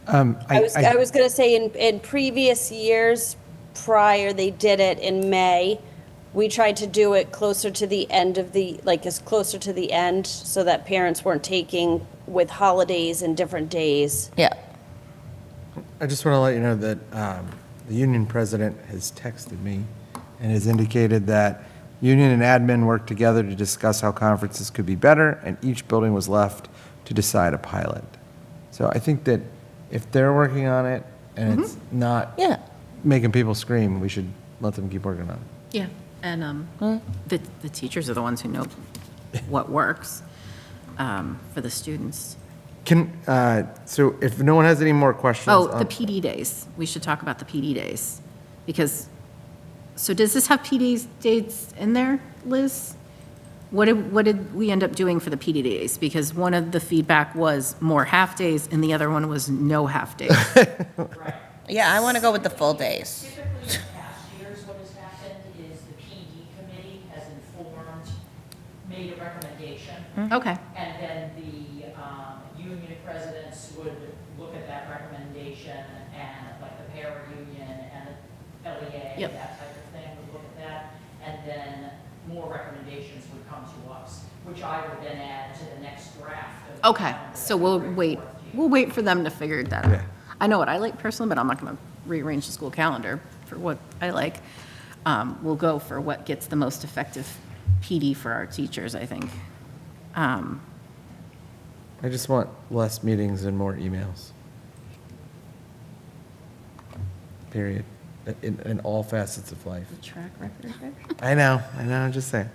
I was going to say, in previous years prior, they did it in May. We tried to do it closer to the end of as closer to the end, so that parents weren't taking with holidays and different days. yeah. I just want to let you know that the union president has texted me and has indicated that union and admin worked together to discuss how conferences could be better, and each building was left to decide a pilot. So I think that if they're working on it and it's not Yeah. making people scream, we should let them keep working on it. Yeah, and the teachers are the ones who know what works for the students. So if no one has any more questions. Oh, the on- PD days. We should talk about the PD days. Because, so does this have PD dates in there, Liz? What did we end up doing for the PD days? Because one of the feedback was more half-days and the other one was no half-days. Yeah, I want to go with the full days. Typically, in past years, what has happened is the PD committee has made a recommendation. Okay, And then the union presidents would look at that recommendation and like the para union and the LEA, Yep. that type of thing would look at that. And then more recommendations would come to us, which I would then add to the next draft. Of the okay. calendar So that we we'll bring wait, forth to you. we'll wait for them to figure that Yeah. out. I know what I like personally, but I'm not going to rearrange the school calendar for what I like. We'll go for what gets the most effective PD for our teachers, I think. I just want less meetings and more emails. Period. In all facets of life. Track record there. I know, I'm just saying.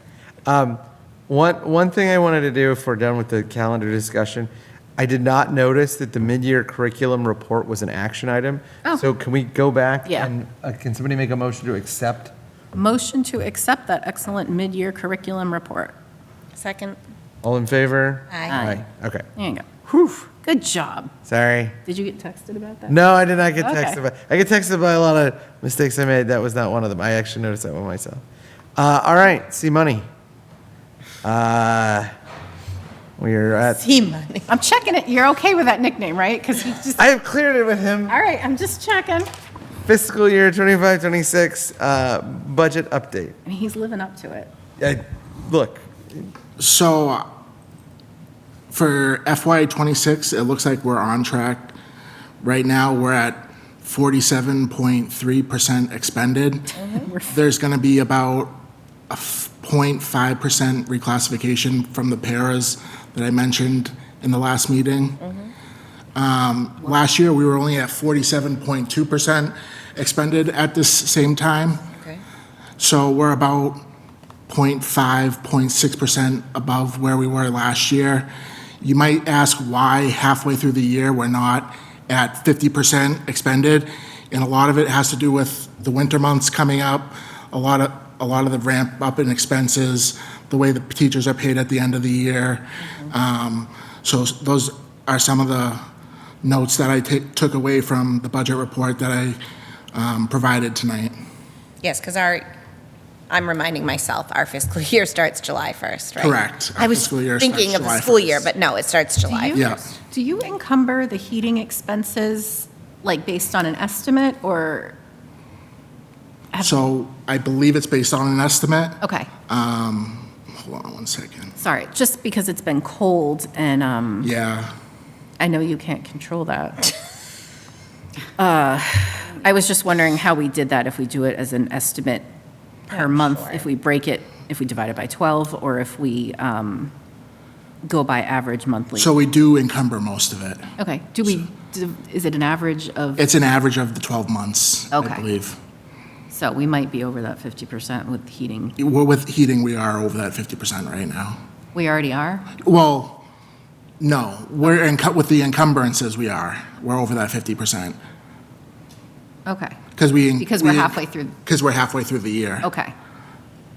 One thing I wanted to do, if we're done with the calendar discussion, I did not notice that the mid-year curriculum report was an action item. Oh. So can we go back? Yeah. And can somebody make a motion to accept? Motion to accept that excellent mid-year curriculum report. Second? All in favor? Aye. Okay. There you go. Whew, good job. Sorry. Did you get texted about that? No, I did not get Okay. texted by, I get texted by a lot of mistakes I made. That was not one of them. I actually noticed that one myself. All right, see money. We're at, E-money. I'm checking it. You're okay with that nickname, right? Because he just, I have cleared it with him. all right, I'm just checking. Fiscal year 25, 26, budget update. And he's living up to it. Look, So for FY '26, it looks like we're on track. Right now, we're at 47.3% expended. There's going to be about a 0.5% reclassification from the paras that I mentioned in the last meeting. Last year, we were only at 47.2% expended at this same time. Okay. So we're about 0.5, 0.6% above where we were last year. You might ask why halfway through the year we're not at 50% expended, and a lot of it has to do with the winter months coming up, a lot of the ramp up in expenses, the way the teachers are paid at the end of the year. So those are some of the notes that I took away from the budget report that I provided tonight. Yes, because I'm reminding myself, our fiscal year starts July 1st, right? Correct. Our I was fiscal year thinking starts of the July school year, 1st. but no, it starts July. Yeah. Do you encumber the heating expenses, like, based on an estimate, or? So I believe it's based on an estimate. Okay, Hold on one second. sorry, just because it's been cold, and Yeah. I know you can't control that. I was just wondering how we did that, if we do it as an estimate per month, if we break it, if we divide it by 12, or if we go by average monthly. So we do encumber most of it. Okay, is it an average of, It's an average of the 12 months, I Okay. believe. so we might be over that 50% with heating. With heating, we are over that 50% right now. We already are? Well, no, with the encumbrances, we are. We're over that 50%. Okay, Because because we're halfway through, Because we're halfway through the year. okay.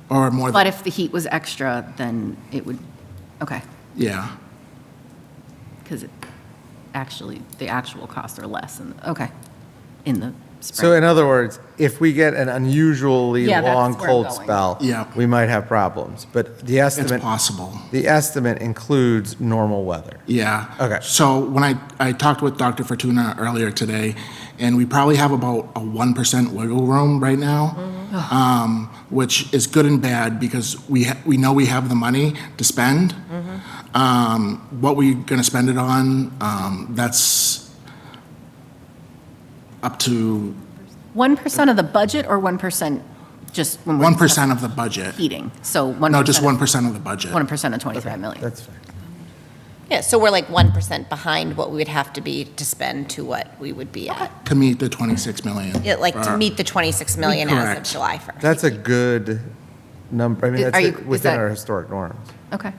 Or more But than, if the heat was extra, then it would, okay, yeah. because actually, the actual costs are less, okay, in the So spring. in other words, if we get an unusually Yeah, that's long where I'm cold going. spell, Yeah. we might have problems. But the It's estimate, possible. the estimate includes normal weather. Yeah. Okay. So when I talked with Dr. Fortuna earlier today, and we probably have about a 1% wiggle room right now, which is good and bad because we know we have the money to spend. What we're going to spend it on, that's up to 1% of the budget, or 1% just when we're 1% of the budget. heating? So 1%. No, just 1% of the budget. 1% of 25 million. That's fine. Yeah, so we're like 1% behind what we would have to be to spend to what we would be at. To meet the 26 million. Yeah, like to Or- meet the 26 million as of Correct. July 1st. That's a good number. I mean, Are that's you- is within that- our historic norms. Okay,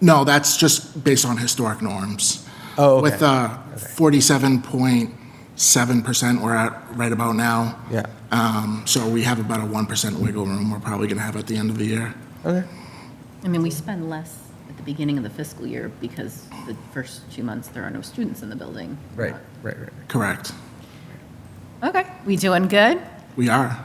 No, that's just based on historic norms. Oh, okay. With 47.7% we're at right about now. Yeah. So we have about a 1% wiggle room we're probably going to have at the end of the year. Okay. I mean, we spend less at the beginning of the fiscal year because the first 2 months, there are no students in the building. Right. Correct. Okay, we doing good? We are.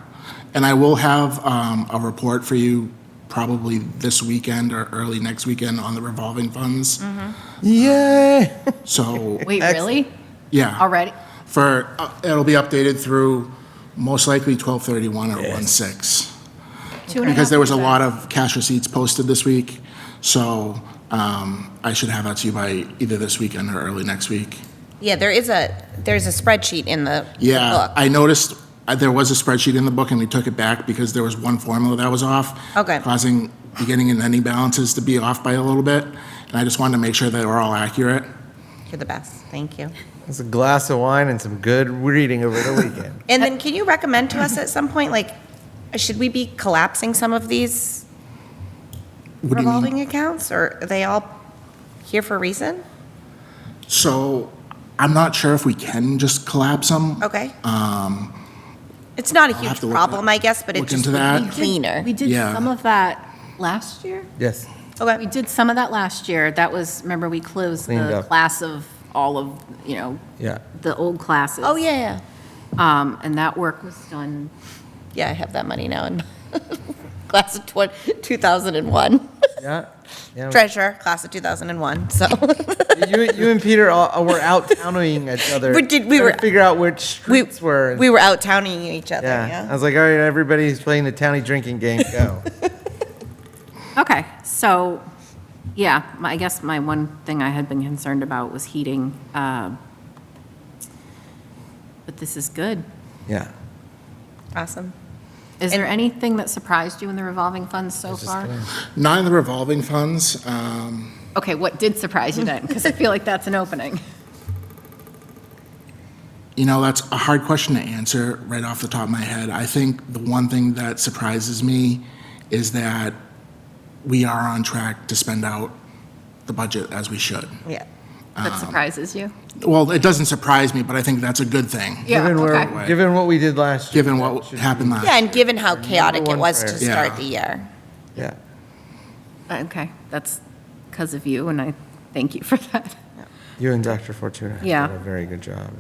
And I will have a report for you probably this weekend or early next weekend on the revolving funds. Yay! So, Wait, really? yeah. Already? It'll be updated through most likely 12/31 or 1/6. 2.5%. Because there was a lot of cash receipts posted this week, so I should have that to you by either this weekend or early next week. Yeah, there's a spreadsheet in the Yeah, book. I noticed there was a spreadsheet in the book, and we took it back because there was one formula that was off. Okay. Causing beginning and ending balances to be off by a little bit, and I just wanted to make sure they were all accurate. You're the best, thank you. It's a glass of wine and some good reading over the weekend. And then can you recommend to us at some point, like, should we be collapsing some of these What do you mean? revolving accounts, or are they all here for a reason? So I'm not sure if we can just collapse them. Okay. It's not a have huge to look problem, I guess, but it look just into would that. be cleaner. We did Yeah. some of that last year? Yes. We Okay. did some of that last year. That was, remember, we closed Cleaned the up. class of all of, Yeah. the old classes. Oh, yeah. And that work was done. Yeah, I have that money now in class of 2001. Yeah. Yeah. Treasurer, class of 2001, so. You and Peter were out towning each other. We did- we trying were- to figure out which streets were. We were out towning each other, Yeah. I yeah. was like, all right, everybody's playing the towny drinking game. Go. Okay, so, yeah, I guess my one thing I had been concerned about was heating. But this is good. Yeah. Awesome. Is there anything that surprised you in the revolving funds so far? Not in the revolving funds. Okay, what did surprise you then? Because I feel like that's an opening. You know, that's a hard question to answer right off the top of my head. I think the one thing that surprises me is that we are on track to spend out the budget as we should. Yeah. That surprises you? Well, it doesn't surprise me, but I think that's a good thing, Yeah, okay. Given what we did last year. given that what should happened be- last. Yeah, and given how chaotic it one was to priority. start Yeah. the year. Yeah. Okay, that's because of you, and I thank you for that. You and Dr. Fortuna Yeah. did a very good job.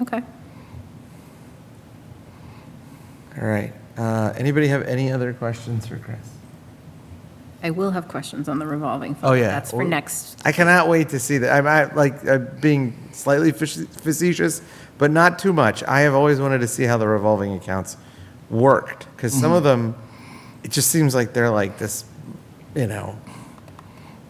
Okay. All right. Anybody have any other questions for Chris? I will have questions on the revolving fund. Oh, yeah. That's for next. I cannot wait to see that. I'm being slightly facetious, but not too much. I have always wanted to see how the revolving accounts worked, because some of them, it just seems like they're like this,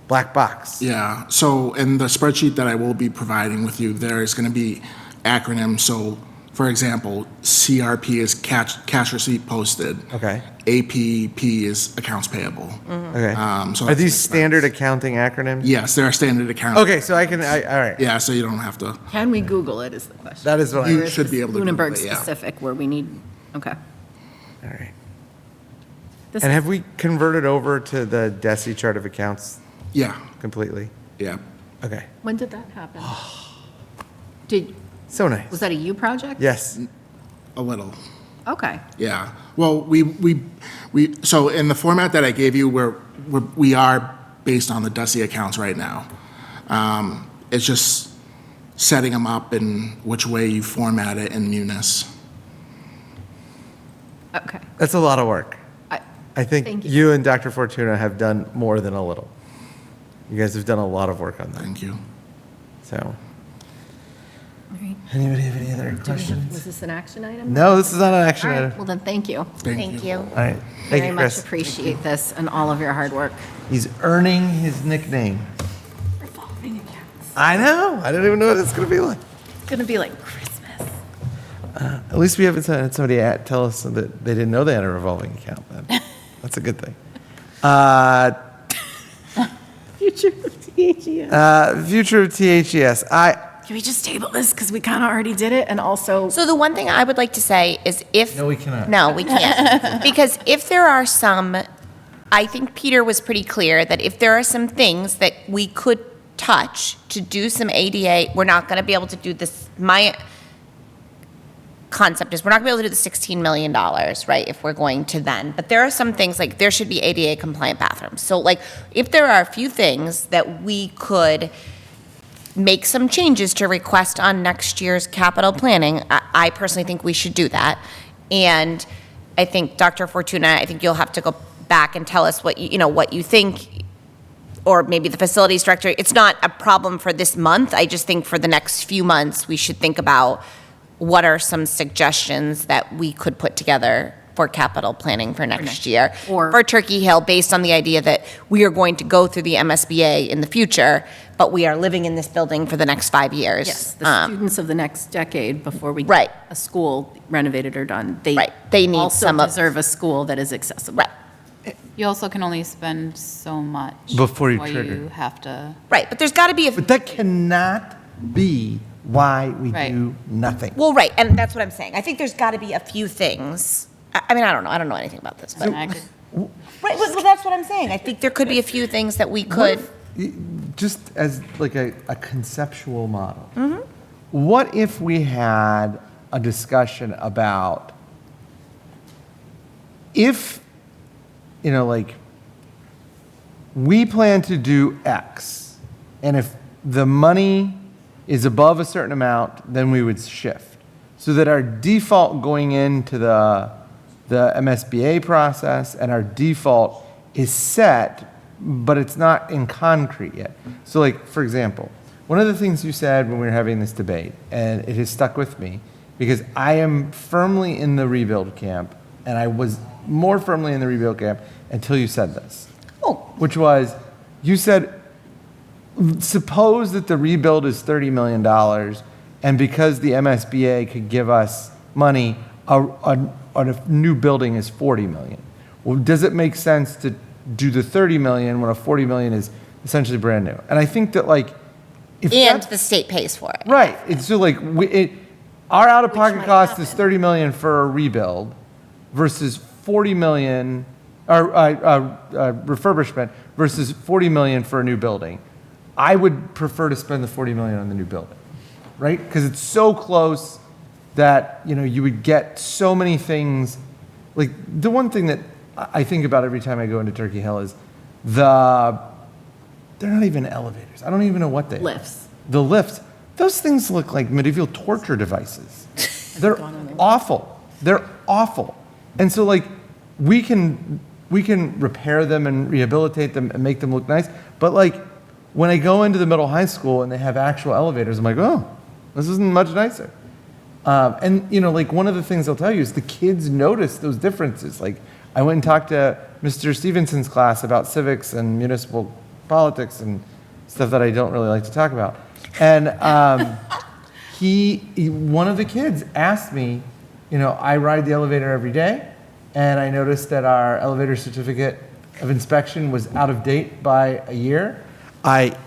black box. Yeah, so in the spreadsheet that I will be providing with you, there is going to be acronyms. So, for example, CRP is cash receipt posted. Okay. APP is accounts payable. Okay. So Are that's these expense. standard accounting acronyms? Yes, they are standard accounts. Okay, so all right. Yeah, so you don't have to. Can we Google it is the question. That is what You I, should be able to Google Lunenburg it, yeah. specific where we need, okay. all right. This And is- have we converted over to the DESI chart of accounts Yeah, completely? yeah. Okay. When did that happen? So nice. Was that a you project? Yes. A little. Okay. Yeah. Well, so in the format that I gave you, we are based on the DESI accounts right now. It's just setting them up and which way you format it in Munis. Okay. That's a lot of work. I think Thank you. you and Dr. Fortuna have done more than a little. You guys have done a lot of work on that. Thank you. So, All right. anybody have any other Do we have- questions? Was this an action item? No, this is not an All action right, item. well then, thank you. Thank you. All right. Thank Very you, much Chris. appreciate this and all of your hard work. He's earning his nickname. I know. I don't even know what it's going to be like. It's gonna be like Christmas. At least we haven't had somebody tell us that they didn't know they had a revolving account. Then. That's a good thing. Future of THES. Future of THES. Can we just table this because we kind of already did it and also. So the one thing I would like to say is if. No, we cannot. No, we can't. Because if there are some, I think Peter was pretty clear that if there are some things that we could touch to do some ADA, we're not going to be able to do this. My concept is we're not going to be able to do the $16 million, right, if we're going to then. But there are some things, like there should be ADA compliant bathrooms. So like if there are a few things that we could make some changes to request on next year's capital planning, I personally think we should do that. And I think Dr. Fortuna, I think you'll have to go back and tell us what what you think, or maybe the facilities director. It's not a problem for this month. I just think for the next few months, we should think about what are some suggestions that we could put together for capital planning for next year. Or- for Turkey Hill, based on the idea that we are going to go through the MSBA in the future, but we are living in this building for the next 5 years. Yes, the students of the next decade before we Right. get a school renovated or done. Right. They need also some of- deserve a school that is accessible. Right. You also can only spend so much. Before you before trigger. you have to. Right, but there's got to be a. But that cannot be why we Right. do nothing. Well, right, and that's what I'm saying. I think there's got to be a few things. I mean, I don't know. I don't know anything about this, but. And I could, Right, well, that's what I'm saying. I think there could be a few things that we could. Just as like a conceptual model. What if we had a discussion about if, like, we plan to do X, and if the money is above a certain amount, then we would shift. So that our default going into the MSBA process and our default is set, but it's not in concrete yet. So like, for example, one of the things you said when we were having this debate, and it has stuck with me, because I am firmly in the rebuild camp, and I was more firmly in the rebuild camp until you said this. Oh. Which was, you said, suppose that the rebuild is $30 million, and because the MSBA could give us money, a new building is $40 million. Well, does it make sense to do the $30 million when a $40 million is essentially brand new? And I think that, like, if And that's- the state pays for it. right, it's so like our out-of-pocket cost is $30 million for a rebuild versus $40 million, or refurbishment versus $40 million for a new building. I would prefer to spend the $40 million on the new building, right? Because it's so close that you would get so many things. Like the one thing that I think about every time I go into Turkey Hill is they're not even elevators. I don't even know what they are. Lifts. The lifts. Those things look like medieval torture devices. They're awful. They're awful. And so like, we can repair them and rehabilitate them and make them look nice. But like, when I go into the middle high school and they have actual elevators, I'm like, oh, this isn't much nicer. And you know, like one of the things I'll tell you is the kids notice those differences. Like I went and talked to Mr. Stevenson's class about civics and municipal politics and stuff that I don't really like to talk about. And one of the kids asked me, you know, I ride the elevator every day, and I noticed that our elevator certificate of inspection was out of date by a year. I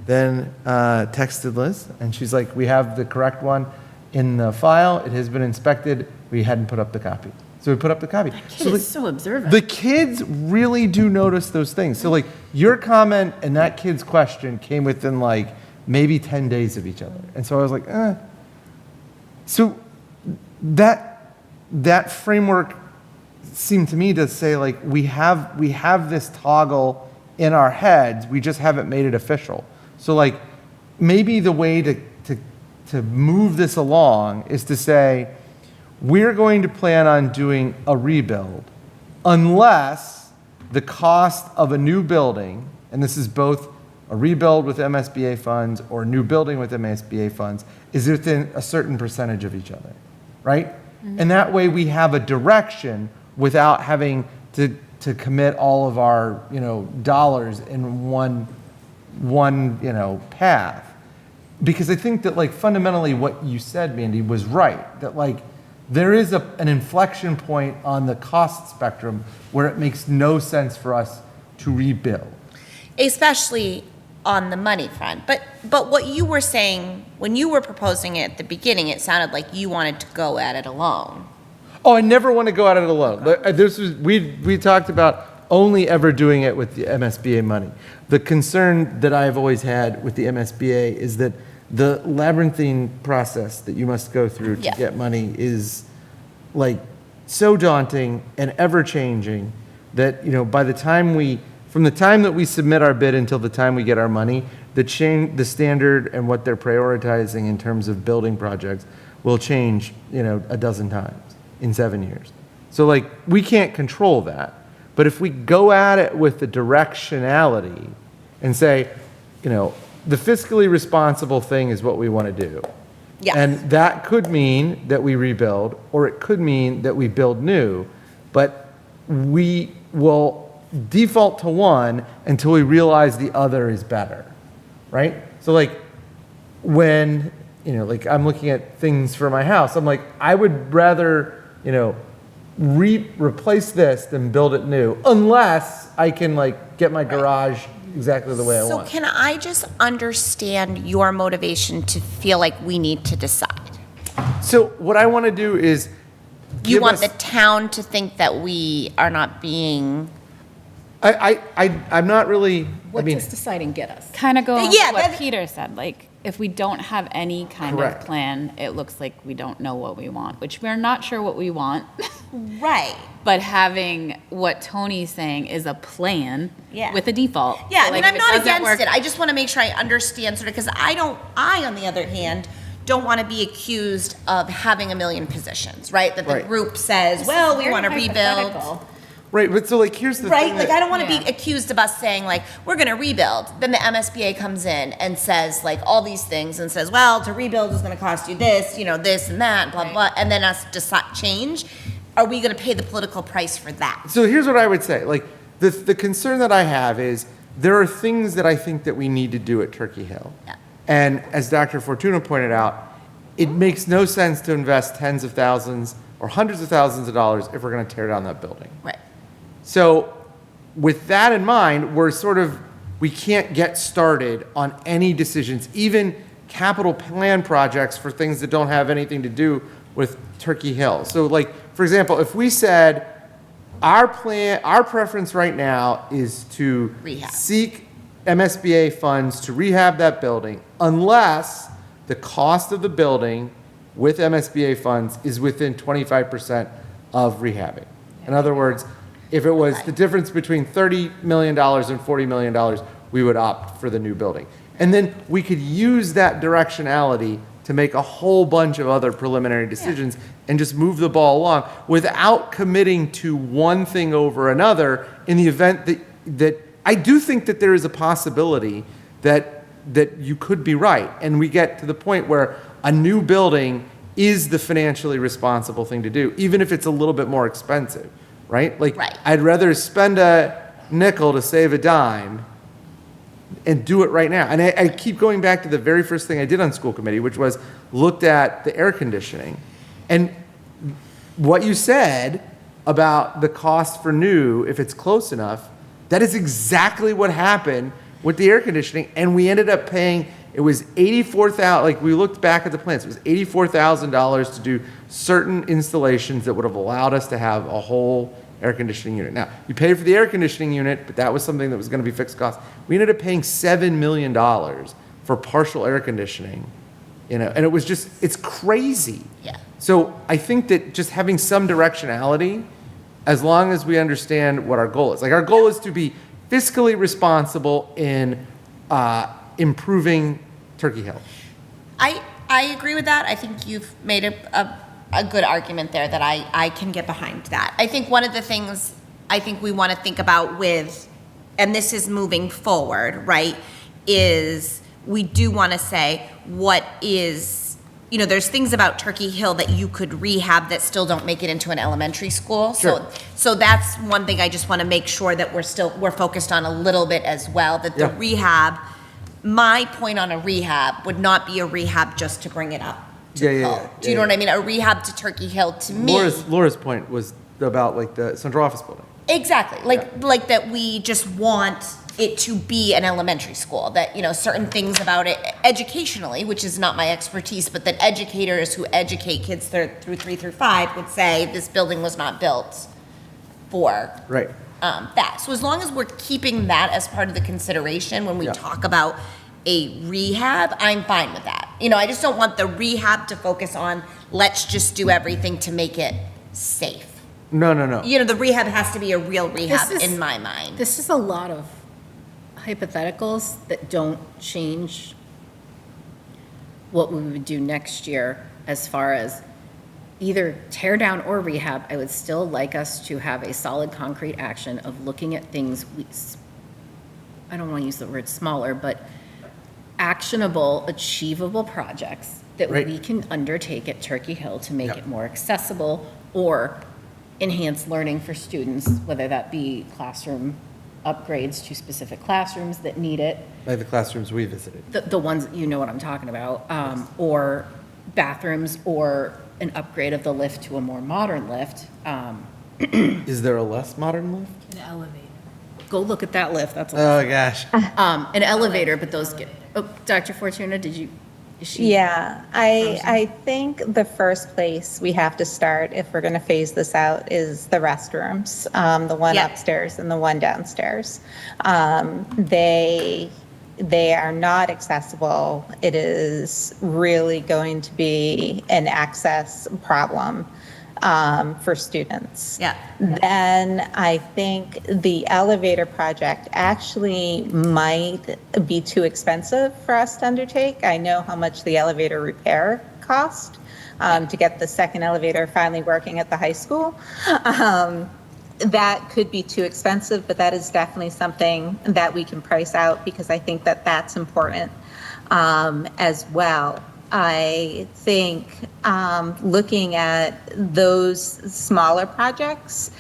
then texted Liz, and she's like, we have the correct one in the file. It has been inspected. We hadn't put up the copy. So we put up the copy. Kid is so observant. The kids really do notice those things. So like your comment and that kid's question came within like maybe 10 days of each other. And so I was like, eh. So that framework seemed to me to say like, we have this toggle in our heads, we just haven't made it official. So like maybe the way to move this along is to say, we're going to plan on doing a rebuild unless the cost of a new building, and this is both a rebuild with MSBA funds or a new building with MSBA funds, is within a certain percentage of each other, right? And that way we have a direction without having to commit all of our, you know, dollars in one, you know, path. Because I think that like fundamentally what you said, Mandy, was right. That like there is an inflection point on the cost spectrum where it makes no sense for us to rebuild. Especially on the money front. But what you were saying, when you were proposing it at the beginning, it sounded like you wanted to go at it alone. Oh, I never want to go at it alone. This was, we talked about only ever doing it with the MSBA money. The concern that I've always had with the MSBA is that the labyrinthine process that you must go through to get money is like so daunting and ever changing that, you know, by the time from the time that we submit our bid until the time we get our money, the standard and what they're prioritizing in terms of building projects will change, you know, a dozen times in 7 years. So like, we can't control that. But if we go at it with the directionality and say, you know, the fiscally responsible thing is what we want to do. Yes. And that could mean that we rebuild, or it could mean that we build new, but we will default to one until we realize the other is better, right? So like when, you know, like I'm looking at things for my house, I'm like, I would rather, you know, replace this than build it new, unless I can like get my garage exactly the way I want. So can I just understand your motivation to feel like we need to decide? So what I want to do is You want us- the town to think that we are not being, I'm not really, What does deciding get us? Kind of going Yeah, with what that- Peter said, like, if we don't have any kind Correct. of plan, it looks like we don't know what we want, which we're not sure what we want. right. But having what Tony's saying is a plan Yeah. with a default. Yeah, So, I mean, like, if I'm it not doesn't against work- it. I just want to make sure I understand sort of, because I, on the other hand, don't want to be accused of having a million positions, right? That the Right. group says, well, we want to rebuild. right, but so like, here's the Right, thing like that- I don't want to Yeah. be accused of us saying like, we're gonna rebuild. Then the MSBA comes in and says like all these things and says, well, to rebuild is gonna cost you this, you know, this and that, blah, blah, and then us decide, change. Are we gonna pay the political price for that? So here's what I would say, like, the concern that I have is, there are things that I think that we need to do at Turkey Hill. Yeah. And as Dr. Fortuna pointed out, it makes no sense to invest tens of thousands or hundreds of thousands of dollars if we're gonna tear down that building. Right. So with that in mind, we can't get started on any decisions, even capital plan projects for things that don't have anything to do with Turkey Hill. So like, for example, if we said, our preference right now is to Rehab. seek MSBA funds to rehab that building, unless the cost of the building with MSBA funds is within 25% of rehabbing. In other words, if it was the difference between $30 million and $40 million, we would opt for the new building. And then we could use that directionality to make a whole bunch of other preliminary decisions and just move the ball along without committing to one thing over another in the event that I do think that there is a possibility that you could be right. And we get to the point where a new building is the financially responsible thing to do, even if it's a little bit more expensive, right? Like, Right. I'd rather spend a nickel to save a dime and do it right now. And I keep going back to the very first thing I did on school committee, which was looked at the air conditioning. And what you said about the cost for new, if it's close enough, that is exactly what happened with the air conditioning. And we ended up paying, it was $84,000, like we looked back at the plans, it was $84,000 to do certain installations that would have allowed us to have a whole air conditioning unit. Now, you pay for the air conditioning unit, but that was something that was going to be fixed cost. We ended up paying $7 million for partial air conditioning, and it was just, it's crazy. Yeah. So I think that just having some directionality, as long as we understand what our goal is. Like, our goal is to be fiscally responsible in improving Turkey Hill. I agree with that. I think you've made a good argument there that I can get behind that. I think one of the things I think we want to think about with, and this is moving forward, right, is we do want to say what is, there's things about Turkey Hill that you could rehab that still don't make it into an elementary school. Sure. So that's one thing I just want to make sure that we're focused on a little bit as well, that the Yeah. rehab, my point on a rehab would not be a rehab just to bring it up to code. Do you know what I mean? A rehab to Turkey Hill, to me. Laura's point was about like the central office building. Exactly. Like that we just want it to be an elementary school, that, certain things about it educationally, which is not my expertise, but that educators who educate kids through 3 through 5 would say this building was not built for Right. that. So as long as we're keeping that as part of the consideration when we talk about a rehab, I'm fine with that. I just don't want the rehab to focus on, let's just do everything to make it safe. No. The rehab has to be a real rehab This is- in my mind. This is a lot of hypotheticals that don't change what we would do next year as far as either tear down or rehab. I would still like us to have a solid concrete action of looking at things, I don't want to use the word smaller, but actionable, achievable projects that Right. we can undertake at Turkey Hill to make it more accessible or enhance learning for students, whether that be classroom upgrades to specific classrooms that need it, Like the classrooms we visited. the ones, you know what I'm talking about, or bathrooms, or an upgrade of the lift to a more modern lift. Is there a less modern lift? Go look at that lift, that's, Oh, gosh. an elevator, but those get, Dr. Fortuna, is she? Yeah, I think the first place we have to start, if we're going to phase this out, is the restrooms, the one Yeah. upstairs and the one downstairs. They are not accessible. It is really going to be an access problem for students. Yeah. Then I think the elevator project actually might be too expensive for us to undertake. I know how much the elevator repair cost to get the second elevator finally working at the high school. That could be too expensive, but that is definitely something that we can price out because I think that that's important as well. I think looking at those smaller projects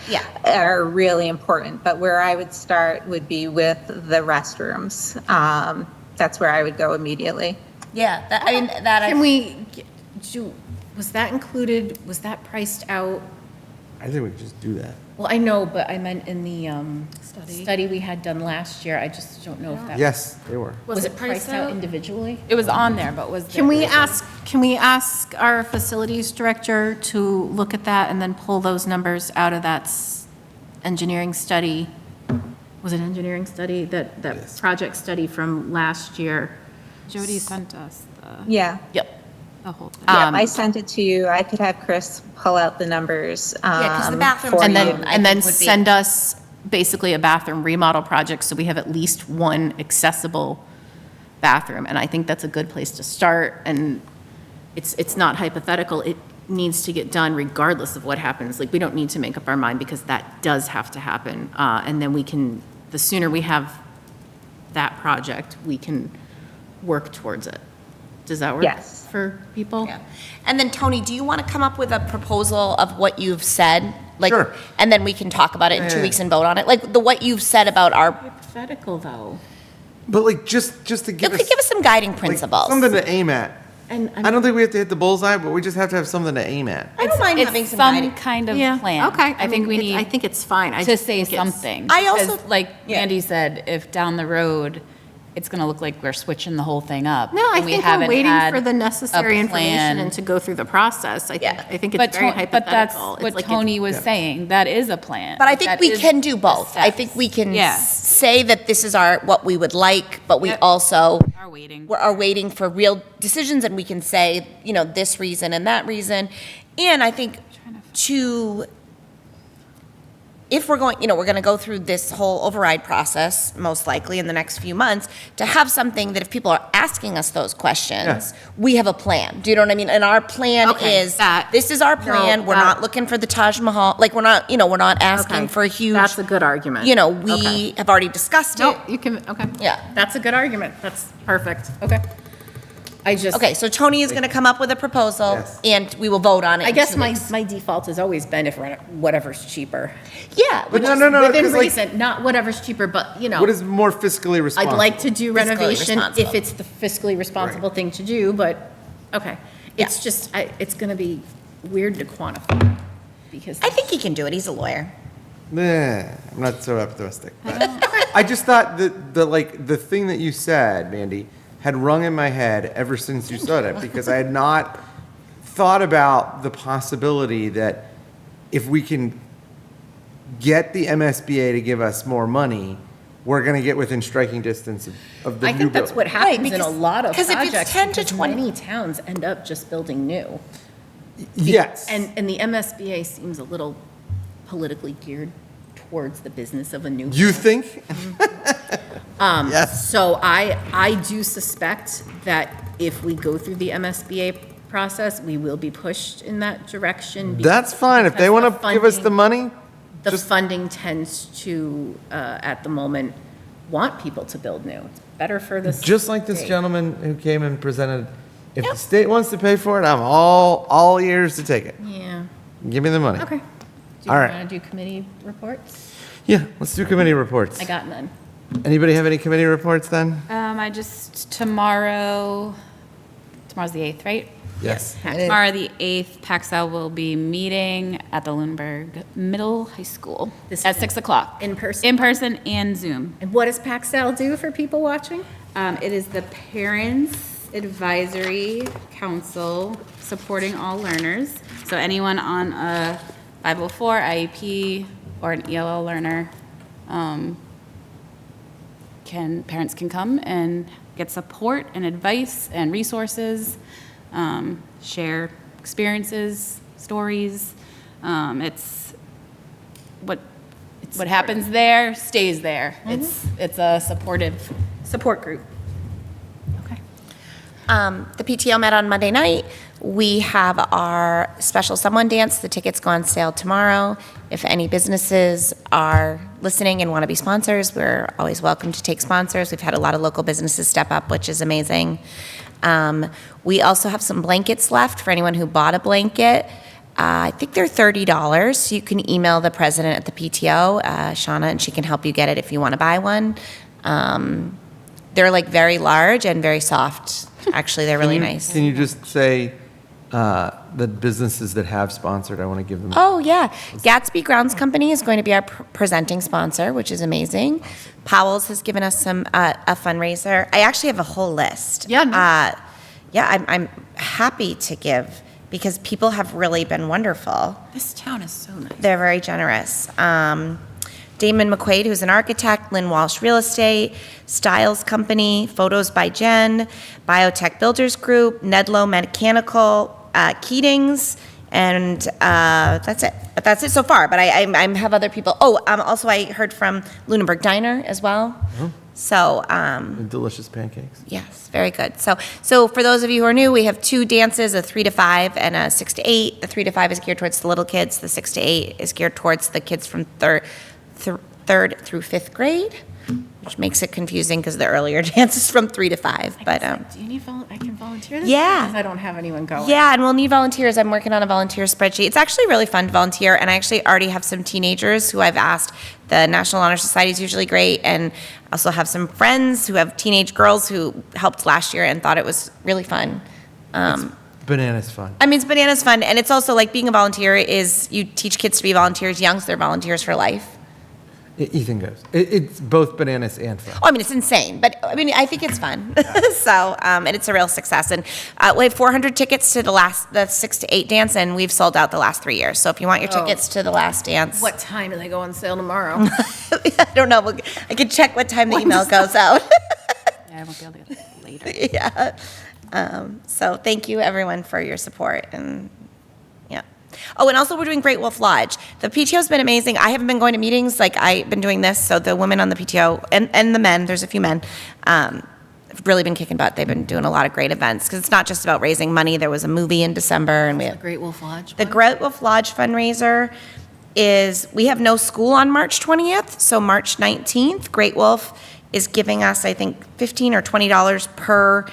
are really important, but where I would start would be with the restrooms. That's where I would go immediately. Yeah, Can we, was that included, was that priced out? I think we could just do that. Well, I know, but I meant in the study we had done last year, I just don't know if that. Yes, they were. Was it priced out individually? It was on there, but was. Can we ask our facilities director to look at that and then pull those numbers out of that engineering study? Was it engineering study, that Yes. project study from last year? Jody sent us Yeah. Yep. the whole thing. Yeah, I sent it to you. I could have Chris pull out the numbers. 'cause the bathrooms for And you. then, I and then think would be- send us basically a bathroom remodel project, so we have at least one accessible bathroom. And I think that's a good place to start, and it's not hypothetical. It needs to get done regardless of what happens. Like, we don't need to make up our mind because that does have to happen. And then the sooner we have that project, we can work towards it. Does that work? Yes. For people? Yeah. And then, Tony, do you want to come up with a proposal of what you've said? Like, Sure. And then we can talk about it in 2 Yeah. weeks and vote on it? Like, what you've said about our, Hypothetical, though. But like, just to you give could give us some guiding like, principles. something to aim at. And I don't think we have to hit the bullseye, but we just have to have something to aim at. I don't mind It's having some some guiding. kind of Yeah, plan. okay. I think we mean, need I think it's fine. I to just say think it's- something. I also- 'Cause like Yeah. Andy said, if down the road, it's going to look like we're switching the whole thing up. No, I and we think we're haven't waiting had for the a necessary information plan. and to go through the process. I Yeah. think it's But very But that's hypothetical. It's what like Tony was saying. That is a plan. But I think That we is can do the both. I think steps. we can Yeah. say that this is what we would like, but we Yep. also Are waiting. are waiting for real decisions, and we can say, this reason and that reason. And I think if we're going, we're going to go through this whole override process, most likely in the next few months, to have something that if people are asking us those questions, we have a plan. Do you know what I mean? And our plan Okay, is, that- this is our plan. No, We're that- not looking for the Taj Mahal. Like, we're not asking Okay, for a huge. That's a good argument. We Okay. have already discussed it. No, you can, okay. Yeah. That's a good argument. That's perfect. Okay. I just. Okay, so Tony is going to come up with a proposal, Yes. and we will vote on it. I in guess 2 my weeks. default has always been if whatever's cheaper. Yeah, But which no, is- Within 'cause, like, reason, not whatever's cheaper, but, what is more fiscally I'd responsible? like to do Fiscally renovation responsible. if it's the fiscally responsible thing to do, but, okay. It's just, it's going to be weird to quantify because. I think he can do it. He's a lawyer. Nah, I'm not so optimistic. But I just thought that the thing that you said, Mandy, had rung in my head ever since you said it, because I had not thought about the possibility that if we can get the MSBA to give us more money, we're going to get within striking distance of the I new think that's what building. happens in a because- lot of because if it's projects. 10 to because 20 Many towns end up just building new. Yes. And the MSBA seems a little politically geared towards the business of a new. You think? Yes. So I do suspect that if we go through the MSBA process, we will be pushed in that direction. That's fine. If they because want to give us the money, The just- funding tends to, at the moment, want people to build new. It's better for the just like this state. gentleman who came and presented, if the state wants to pay for it, I'm all ears to take it. Yeah, Give me the money. okay. Do you All right. want to do committee reports? Yeah, let's do committee reports. I got none. Anybody have any committee reports then? Tomorrow's the 8th, right? Yes. Tomorrow, the 8th, Paxel will be meeting at the Lunenburg Middle High School This at is 6 o'clock. in person? In person and Zoom. And what does Paxel do for people watching? It is the Parents Advisory Council supporting all learners. So anyone on a 504, IEP, or an ELL learner, parents can come and get support and advice and resources, share experiences, stories. It's what happens there stays there. It's a supportive support group. Okay. The PTO met on Monday night. We have our special someone dance. The tickets go on sale tomorrow. If any businesses are listening and want to be sponsors, we're always welcome to take sponsors. We've had a lot of local businesses step up, which is amazing. We also have some blankets left for anyone who bought a blanket. I think they're $30. You can email the president at the PTO, Shauna, and she can help you get it if you want to buy one. They're like very large and very soft. Actually, they're really nice. Can you just say the businesses that have sponsored, I want to give them. Oh, yeah. Gatsby Grounds Company is going to be our presenting sponsor, which is amazing. Powell's has given us a fundraiser. I actually have a whole list. Yeah, no. I'm happy to give because people have really been wonderful. This town is so nice. They're very generous. Damon McQuaid, who's an architect, Lynn Walsh Real Estate, Styles Company, Photos by Jen, Biotech Builders Group, Nedlow Mechanical, Keatings, and that's it. But that's it so far. But I have other people. Oh, also I heard from Lunenburg Diner as well. So, And delicious pancakes. yes, very good. So for those of you who are new, we have 2 dances, a 3 to 5 and a 6 to 8. The 3 to 5 is geared towards the little kids. The 6 to 8 is geared towards the kids from third through 5th grade, which makes it confusing because the earlier dance is from 3 to 5. But Do you need I can volunteer this? Yeah. Because I don't have anyone going. yeah, and we'll need volunteers. I'm working on a volunteer spreadsheet. It's actually really fun to volunteer, and I actually already have some teenagers who I've asked. The National Honor Society is usually great, and I also have some friends who have teenage girls who helped last year and thought it was really fun. Bananas fun. I mean, it's bananas fun, and it's also like being a volunteer is you teach kids to be volunteers young, so they're volunteers for life. Ethan goes. It's both bananas and fun. Oh, I mean, it's insane, but I mean, I think it's fun. So, and it's a real success. And we have 400 tickets to the 6 to 8 dance, and we've sold out the last 3 years. So if you want your tickets to the last dance, What time do they go on sale tomorrow? I don't know. I can check what time the email goes out. Yeah, I won't be able to get it later. Yeah. So thank you everyone for your support and yeah. Oh, and also we're doing Great Wolf Lodge. The PTO's been amazing. I haven't been going to meetings like I've been doing this. So the women on the PTO and the men, there's a few men, have really been kicking butt. They've been doing a lot of great events because it's not just about raising money. There was a movie in December and we have Great Wolf Lodge. the Great Wolf Lodge fundraiser is, we have no school on March 20th, so March 19th, Great Wolf is giving us, I think, $15 or $20 per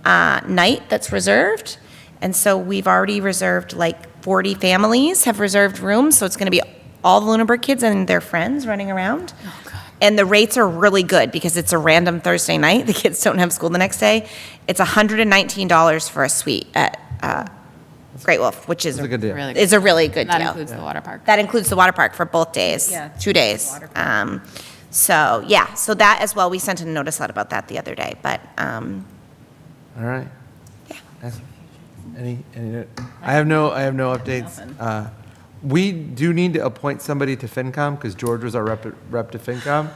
night that's reserved. And so we've already reserved, like 40 families have reserved rooms, so it's going to be all the Lunenburg kids and their friends running around. Oh, God. And the rates are really good because it's a random Thursday night. The kids don't have school the next day. It's $119 for a suite at Great Wolf, which is It's a good deal. Really good. is a really good That deal. includes the water park. That includes the water park for both days, Yeah, 2 days. water park. So, yeah, so that as well, we sent a notice out about that the other day, but, All right. Yeah. Excellent. Any, I have no updates. We do need to appoint somebody to FinCom because George was our rep to FinCom.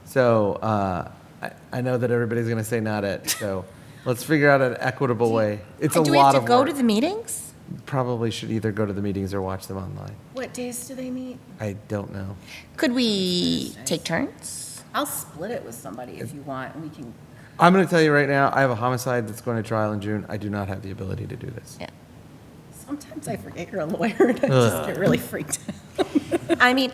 So I know that everybody's going to say not it. So let's figure out an equitable way. It's a do we lot have of to go work. to the meetings? Probably should either go to the meetings or watch them online. What days do they meet? I don't know. Could we take turns? I'll split it with somebody if you want, and we can. I'm going to tell you right now, I have a homicide that's going to trial in June. I do not have the ability to do this. Yeah. Sometimes I forget you're a lawyer and I just get really freaked out. I mean,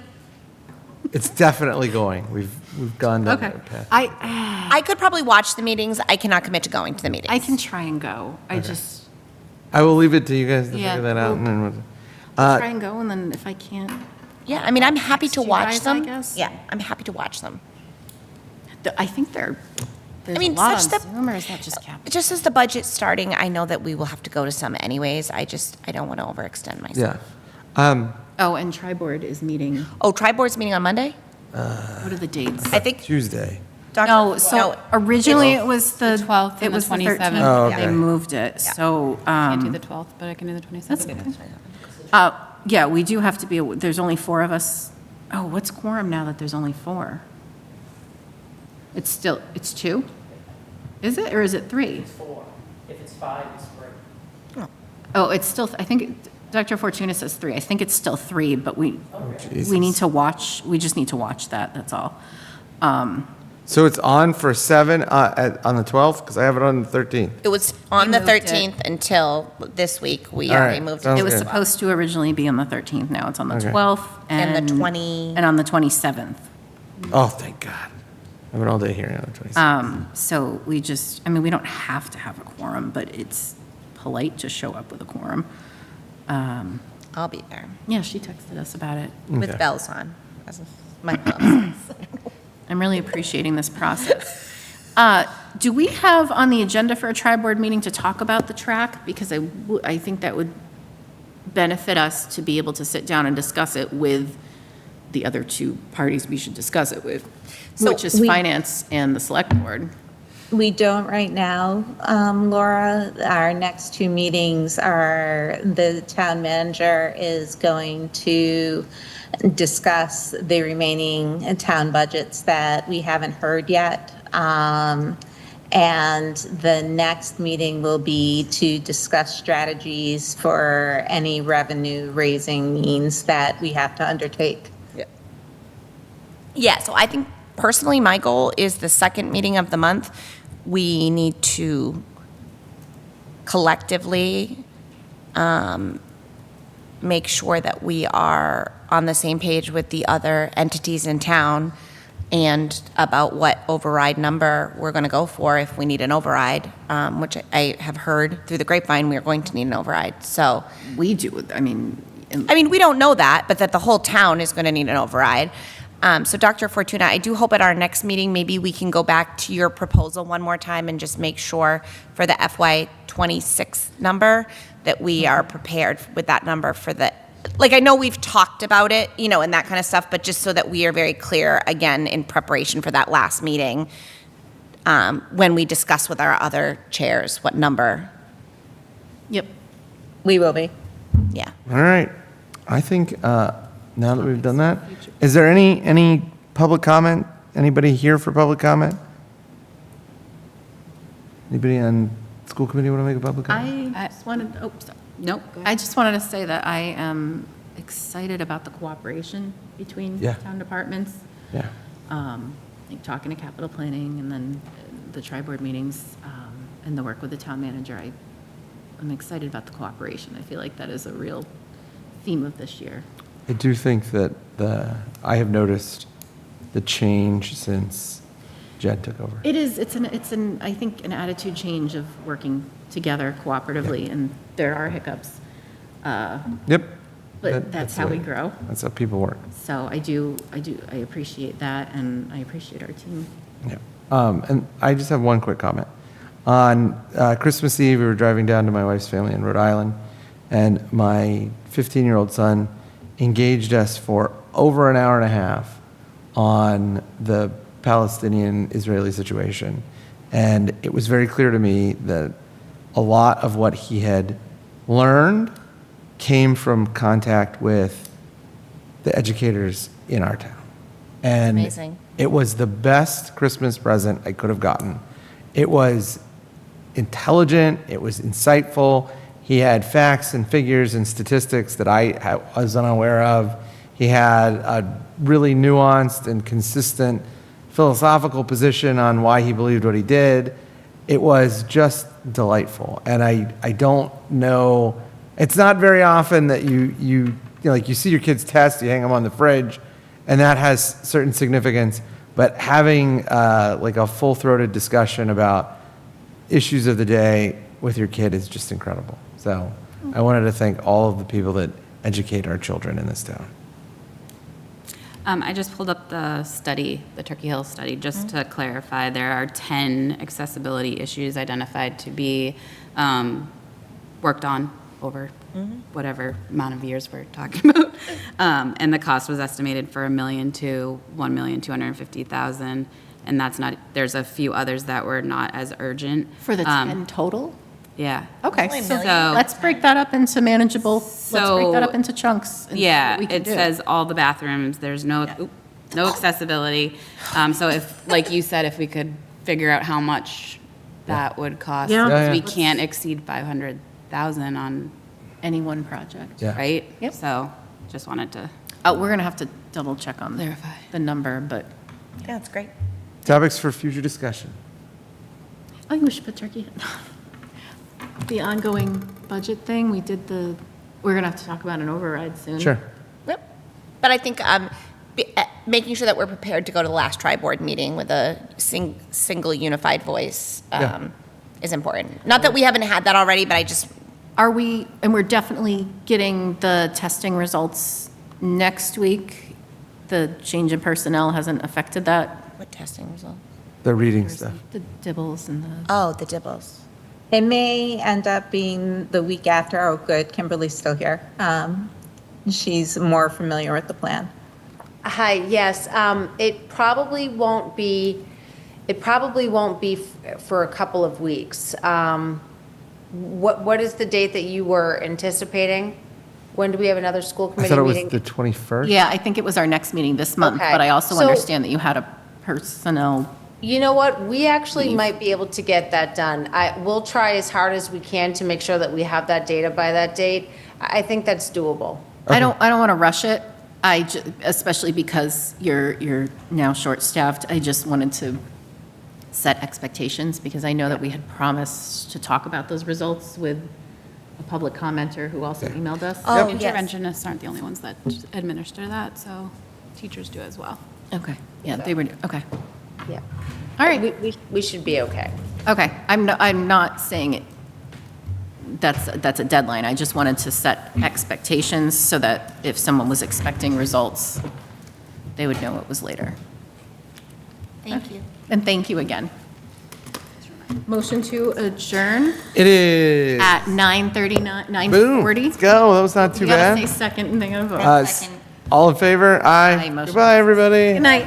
It's definitely going. We've gone down Okay. that path. I could probably watch the meetings. I cannot commit to going to the meetings. I can try and go. I just I will leave it to you guys to Yeah, figure that out. well, and then try and go, and then if I can't, Yeah, I mean, I'm happy to Text you watch guys, I them. guess. Yeah, I'm happy to watch them. I think there's mean, a lot on such Zoom, or is that just Cap? Just as the budget's starting, I know that we will have to go to some anyways. I don't want to overextend myself. yeah. Oh, and Tri-Board is meeting. Oh, Tri-Board's meeting on Monday? What are the dates? I think. Tuesday. No, so originally it was the 12th and it the was the 27th. 13th. Oh, They okay. moved it, so. Can't do the 12th, but I can do the 27th. Yeah, we do have to be, there's only 4 of us. Oh, what's quorum now that there's only 4? It's 2? Is it, or is it 3? It's 4. If it's 5, it's 3. Oh, it's still, I think, Dr. Fortuna says 3. I think it's still 3, but we Jesus. need to watch, we just need to watch that, that's all. So it's on for 7 on the 12th? Because I have it on the 13th. It was on the moved it. 13th until this week. We All already right, moved sounds it. It was good. supposed to originally be on the 13th, now it's on the Okay. 12th. And the 20 And on the 27th. Oh, thank God. I have an all-day hearing on the 26th. So we just, I mean, we don't have to have a quorum, but it's polite to show up with a quorum. I'll be there Yeah, she texted us about it. with Okay. bells on. As of my bells. I'm really appreciating this process. Do we have on the agenda for a tri-board meeting to talk about the track? Because I think that would benefit us to be able to sit down and discuss it with the other 2 parties we should discuss it with, So which is we- finance and the select board. We don't right now, Laura. Our next 2 meetings are, the town manager is going to discuss the remaining town budgets that we haven't heard yet. And the next meeting will be to discuss strategies for any revenue raising means that we have to undertake. Yeah, so I think personally, my goal is the second meeting of the month, we need to collectively make sure that we are on the same page with the other entities in town and about what override number we're going to go for if we need an override, which I have heard through the grapevine, we are going to need an override. So, We do, I mean, we don't know that, but that the whole town is going to need an override. So Dr. Fortuna, I do hope at our next meeting, maybe we can go back to your proposal one more time and just make sure for the FY '26 number that we are prepared with that number for the, like, I know we've talked about it, and that kind of stuff, but just so that we are very clear, again, in preparation for that last meeting, when we discuss with our other chairs, what number. yep. We will be. Yeah. All right. I think now that we've done that, is there any public comment? Anybody here for public comment? Anybody on school committee want to make a public comment? I just wanted, oh, sorry. Nope. go ahead. I just wanted to say that I am excited about the cooperation between Yeah. town departments. Yeah. Like talking to capital planning and then the tri-board meetings and the work with the town manager. I'm excited about the cooperation. I feel like that is a real theme of this year. I do think that I have noticed the change since Jen took over. It is, it's an, I think, an attitude change of working together cooperatively, and there are hiccups. Yep. But that's how we grow. That's how people work. So I appreciate that, and I appreciate our team. Yeah. And I just have one quick comment. On Christmas Eve, we were driving down to my wife's family in Rhode Island, and my 15-year-old son engaged us for over an hour and a half on the Palestinian-Israeli situation. And it was very clear to me that a lot of what he had learned came from contact with the educators in our town. And Amazing. it was the best Christmas present I could have gotten. It was intelligent, it was insightful. He had facts and figures and statistics that I was unaware of. He had a really nuanced and consistent philosophical position on why he believed what he did. It was just delightful. And I don't know, it's not very often that you see your kids test, you hang them on the fridge, and that has certain significance. But having like a full-throated discussion about issues of the day with your kid is just incredible. So I wanted to thank all of the people that educate our children in this town. I just pulled up the study, the Turkey Hill study, just to clarify. There are 10 accessibility issues identified to be worked on over whatever amount of years we're talking about. And the cost was estimated for $1 million to $1,250,000. And that's not, there's a few others that were not as urgent. For the 10 total? Yeah. Okay, so So- let's break that up into manageable, let's break that up into chunks. and see Yeah, what we can it do. says all the bathrooms, there's no accessibility. So if, like you said, if we could figure out how much that would cost, Yeah. because Yeah, we yeah. can't exceed 500,000 on, Any one project. Yeah. right? Yep. So just wanted to We're going to have to double check on Verify. the number, but, Yeah, that's great. Topics for future discussion. oh, we should put turkey. The ongoing budget thing, we're going to have to talk about an override soon. Sure. Yep. But I think making sure that we're prepared to go to the last tri-board meeting with a single unified voice Yeah. is important. Not that we haven't had that already, but I just, And we're definitely getting the testing results next week. The change in personnel hasn't affected that. what testing result? The reading stuff. The dibbles and the, Oh, the dibbles. It may end up being the week after. Oh, good, Kimberly's still here. She's more familiar with the plan. Hi, yes, it probably won't be for a couple of weeks. What is the date that you were anticipating? When do we have another school I committee thought it was meeting? the 21st. yeah, I think it was our next meeting this month, Okay. but I also So- understand that you had a personnel. You know what, we actually might be able to get that done. We'll try as hard as we can to make sure that we have that data by that date. I think that's doable. I don't want to rush it, especially because you're now short-staffed, I just wanted to set expectations, because I know that we had promised to talk about those results with a public commenter who also emailed us. Oh, yes. Interventionists aren't the only ones that administer that, so teachers do as well. Okay, yeah, they were, okay. Yeah. All right, We should be okay. okay. I'm not saying it, that's a deadline. I just wanted to set expectations so that if someone was expecting results, they would know it was later. Thank you. And thank you again. Motion to adjourn It is. at 9:39, Boom. 9:40. Let's go. That was not too You gotta say bad. second and then a vote. All in favor? Aye. Aye, motion Goodbye, everybody. Good night.